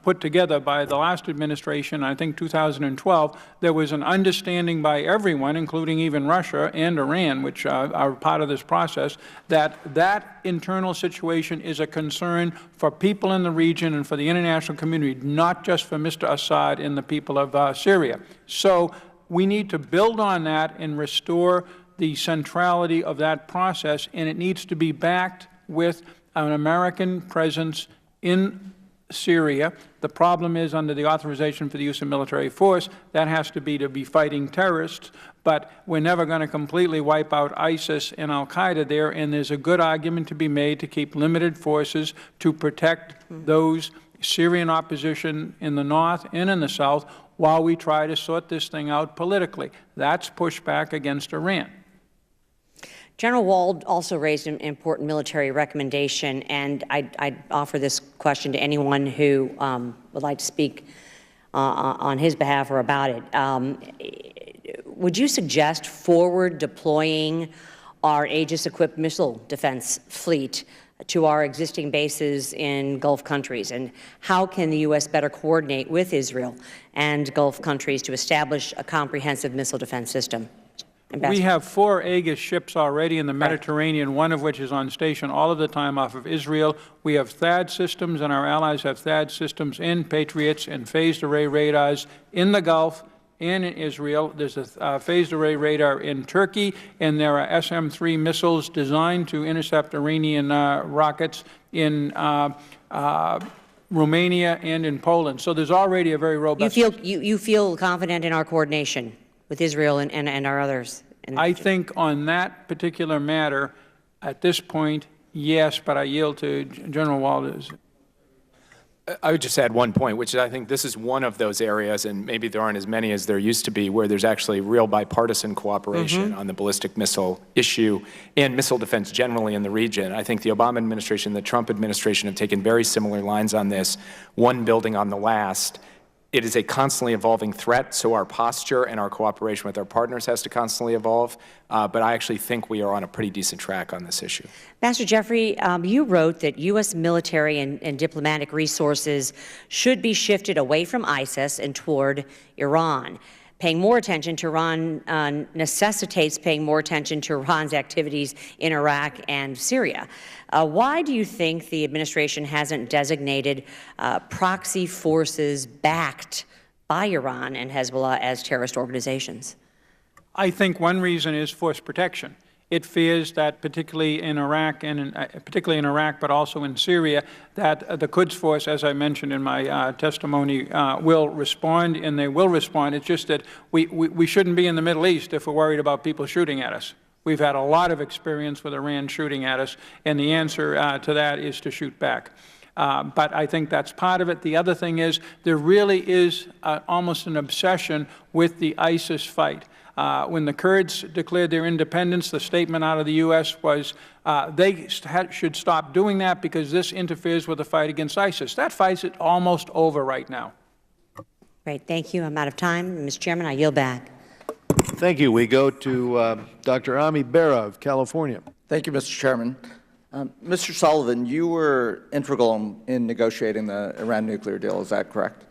put together by the last administration, I think 2012, there was an understanding by everyone, including even Russia and Iran, which are part of this process, that that internal situation is a concern for people in the region and for the international community, not just for Mr. Assad and the people of Syria. So we need to build on that and restore the centrality of that process, and it needs to be backed with an American presence in Syria. The problem is, under the authorization for the use of military force, that has to be fighting terrorists, but we're never going to completely wipe out ISIS and al-Qaeda there, and there's a good argument to be made to keep limited forces to protect those Syrian opposition in the north and in the south while we try to sort this thing out politically. That's pushback against Iran. General Wald also raised an important military recommendation, and I'd offer this question to anyone who would like to speak on his behalf or about it. Would you suggest forward deploying our Aegis-equipped missile defense fleet to our existing bases in Gulf countries? And how can the U.S. better coordinate with Israel and Gulf countries to establish a comprehensive missile defense system? We have 4 Aegis ships already in the Mediterranean, one of which is on station all of the time off of Israel. We have THAAD systems, and our allies have THAAD systems in Patriots and phased array radars in the Gulf and in Israel. There's a phased array radar in Turkey, and there are SM-3 missiles designed to intercept Iranian rockets in Romania and in Poland. So there's already a very robust... You feel confident in our coordination with Israel and our others? I think on that particular matter, at this point, yes, but I yield to General Wald. I would just add one point, which is I think this is one of those areas, and maybe there aren't as many as there used to be, where there's actually real bipartisan cooperation on the ballistic missile issue and missile defense generally in the region. I think the Obama administration, the Trump administration have taken very similar lines on this, one building on the last. It is a constantly evolving threat, so our posture and our cooperation with our partners has to constantly evolve, but I actually think we are on a pretty decent track on this issue. Master Jeffrey, you wrote that U.S. military and diplomatic resources should be shifted away from ISIS and toward Iran. Paying more attention to Iran necessitates paying more attention to Iran's activities in Iraq and Syria. Why do you think the administration hasn't designated proxy forces backed by Iran and Hezbollah as terrorist organizations? I think one reason is force protection. It fears that particularly in Iraq, but also in Syria, that the Quds Force, as I mentioned in my testimony, will respond, and they will respond. It's just that we shouldn't be in the Middle East if we're worried about people shooting at us. We've had a lot of experience with Iran shooting at us, and the answer to that is to shoot back. But I think that's part of it. The other thing is there really is almost an obsession with the ISIS fight. When the Kurds declared their independence, the statement out of the U.S. was they should stop doing that because this interferes with the fight against ISIS. That fight's almost over right now. Great. Thank you. I'm out of time. Mr. Chairman, I yield back. Thank you. We go to Dr. Ami Bera of California. Thank you, Mr. Chairman. Mr. Sullivan, you were integral in negotiating the Iran nuclear deal. Is that correct?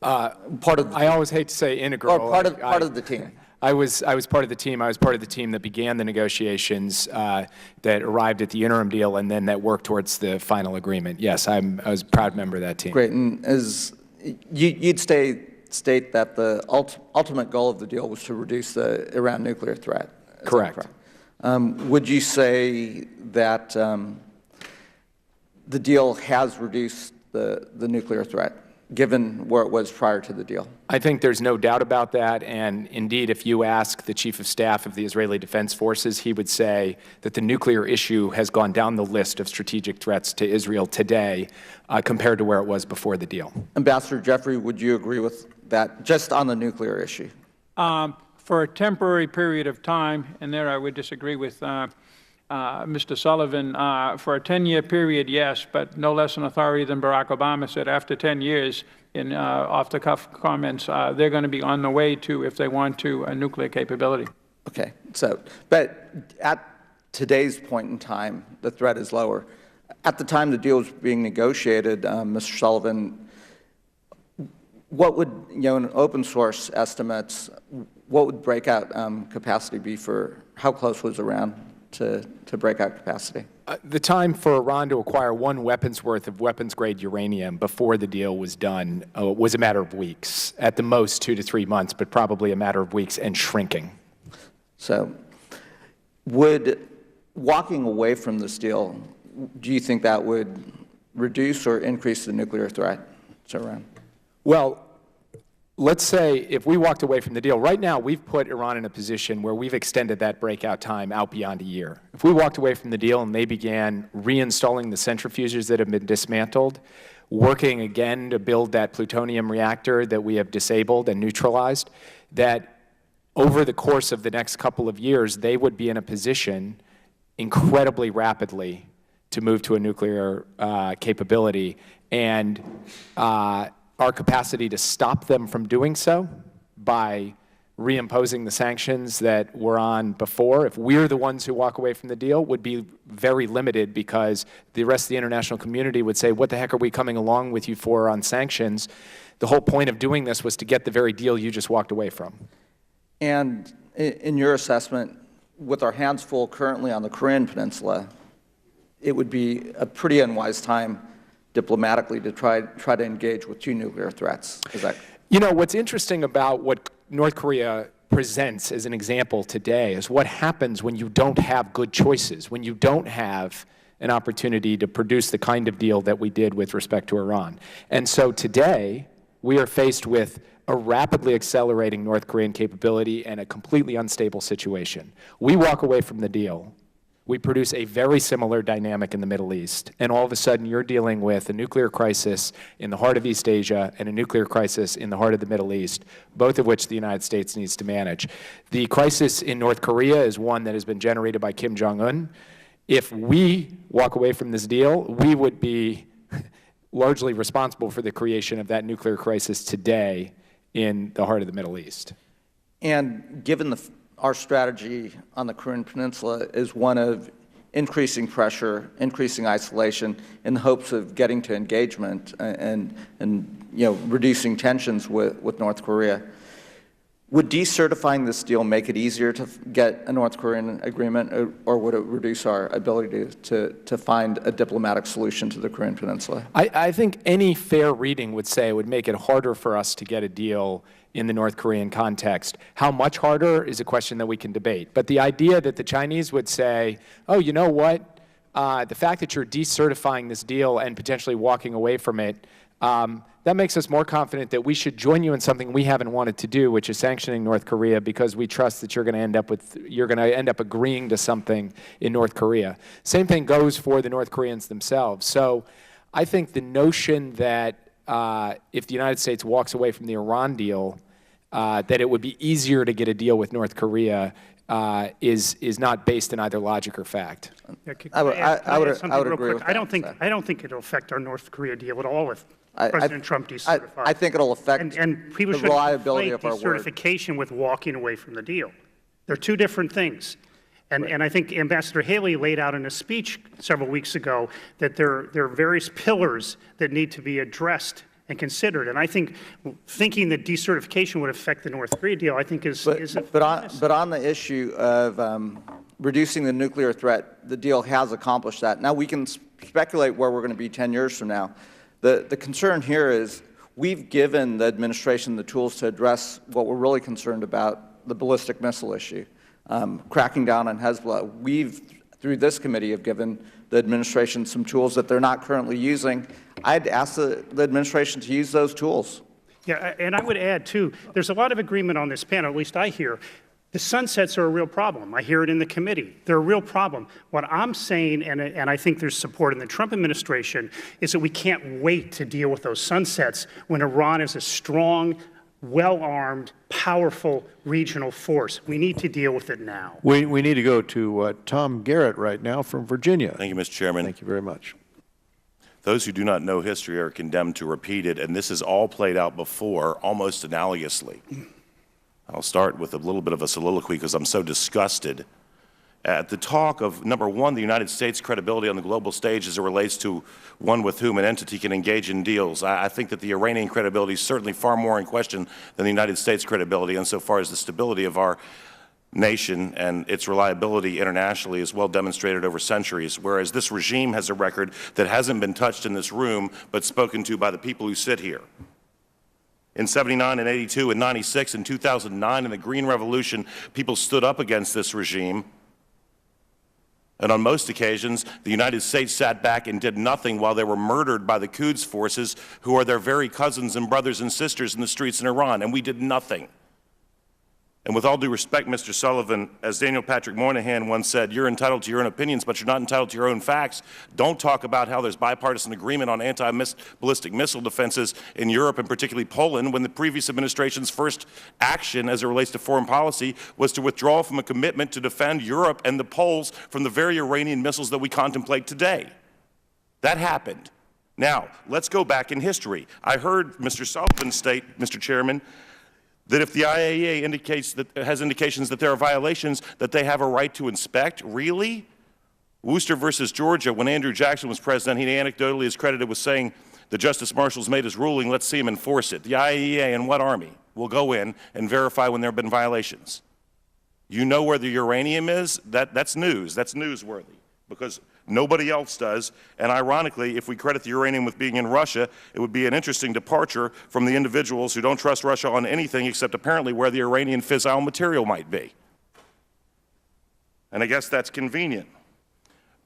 I always hate to say integral. Or part of the team. I was part of the team. I was part of the team that began the negotiations that arrived at the interim deal and then that worked towards the final agreement. Yes, I was a proud member of that team. Great. And as you'd state that the ultimate goal of the deal was to reduce the Iran nuclear threat. Correct. Would you say that the deal has reduced the nuclear threat, given where it was prior to the deal? I think there's no doubt about that, and indeed, if you ask the Chief of Staff of the Israeli Defense Forces, he would say that the nuclear issue has gone down the list of strategic threats to Israel today compared to where it was before the deal. Ambassador Jeffrey, would you agree with that, just on the nuclear issue? For a temporary period of time, and there I would disagree with Mr. Sullivan, for a 10-year period, yes, but no less an authority than Barack Obama said after 10 years in off-the-cuff comments, they're going to be on the way to, if they want to, a nuclear capability. Okay. So, but at today's point in time, the threat is lower. At the time the deal was being negotiated, Mr. Sullivan, what would, in open source estimates, what would breakout capacity be for, how close was Iran to breakout capacity? The time for Iran to acquire one weapon's worth of weapons-grade uranium before the deal was done was a matter of weeks, at the most 2 to 3 months, but probably a matter of weeks and shrinking. So would walking away from this deal, do you think that would reduce or increase the nuclear threat to Iran? Well, let's say if we walked away from the deal, right now we've put Iran in a position where we've extended that breakout time out beyond a year. If we walked away from the deal and they began reinstalling the centrifuges that have been dismantled, working again to build that plutonium reactor that we have disabled and neutralized, that over the course of the next couple of years, they would be in a position incredibly rapidly to move to a nuclear capability. And our capacity to stop them from doing so by reimposing the sanctions that were on before, if we're the ones who walk away from the deal, would be very limited because the rest of the international community would say, what the heck are we coming along with you for on sanctions? The whole point of doing this was to get the very deal you just walked away from. And in your assessment, with our hands full currently on the Korean Peninsula, it would be a pretty unwise time diplomatically to try to engage with 2 nuclear threats. Is that? What's interesting about what North Korea presents as an example today is what happens when you don't have good choices, when you don't have an opportunity to produce the kind of deal that we did with respect to Iran. And so today, we are faced with a rapidly accelerating North Korean capability and a completely unstable situation. We walk away from the deal. We produce a very similar dynamic in the Middle East, and all of a sudden you're dealing with a nuclear crisis in the heart of East Asia and a nuclear crisis in the heart of the Middle East, both of which the United States needs to manage. The crisis in North Korea is one that has been generated by Kim Jong-un. If we walk away from this deal, we would be largely responsible for the creation of that nuclear crisis today in the heart of the Middle East. And given our strategy on the Korean Peninsula is one of increasing pressure, increasing isolation, in the hopes of getting to engagement and reducing tensions with North Korea. Would decertifying this deal make it easier to get a North Korean agreement, or would it reduce our ability to find a diplomatic solution to the Korean Peninsula? I think any fair reading would say it would make it harder for us to get a deal in the North Korean context. How much harder is a question that we can debate. But the idea that the Chinese would say, oh, you know what, the fact that you're decertifying this deal and potentially walking away from it, that makes us more confident that we should join you in something we haven't wanted to do, which is sanctioning North Korea, because we trust that you're going to end up agreeing to something in North Korea. Same thing goes for the North Koreans themselves. So I think the notion that if the United States walks away from the Iran deal, that it would be easier to get a deal with North Korea is not based in either logic or fact. I would agree with that. I don't think it'll affect our North Korea deal at all if President Trump decertifies. I think it'll affect and people the reliability of our word. Decertification with walking away from the deal. They're two different things. And I think Ambassador Haley laid out in a speech several weeks ago that there are various pillars that need to be addressed and considered. And I think thinking that decertification would affect the North Korea deal, I think is but on the issue of reducing the nuclear threat, the deal has accomplished that. Now we can speculate where we're going to be 10 years from now. The concern here is we've given the administration the tools to address what we're really concerned about, the ballistic missile issue, cracking down on Hezbollah. We've, through this committee, have given the administration some tools that they're not currently using. I'd ask the administration to use those tools. Yeah, and I would add, too, there's a lot of agreement on this panel, at least I hear. The sunsets are a real problem. I hear it in the committee. They're a real problem. What I'm saying, and I think there's support in the Trump administration, is that we can't wait to deal with those sunsets when Iran is a strong, well-armed, powerful regional force. We need to deal with it now. We need to go to Tom Garrett right now from Virginia. Thank you, Mr. Chairman. Thank you very much. Those who do not know history are condemned to repeat it, and this has all played out before, almost analogously. I'll start with a little bit of a soliloquy because I'm so disgusted at the talk of, number one, the United States' credibility on the global stage as it relates to one with whom an entity can engage in deals. I think that the Iranian credibility is certainly far more in question than the United States' credibility insofar as the stability of our nation and its reliability internationally is well demonstrated over centuries, whereas this regime has a record that hasn't been touched in this room but spoken to by the people who sit here. In 79 and 82 and 96 and 2009 in the Green Revolution, people stood up against this regime. And on most occasions, the United States sat back and did nothing while they were murdered by the Quds forces, who are their very cousins and brothers and sisters in the streets in Iran, and we did nothing. And with all due respect, Mr. Sullivan, as Daniel Patrick Moynihan once said, you're entitled to your own opinions, but you're not entitled to your own facts. Don't talk about how there's bipartisan agreement on anti-ballistic missile defenses in Europe, and particularly Poland, when the previous administration's first action as it relates to foreign policy was to withdraw from a commitment to defend Europe and the Poles from the very Iranian missiles that we contemplate today. That happened. Now, let's go back in history. I heard Mr. Sullivan state, Mr. Chairman, that if the IAEA has indications that there are violations, that they have a right to inspect. Really? Worcester versus Georgia, when Andrew Jackson was president, he anecdotally is credited with saying, the Justice Marshals made his ruling, let's see him enforce it. The IAEA and what army will go in and verify when there have been violations? You know where the uranium is? That's news. That's newsworthy, because nobody else does. And ironically, if we credit the uranium with being in Russia, it would be an interesting departure from the individuals who don't trust Russia on anything except apparently where the Iranian fissile material might be. And I guess that's convenient.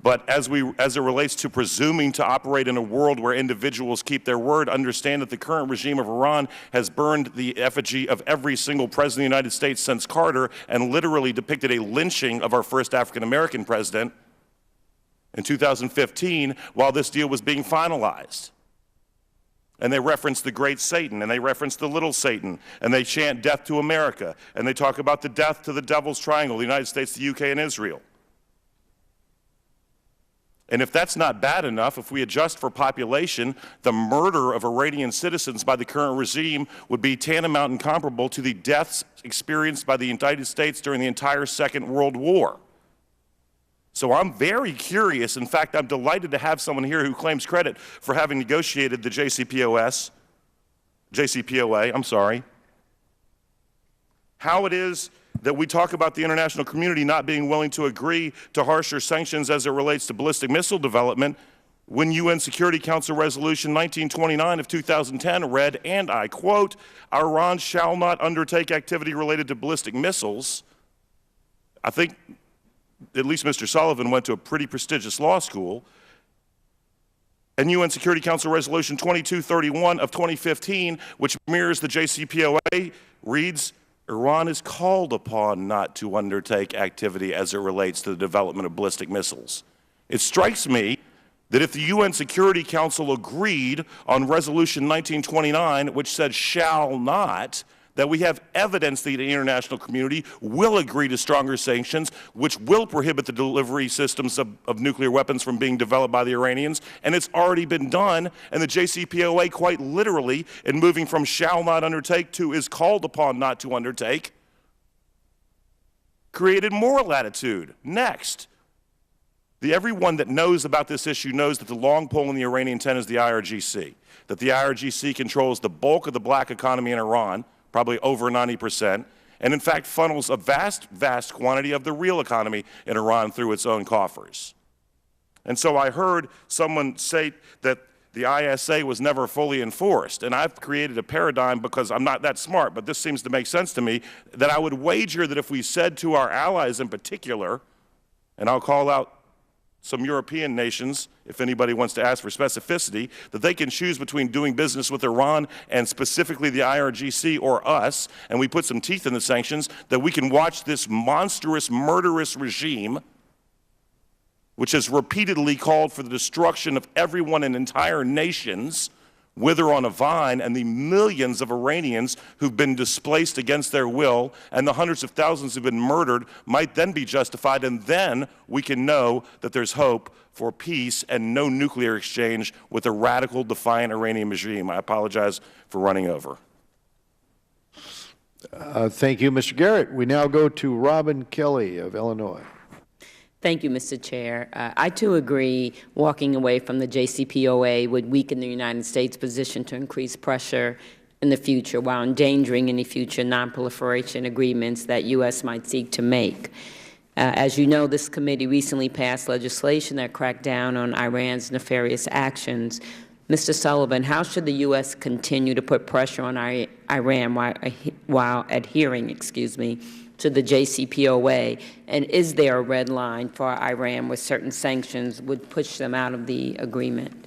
But as it relates to presuming to operate in a world where individuals keep their word, understand that the current regime of Iran has burned the effigy of every single president of the United States since Carter and literally depicted a lynching of our first African-American president in 2015 while this deal was being finalized. And they reference the great Satan, and they reference the little Satan, and they chant death to America, and they talk about the death to the Devil's Triangle, the United States, the UK, and Israel. And if that's not bad enough, if we adjust for population, the murder of Iranian citizens by the current regime would be tantamount and comparable to the deaths experienced by the United States during the entire Second World War. So I'm very curious. In fact, I'm delighted to have someone here who claims credit for having negotiated the JCPOA, how it is that we talk about the international community not being willing to agree to harsher sanctions as it relates to ballistic missile development when UN Security Council Resolution 1929 of 2010 read, and I quote, "Iran shall not undertake activity related to ballistic missiles." I think at least Mr. Sullivan went to a pretty prestigious law school. And UN Security Council Resolution 2231 of 2015, which mirrors the JCPOA, reads, "Iran is called upon not to undertake activity as it relates to the development of ballistic missiles." It strikes me that if the UN Security Council agreed on Resolution 1929, which said shall not, that we have evidence that the international community will agree to stronger sanctions, which will prohibit the delivery systems of nuclear weapons from being developed by the Iranians, and it's already been done, and the JCPOA quite literally, in moving from shall not undertake to is called upon not to undertake, created more latitude. Next, everyone that knows about this issue knows that the long pole in the Iranian tent is the IRGC, that the IRGC controls the bulk of the black economy in Iran, probably over 90%, and in fact funnels a vast, vast quantity of the real economy in Iran through its own coffers. And so I heard someone say that the ISA was never fully enforced, and I've created a paradigm because I'm not that smart, but this seems to make sense to me, that I would wager that if we said to our allies in particular, and I'll call out some European nations, if anybody wants to ask for specificity, that they can choose between doing business with Iran and specifically the IRGC or us, and we put some teeth in the sanctions, that we can watch this monstrous, murderous regime, which has repeatedly called for the destruction of everyone and entire nations, wither on a vine, and the millions of Iranians who've been displaced against their will and the hundreds of thousands who've been murdered might then be justified, and then we can know that there's hope for peace and no nuclear exchange with a radical, defiant Iranian regime. I apologize for running over. Thank you, Mr. Garrett. We now go to Robin Kelly of Illinois. Thank you, Mr. Chair. I, too, agree walking away from the JCPOA would weaken the United States' position to increase pressure in the future while endangering any future nonproliferation agreements that U.S. might seek to make. As you know, this committee recently passed legislation that cracked down on Iran's nefarious actions. Mr. Sullivan, how should the U.S. continue to put pressure on Iran while adhering, to the JCPOA, and is there a red line for Iran where certain sanctions would push them out of the agreement?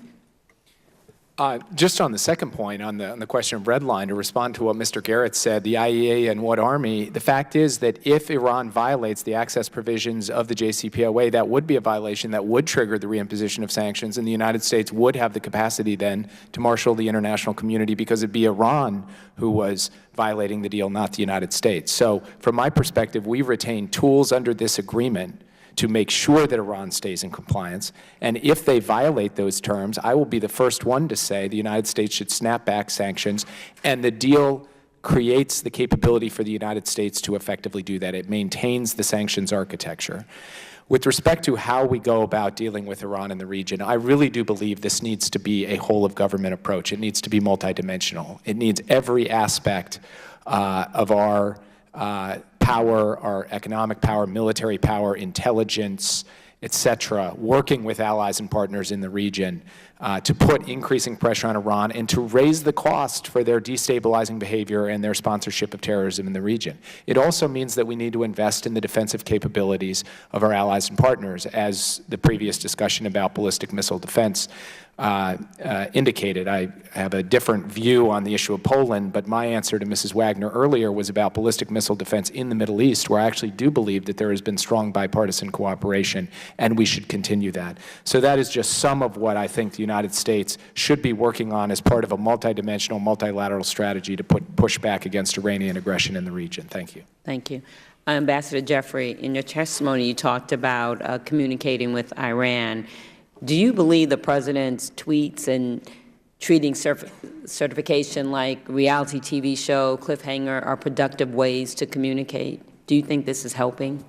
Just on the second point, on the question of red line, to respond to what Mr. Garrett said, the IEA and what army, the fact is that if Iran violates the access provisions of the JCPOA, that would be a violation that would trigger the reimposition of sanctions, and the United States would have the capacity then to marshal the international community because it'd be Iran who was violating the deal, not the United States. So from my perspective, we retain tools under this agreement to make sure that Iran stays in compliance. And if they violate those terms, I will be the first one to say the United States should snap back sanctions, and the deal creates the capability for the United States to effectively do that. It maintains the sanctions architecture. With respect to how we go about dealing with Iran in the region, I really do believe this needs to be a whole-of-government approach. It needs to be multidimensional. It needs every aspect of our power, our economic power, military power, intelligence, et cetera, working with allies and partners in the region to put increasing pressure on Iran and to raise the cost for their destabilizing behavior and their sponsorship of terrorism in the region. It also means that we need to invest in the defensive capabilities of our allies and partners, as the previous discussion about ballistic missile defense indicated. I have a different view on the issue of Poland, but my answer to Mrs. Wagner earlier was about ballistic missile defense in the Middle East, where I actually do believe that there has been strong bipartisan cooperation, and we should continue that. So that is just some of what I think the United States should be working on as part of a multidimensional, multilateral strategy to push back against Iranian aggression in the region. Thank you. Thank you. Ambassador Jeffrey, in your testimony, you talked about communicating with Iran. Do you believe the President's tweets and treating certification like reality TV show, cliffhanger, are productive ways to communicate? Do you think this is helping?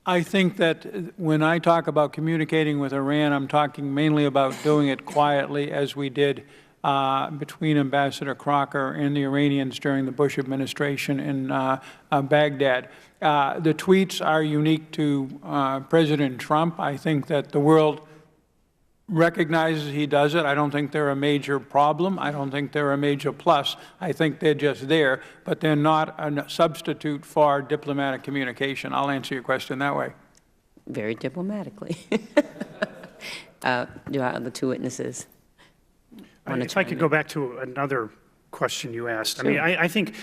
I think that when I talk about communicating with Iran, I'm talking mainly about doing it quietly, as we did between Ambassador Crocker and the Iranians during the Bush administration in Baghdad. The tweets are unique to President Trump. I think that the world recognizes he does it. I don't think they're a major problem. I don't think they're a major plus. I think they're just there, but they're not a substitute for diplomatic communication. I'll answer your question that way. Very diplomatically. Do our other two witnesses? If I could go back to another question you asked. Sure. I mean, I think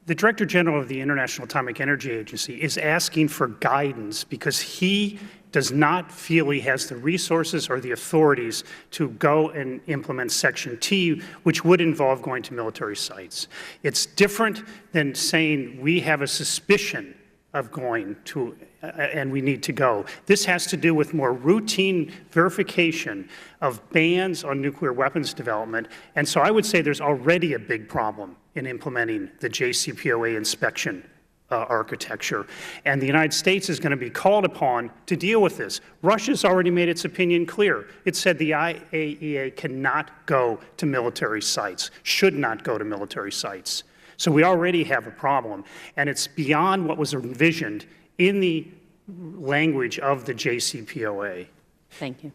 the Director General of the International Atomic Energy Agency is asking for guidance because he does not feel he has the resources or the authorities to go and implement Section T, which would involve going to military sites. It's different than saying we have a suspicion of going to, and we need to go. This has to do with more routine verification of bans on nuclear weapons development. And so I would say there's already a big problem in implementing the JCPOA inspection architecture. And the United States is going to be called upon to deal with this. Russia's already made its opinion clear. It said the IAEA cannot go to military sites, should not go to military sites. So we already have a problem, and it's beyond what was envisioned in the language of the JCPOA. Thank you.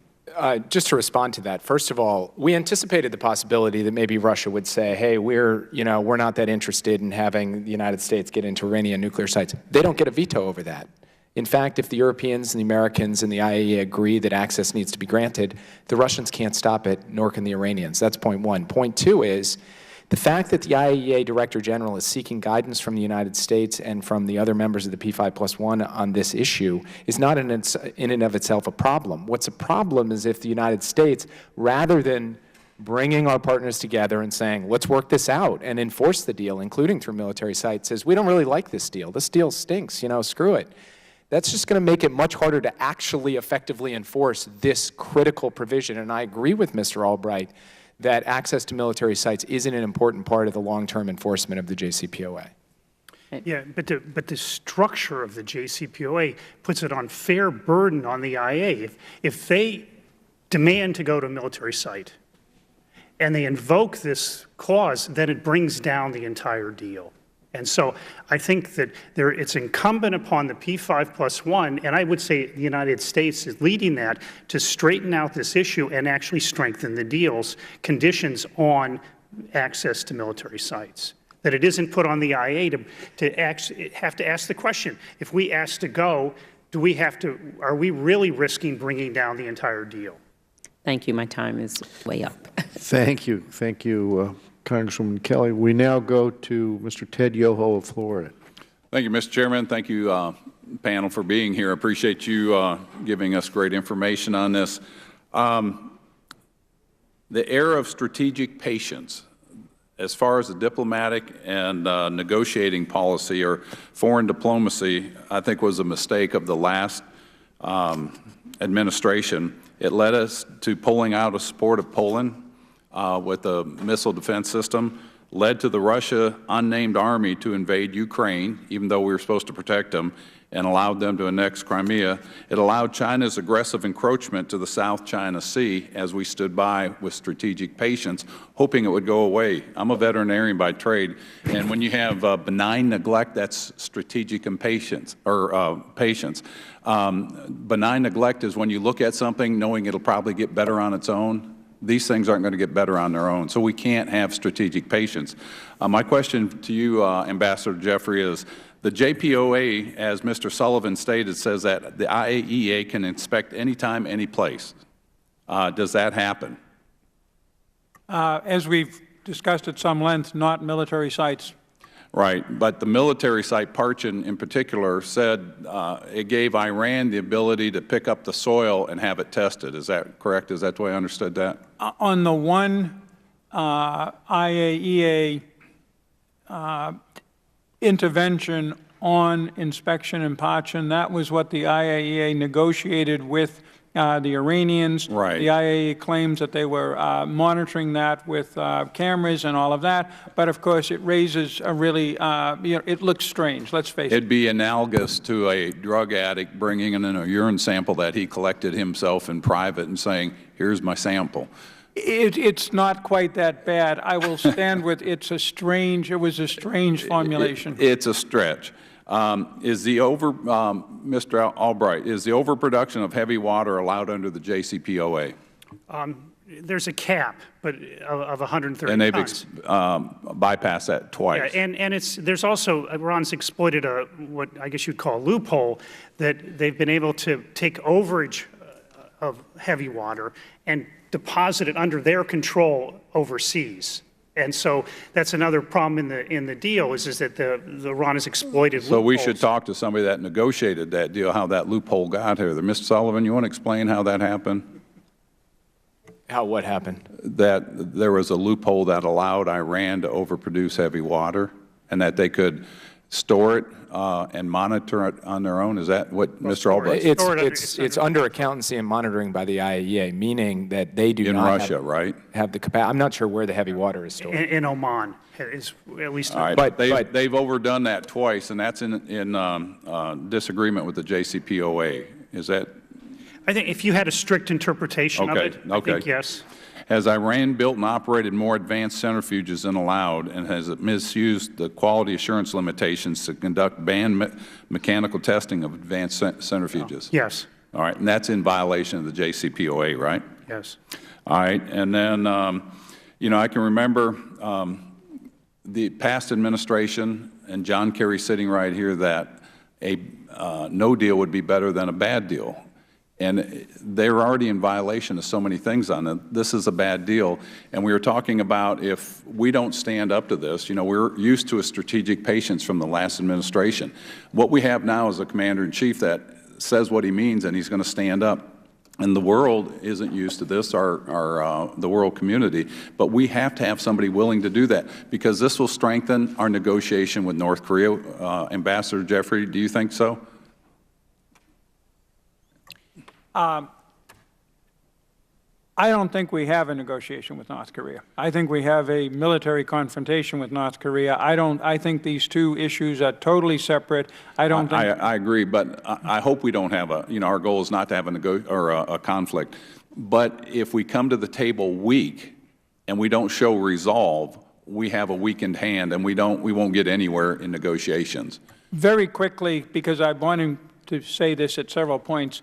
Just to respond to that, first of all, we anticipated the possibility that maybe Russia would say, hey, we're not that interested in having the United States get into Iranian nuclear sites. They don't get a veto over that. In fact, if the Europeans and the Americans and the IAEA agree that access needs to be granted, the Russians can't stop it, nor can the Iranians. That's point one. Point two is, the fact that the IAEA Director General is seeking guidance from the United States and from the other members of the P5+1 on this issue is not in and of itself a problem. What's a problem is if the United States, rather than bringing our partners together and saying, let's work this out and enforce the deal, including through military sites, says, we don't really like this deal. This deal stinks, screw it. That's just going to make it much harder to actually effectively enforce this critical provision. And I agree with Mr. Albright that access to military sites isn't an important part of the long-term enforcement of the JCPOA. Yeah, but the structure of the JCPOA puts it on fair burden on the IA. If they demand to go to a military site and they invoke this clause, then it brings down the entire deal. And so I think that it's incumbent upon the P5+1, and I would say the United States is leading that, to straighten out this issue and actually strengthen the deal's conditions on access to military sites. That it isn't put on the IA to actually have to ask the question, if we ask to go, are we really risking bringing down the entire deal? Thank you. My time is way up. Thank you. Thank you, Congresswoman Kelly. We now go to Mr. Ted Yoho of Florida. Thank you, Mr. Chairman. Thank you, panel, for being here. I appreciate you giving us great information on this. The era of strategic patience, as far as the diplomatic and negotiating policy or foreign diplomacy, I think was a mistake of the last administration. It led us to pulling out of support of Poland with the missile defense system, led to the Russia unnamed army to invade Ukraine, even though we were supposed to protect them, and allowed them to annex Crimea. It allowed China's aggressive encroachment to the South China Sea as we stood by with strategic patience, hoping it would go away. I'm a veterinarian by trade, and when you have benign neglect, that's strategic impatience, or patience. Benign neglect is when you look at something knowing it'll probably get better on its own. These things aren't going to get better on their own, so we can't have strategic patience. My question to you, Ambassador Jeffrey, is the JPOA, as Mr. Sullivan stated, says that the IAEA can inspect anytime, any place. Does that happen? As we've discussed at some length, not military sites. Right, but the military site, Parchin in particular, said it gave Iran the ability to pick up the soil and have it tested. Is that correct? Is that the way I understood that? On the one IAEA intervention on inspection in Parchin, that was what the IAEA negotiated with the Iranians. Right. The IAEA claims that they were monitoring that with cameras and all of that, but of course it raises a really, it looks strange, let's face it. It'd be analogous to a drug addict bringing in a urine sample that he collected himself in private and saying, here's my sample. It's not quite that bad. I will stand with it was a strange formulation. It's a stretch. Mr. Albright, is the overproduction of heavy water allowed under the JCPOA? There's a cap, but of 130 and they've tons. bypassed that twice. Yeah, and there's also, Iran's exploited what I guess you'd call a loophole, that they've been able to take overage of heavy water and deposit it under their control overseas. And so that's another problem in the deal is that the Iran has exploited loopholes. So we should talk to somebody that negotiated that deal, how that loophole got here. Mr. Sullivan, you want to explain how that happened? How what happened? That there was a loophole that allowed Iran to overproduce heavy water and that they could store it and monitor it on their own? Is that what Mr. Albright said? It's under accountancy and monitoring by the IAEA, meaning that they do not Russia, right? have the capacity. I'm not sure where the heavy water is stored. In Oman, is at least. All right, but they've overdone that twice, and that's in disagreement with the JCPOA. Is that? I think if you had a strict interpretation of it, I think yes. Has Iran built and operated more advanced centrifuges than allowed, and has it misused the quality assurance limitations to conduct banned mechanical testing of advanced centrifuges? Yes. All right, and that's in violation of the JCPOA, right? Yes. All right, and then, I can remember the past administration, and John Kerry sitting right here, that a no deal would be better than a bad deal. And they're already in violation of so many things on it. This is a bad deal. And we were talking about if we don't stand up to this, we're used to a strategic patience from the last administration. What we have now is a commander-in-chief that says what he means and he's going to stand up. And the world isn't used to this, the world community, but we have to have somebody willing to do that because this will strengthen our negotiation with North Korea. Ambassador Jeffrey, do you think so? I don't think we have a negotiation with North Korea. I think we have a military confrontation with North Korea. I think these two issues are totally separate. I agree, but I hope we don't have our goal is not to have a conflict. But if we come to the table weak and we don't show resolve, we have a weakened hand and we won't get anywhere in negotiations. Very quickly, because I wanted to say this at several points,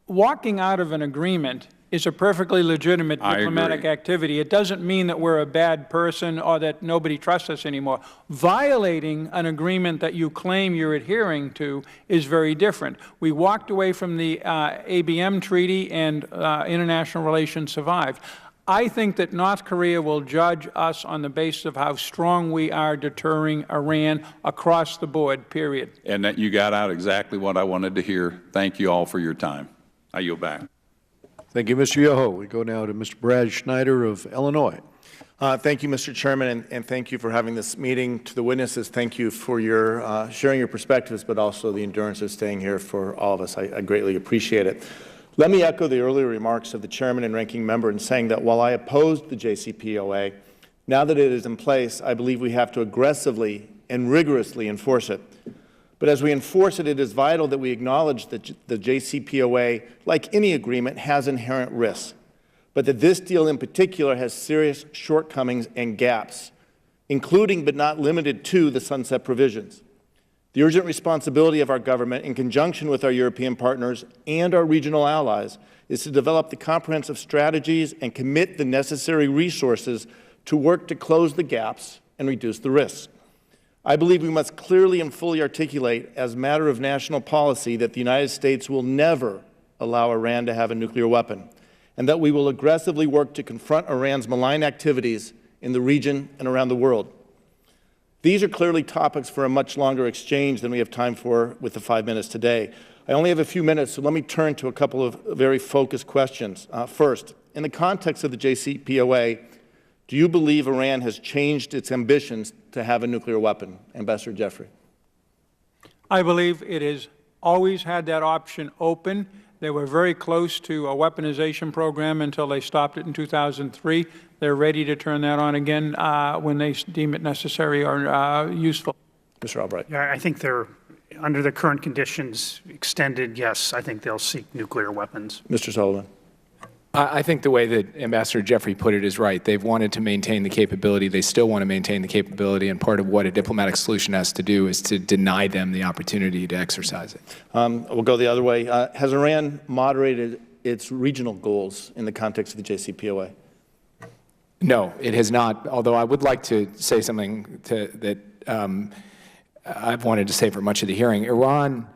walking out of an agreement is a perfectly legitimate diplomatic activity. It doesn't mean that we're a bad person or that nobody trusts us anymore. Violating an agreement that you claim you're adhering to is very different. We walked away from the ABM treaty and international relations survived. I think that North Korea will judge us on the basis of how strong we are deterring Iran across the board, period. And that you got out exactly what I wanted to hear. Thank you all for your time. I yield back. Thank you, Mr. Yoho. We go now to Mr. Brad Schneider of Illinois. Thank you, Mr. Chairman, and thank you for having this meeting. To the witnesses, thank you for your sharing your perspectives, but also the endurance of staying here for all of us. I greatly appreciate it. Let me echo the earlier remarks of the Chairman and Ranking Member in saying that while I opposed the JCPOA, Now that it is in place, I believe we have to aggressively and rigorously enforce it. But as we enforce it, it is vital that we acknowledge that the JCPOA, like any agreement, has inherent risks, but that this deal in particular has serious shortcomings and gaps, including but not limited to the sunset provisions. The urgent responsibility of our government, in conjunction with our European partners and our regional allies, is to develop the comprehensive strategies and commit the necessary resources to work to close the gaps and reduce the risks. I believe we must clearly and fully articulate as a matter of national policy that the United States will never allow Iran to have a nuclear weapon, and that we will aggressively work to confront Iran's malign activities in the region and around the world. These are clearly topics for a much longer exchange than we have time for with the 5 minutes today. I only have a few minutes, so let me turn to a couple of very focused questions. First, in the context of the JCPOA, do you believe Iran has changed its ambitions to have a nuclear weapon? Ambassador Jeffrey. I believe it has always had that option open. They were very close to a weaponization program until they stopped it in 2003. They're ready to turn that on again when they deem it necessary or useful. Mr. Albright. Yeah, I think they're, under the current conditions, extended, yes, I think they'll seek nuclear weapons. Mr. Sullivan. I think the way that Ambassador Jeffrey put it is right. They've wanted to maintain the capability. They still want to maintain the capability, and part of what a diplomatic solution has to do is to deny them the opportunity to exercise it. We'll go the other way. Has Iran moderated its regional goals in the context of the JCPOA? No, it has not, although I would like to say something that I've wanted to say for much of the hearing. Iran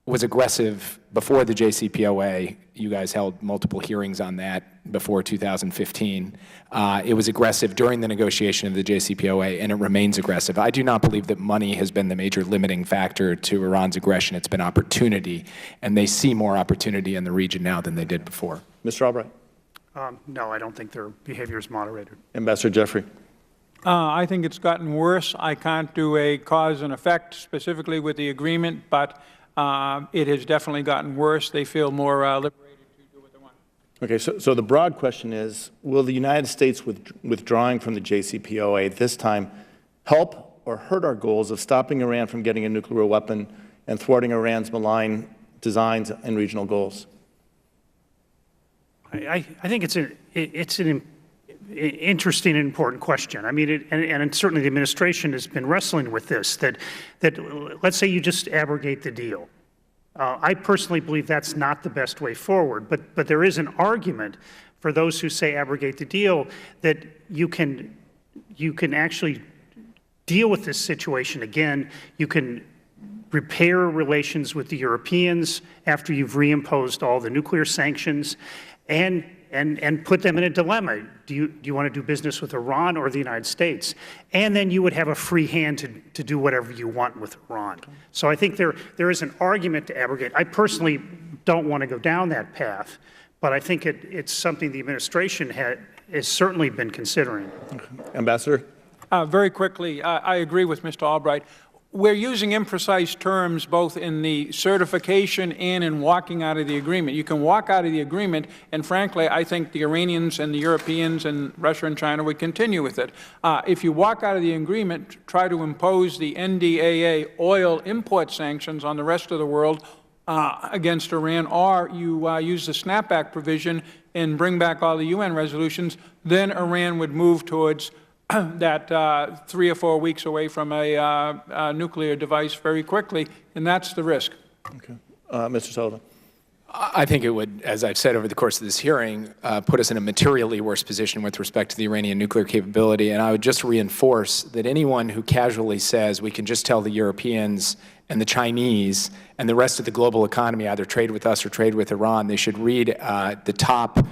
was aggressive before the JCPOA. You guys held multiple hearings on that before 2015. It was aggressive during the negotiation of the JCPOA, and it remains aggressive. I do not believe that money has been the major limiting factor to Iran's aggression. It's been opportunity, and they see more opportunity in the region now than they did before. Mr. Albright. No, I don't think their behavior is moderated. Ambassador Jeffrey. I think it's gotten worse. I can't do a cause and effect specifically with the agreement, but it has definitely gotten worse. They feel more liberated to do what they want. Okay, so the broad question is, will the United States withdrawing from the JCPOA this time help or hurt our goals of stopping Iran from getting a nuclear weapon and thwarting Iran's malign designs and regional goals? I think it's an interesting and important question. I mean, and certainly the administration has been wrestling with this, that let's say you just abrogate the deal. I personally believe that's not the best way forward, but there is an argument for those who say abrogate the deal that you can actually deal with this situation again. You can repair relations with the Europeans after you've reimposed all the nuclear sanctions, and put them in a dilemma. Do you want to do business with Iran or the United States? And then you would have a free hand to do whatever you want with Iran. So I think there is an argument to abrogate. I personally don't want to go down that path, but I think it's something the administration has certainly been considering. Okay. Ambassador? Very quickly, I agree with Mr. Albright. We're using imprecise terms both in the certification and in walking out of the agreement. You can walk out of the agreement, and frankly, I think the Iranians and the Europeans and Russia and China would continue with it. If you walk out of the agreement, try to impose the NDAA oil import sanctions on the rest of the world against Iran, or you use the snapback provision and bring back all the UN resolutions, then Iran would move towards that 3 or 4 weeks away from a nuclear device very quickly, and that's the risk. Okay. Mr. Sullivan. I think it would, as I've said over the course of this hearing, put us in a materially worse position with respect to the Iranian nuclear capability. And I would just reinforce that anyone who casually says we can just tell the Europeans and the Chinese and the rest of the global economy either trade with us or trade with Iran, they should read the top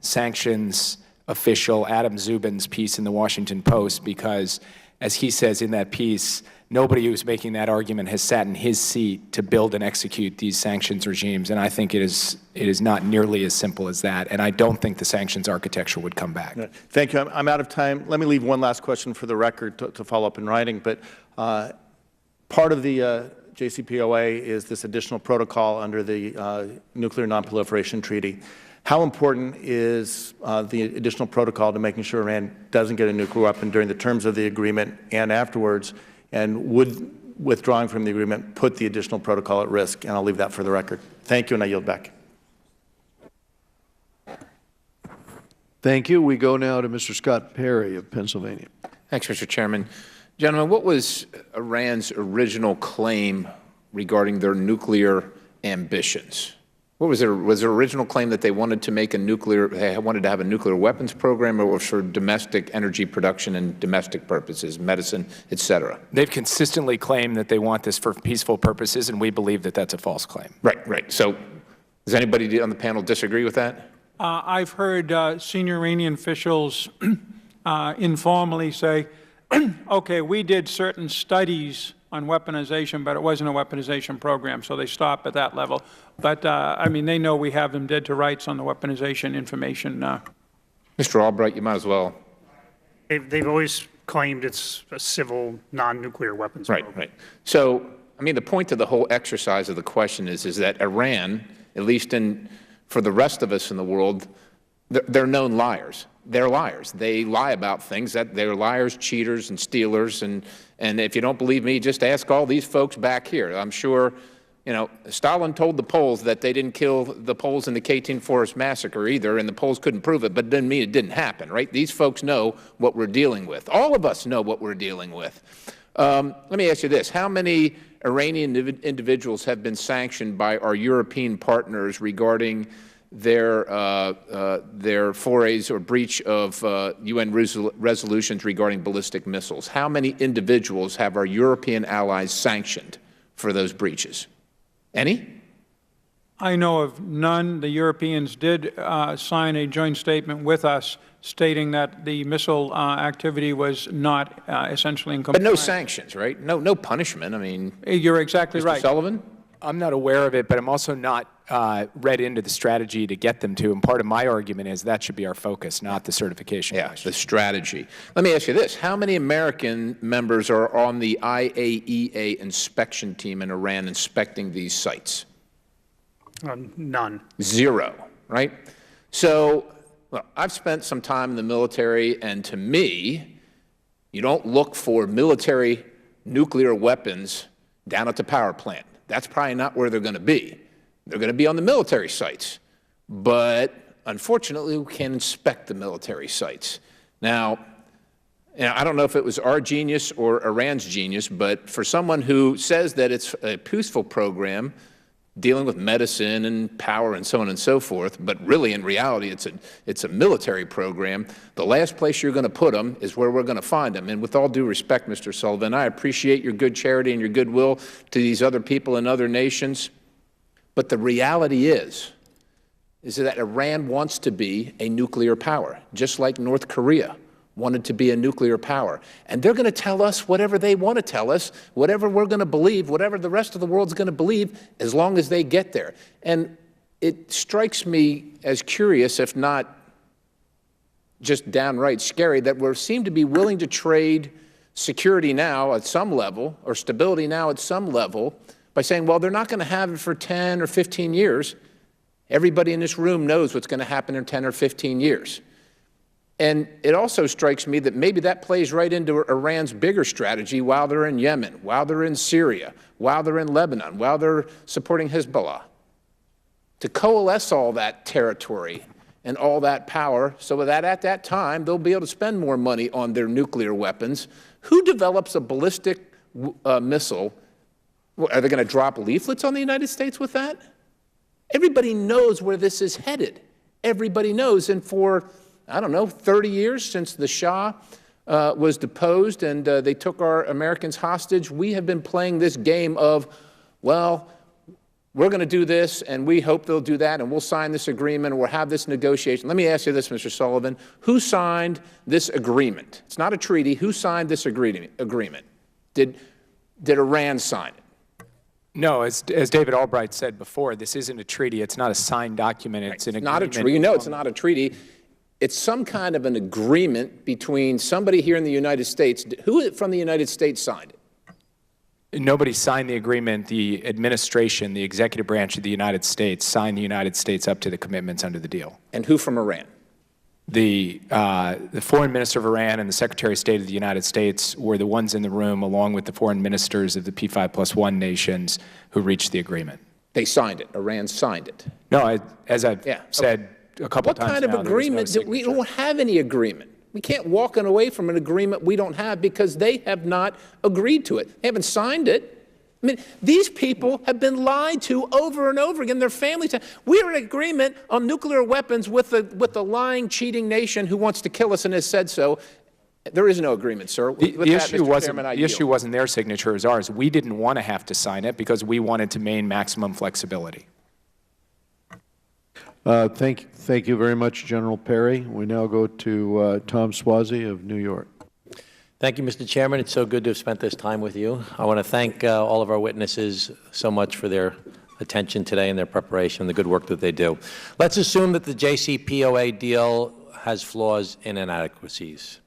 sanctions official Adam Zubin's piece in the Washington Post, because, as he says in that piece, nobody who's making that argument has sat in his seat to build and execute these sanctions regimes, and I think it is not nearly as simple as that, and I don't think the sanctions architecture would come back. Thank you. I'm out of time. Let me leave one last question for the record to follow up in writing, but part of the JCPOA is this additional protocol under the Nuclear Nonproliferation Treaty. How important is the additional protocol to making sure Iran doesn't get a nuclear weapon during the terms of the agreement and afterwards? And would withdrawing from the agreement put the additional protocol at risk? And I'll leave that for the record. Thank you, and I yield back. Thank you. We go now to Mr. Scott Perry of Pennsylvania. Thanks, Mr. Chairman. Gentlemen, what was Iran's original claim regarding their nuclear ambitions? What was their original claim that they wanted to make they wanted to have a nuclear weapons program, or for domestic energy production and domestic purposes, medicine, et cetera? They've consistently claimed that they want this for peaceful purposes, and we believe that that's a false claim. Right. So does anybody on the panel disagree with that? I've heard senior Iranian officials informally say, okay, we did certain studies on weaponization, but it wasn't a weaponization program, so they stopped at that level. But, I mean, they know we have them dead to rights on the weaponization information. Mr. Albright, you might as well. They've always claimed it's a civil, non-nuclear weapons program. Right. So, I mean, the point of the whole exercise of the question is that Iran, at least for the rest of us in the world, they're known liars. They're liars. They lie about things. They're liars, cheaters, and stealers. And if you don't believe me, just ask all these folks back here. I'm sure, Stalin told the Poles that they didn't kill the Poles in the Katyn Forest Massacre either, and the Poles couldn't prove it, but it didn't mean it didn't happen, right? These folks know what we're dealing with. All of us know what we're dealing with. Let me ask you this. How many Iranian individuals have been sanctioned by our European partners regarding their forays or breach of UN resolutions regarding ballistic missiles? How many individuals have our European allies sanctioned for those breaches? Any? I know of none. The Europeans did sign a joint statement with us stating that the missile activity was not essentially in compliance. But no sanctions, right? No punishment. I mean, you're exactly right. Mr. Sullivan? I'm not aware of it, but I'm also not read into the strategy to get them to. And part of my argument is that should be our focus, not the certification. Yeah, the strategy. Let me ask you this. How many American members are on the IAEA inspection team in Iran inspecting these sites? None. Zero, right? So, well, I've spent some time in the military, and to me, you don't look for military nuclear weapons down at the power plant. That's probably not where they're going to be. They're going to be on the military sites. But unfortunately, we can't inspect the military sites. Now, I don't know if it was our genius or Iran's genius, but for someone who says that it's a peaceful program dealing with medicine and power and so on and so forth, but really in reality it's a military program, the last place you're going to put them is where we're going to find them. And with all due respect, Mr. Sullivan, I appreciate your good charity and your goodwill to these other people in other nations, but the reality is that Iran wants to be a nuclear power, just like North Korea wanted to be a nuclear power. And they're going to tell us whatever they want to tell us, whatever we're going to believe, whatever the rest of the world's going to believe, as long as they get there. And it strikes me as curious, if not just downright scary, that we seem to be willing to trade security now at some level, or stability now at some level, by saying, well, they're not going to have it for 10 or 15 years. Everybody in this room knows what's going to happen in 10 or 15 years. And it also strikes me that maybe that plays right into Iran's bigger strategy while they're in Yemen, while they're in Syria, while they're in Lebanon, while they're supporting Hezbollah, to coalesce all that territory and all that power so that at that time they'll be able to spend more money on their nuclear weapons. Who develops a ballistic missile? Are they going to drop leaflets on the United States with that? Everybody knows where this is headed. Everybody knows. And for, I don't know, 30 years since the Shah was deposed and they took our Americans hostage, we have been playing this game of, well, we're going to do this, and we hope they'll do that, and we'll sign this agreement, and we'll have this negotiation. Let me ask you this, Mr. Sullivan. Who signed this agreement? It's not a treaty. Who signed this agreement? Did Iran sign it? No, as David Albright said before, this isn't a treaty. It's not a signed document. It's an agreement. Not a treaty. No, it's not a treaty. It's some kind of an agreement between somebody here in the United States. Who from the United States signed it? Nobody signed the agreement. The administration, the executive branch of the United States, signed the United States up to the commitments under the deal. And who from Iran? The foreign minister of Iran and the Secretary of State of the United States were the ones in the room, along with the foreign ministers of the P5+1 nations who reached the agreement. They signed it. Iran signed it. No, as I've said a couple of times now, what kind of agreement? We don't have any agreement. We can't walk away from an agreement we don't have because they have not agreed to it. They haven't signed it. I mean, these people have been lied to over and over again. Their families. We're in agreement on nuclear weapons with the lying, cheating nation who wants to kill us and has said so. There is no agreement, sir. The issue wasn't their signature, it was ours. We didn't want to have to sign it because we wanted to maintain maximum flexibility. Thank you very much, General Perry. We now go to Tom Suozzi of New York. Thank you, Mr. Chairman. It's so good to have spent this time with you. I want to thank all of our witnesses so much for their attention today and their preparation and the good work that they do. Let's assume that the JCPOA deal has flaws and inadequacies.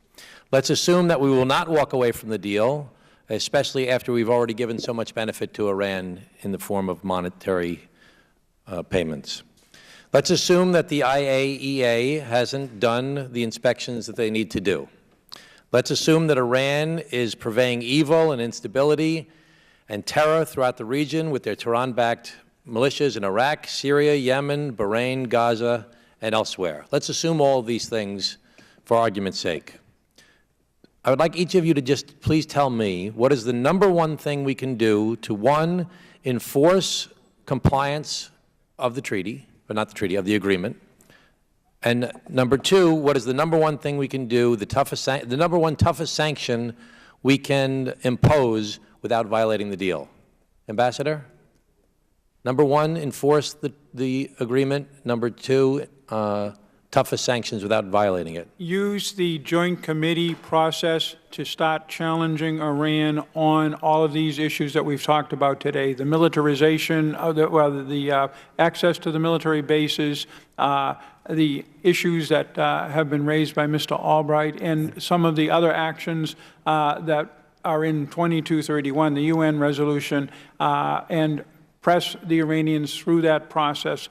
Let's assume that we will not walk away from the deal, especially after we've already given so much benefit to Iran in the form of monetary payments. Let's assume that the IAEA hasn't done the inspections that they need to do. Let's assume that Iran is purveying evil and instability and terror throughout the region with their Tehran-backed militias in Iraq, Syria, Yemen, Bahrain, Gaza, and elsewhere. Let's assume all of these things for argument's sake. I would like each of you to just please tell me what is the #1 thing we can do to, 1, enforce compliance of the treaty, or not the treaty, of the agreement, and #2, what is the #1 thing we can do, the #1 toughest sanction we can impose without violating the deal? Ambassador? #1, enforce the agreement. #2, toughest sanctions without violating it. Use the Joint Committee process to start challenging Iran on all of these issues that we've talked about today. The militarization of the access to the military bases, the issues that have been raised by Mr. Albright, and some of the other actions that are in 2231, the UN resolution, and press the Iranians through that process,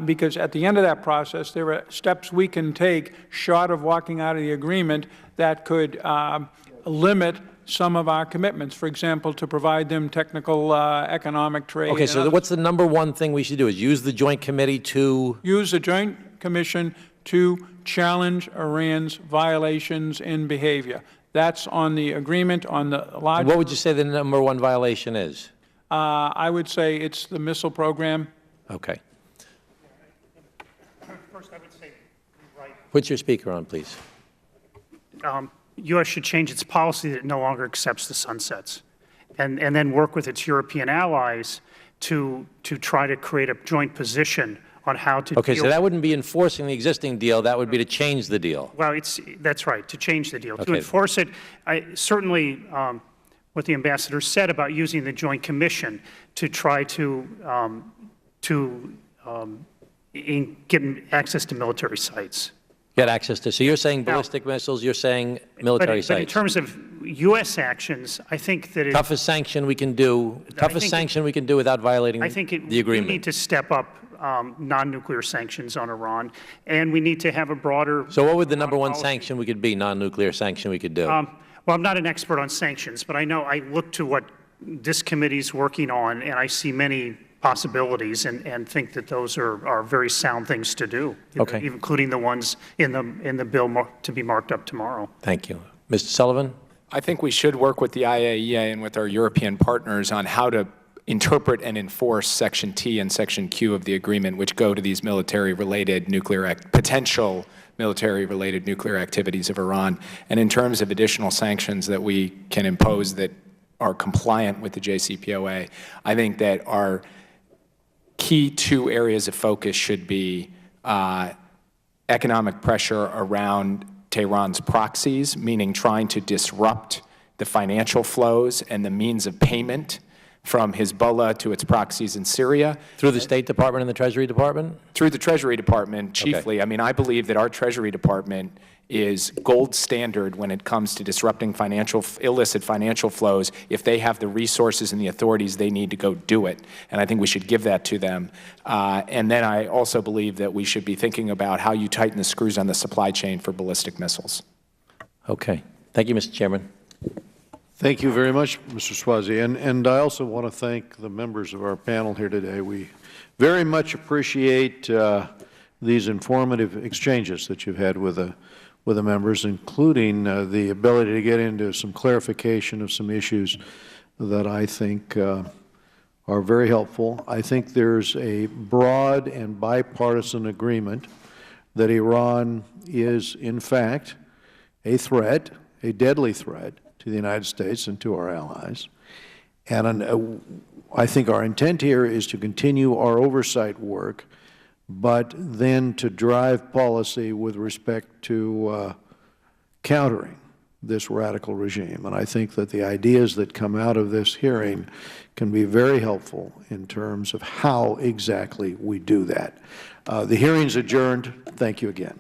because at the end of that process, there are steps we can take short of walking out of the agreement that could limit some of our commitments. For example, to provide them technical economic trade. Okay, so what's the #1 thing we should do? Is use the Joint Committee to? Use the Joint Commission to challenge Iran's violations in behavior. That's on the agreement, on the large. What would you say the #1 violation is? I would say it's the missile program. Okay. First, I would say, right. Put your speaker on, please. U.S. should change its policy that it no longer accepts the sunsets, and then work with its European allies to try to create a joint position on how to Okay, deal. so that wouldn't be enforcing the existing deal. That would be to change the deal. Well, that's right, to change the deal. Okay. To enforce it, certainly what the ambassador said about using the Joint Commission to try to get access to military sites. Get access to. So you're saying ballistic missiles, you're saying military sites. But in terms of U.S. actions, I think that toughest sanction we can do, we can do without violating the agreement. We need to step up non-nuclear sanctions on Iran, and we need to have a broader. So what would the #1 sanction we could be, non-nuclear sanction we could do? Well, I'm not an expert on sanctions, but I know I look to what this committee's working on, and I see many possibilities and think that those are very sound things to do, okay, including the ones in the bill to be marked up tomorrow. Thank you. Mr. Sullivan? I think we should work with the IAEA and with our European partners on how to interpret and enforce Section T and Section Q of the agreement, which go to these military-related potential military-related nuclear activities of Iran. And in terms of additional sanctions that we can impose that are compliant with the JCPOA, I think that our key 2 areas of focus should be economic pressure around Tehran's proxies, meaning trying to disrupt the financial flows and the means of payment from Hezbollah to its proxies in Syria. Through the State Department and the Treasury Department? Through the Treasury Department, chiefly. Okay. I mean, I believe that our Treasury Department is gold standard when it comes to disrupting illicit financial flows if they have the resources and the authorities they need to go do it. And I think we should give that to them. And then I also believe that we should be thinking about how you tighten the screws on the supply chain for ballistic missiles. Okay. Thank you, Mr. Chairman. Thank you very much, Mr. Swazi. And I also want to thank the members of our panel here today. We very much appreciate these informative exchanges that you've had with the members, including the ability to get into some clarification of some issues that I think are very helpful. I think there's a broad and bipartisan agreement that Iran is, in fact, a threat, a deadly threat to the United States and to our allies. And I think our intent here is to continue our oversight work, but then to drive policy with respect to countering this radical regime. And I think that the ideas that come out of this hearing can be very helpful in terms of how exactly we do that. The hearing's adjourned. Thank you again.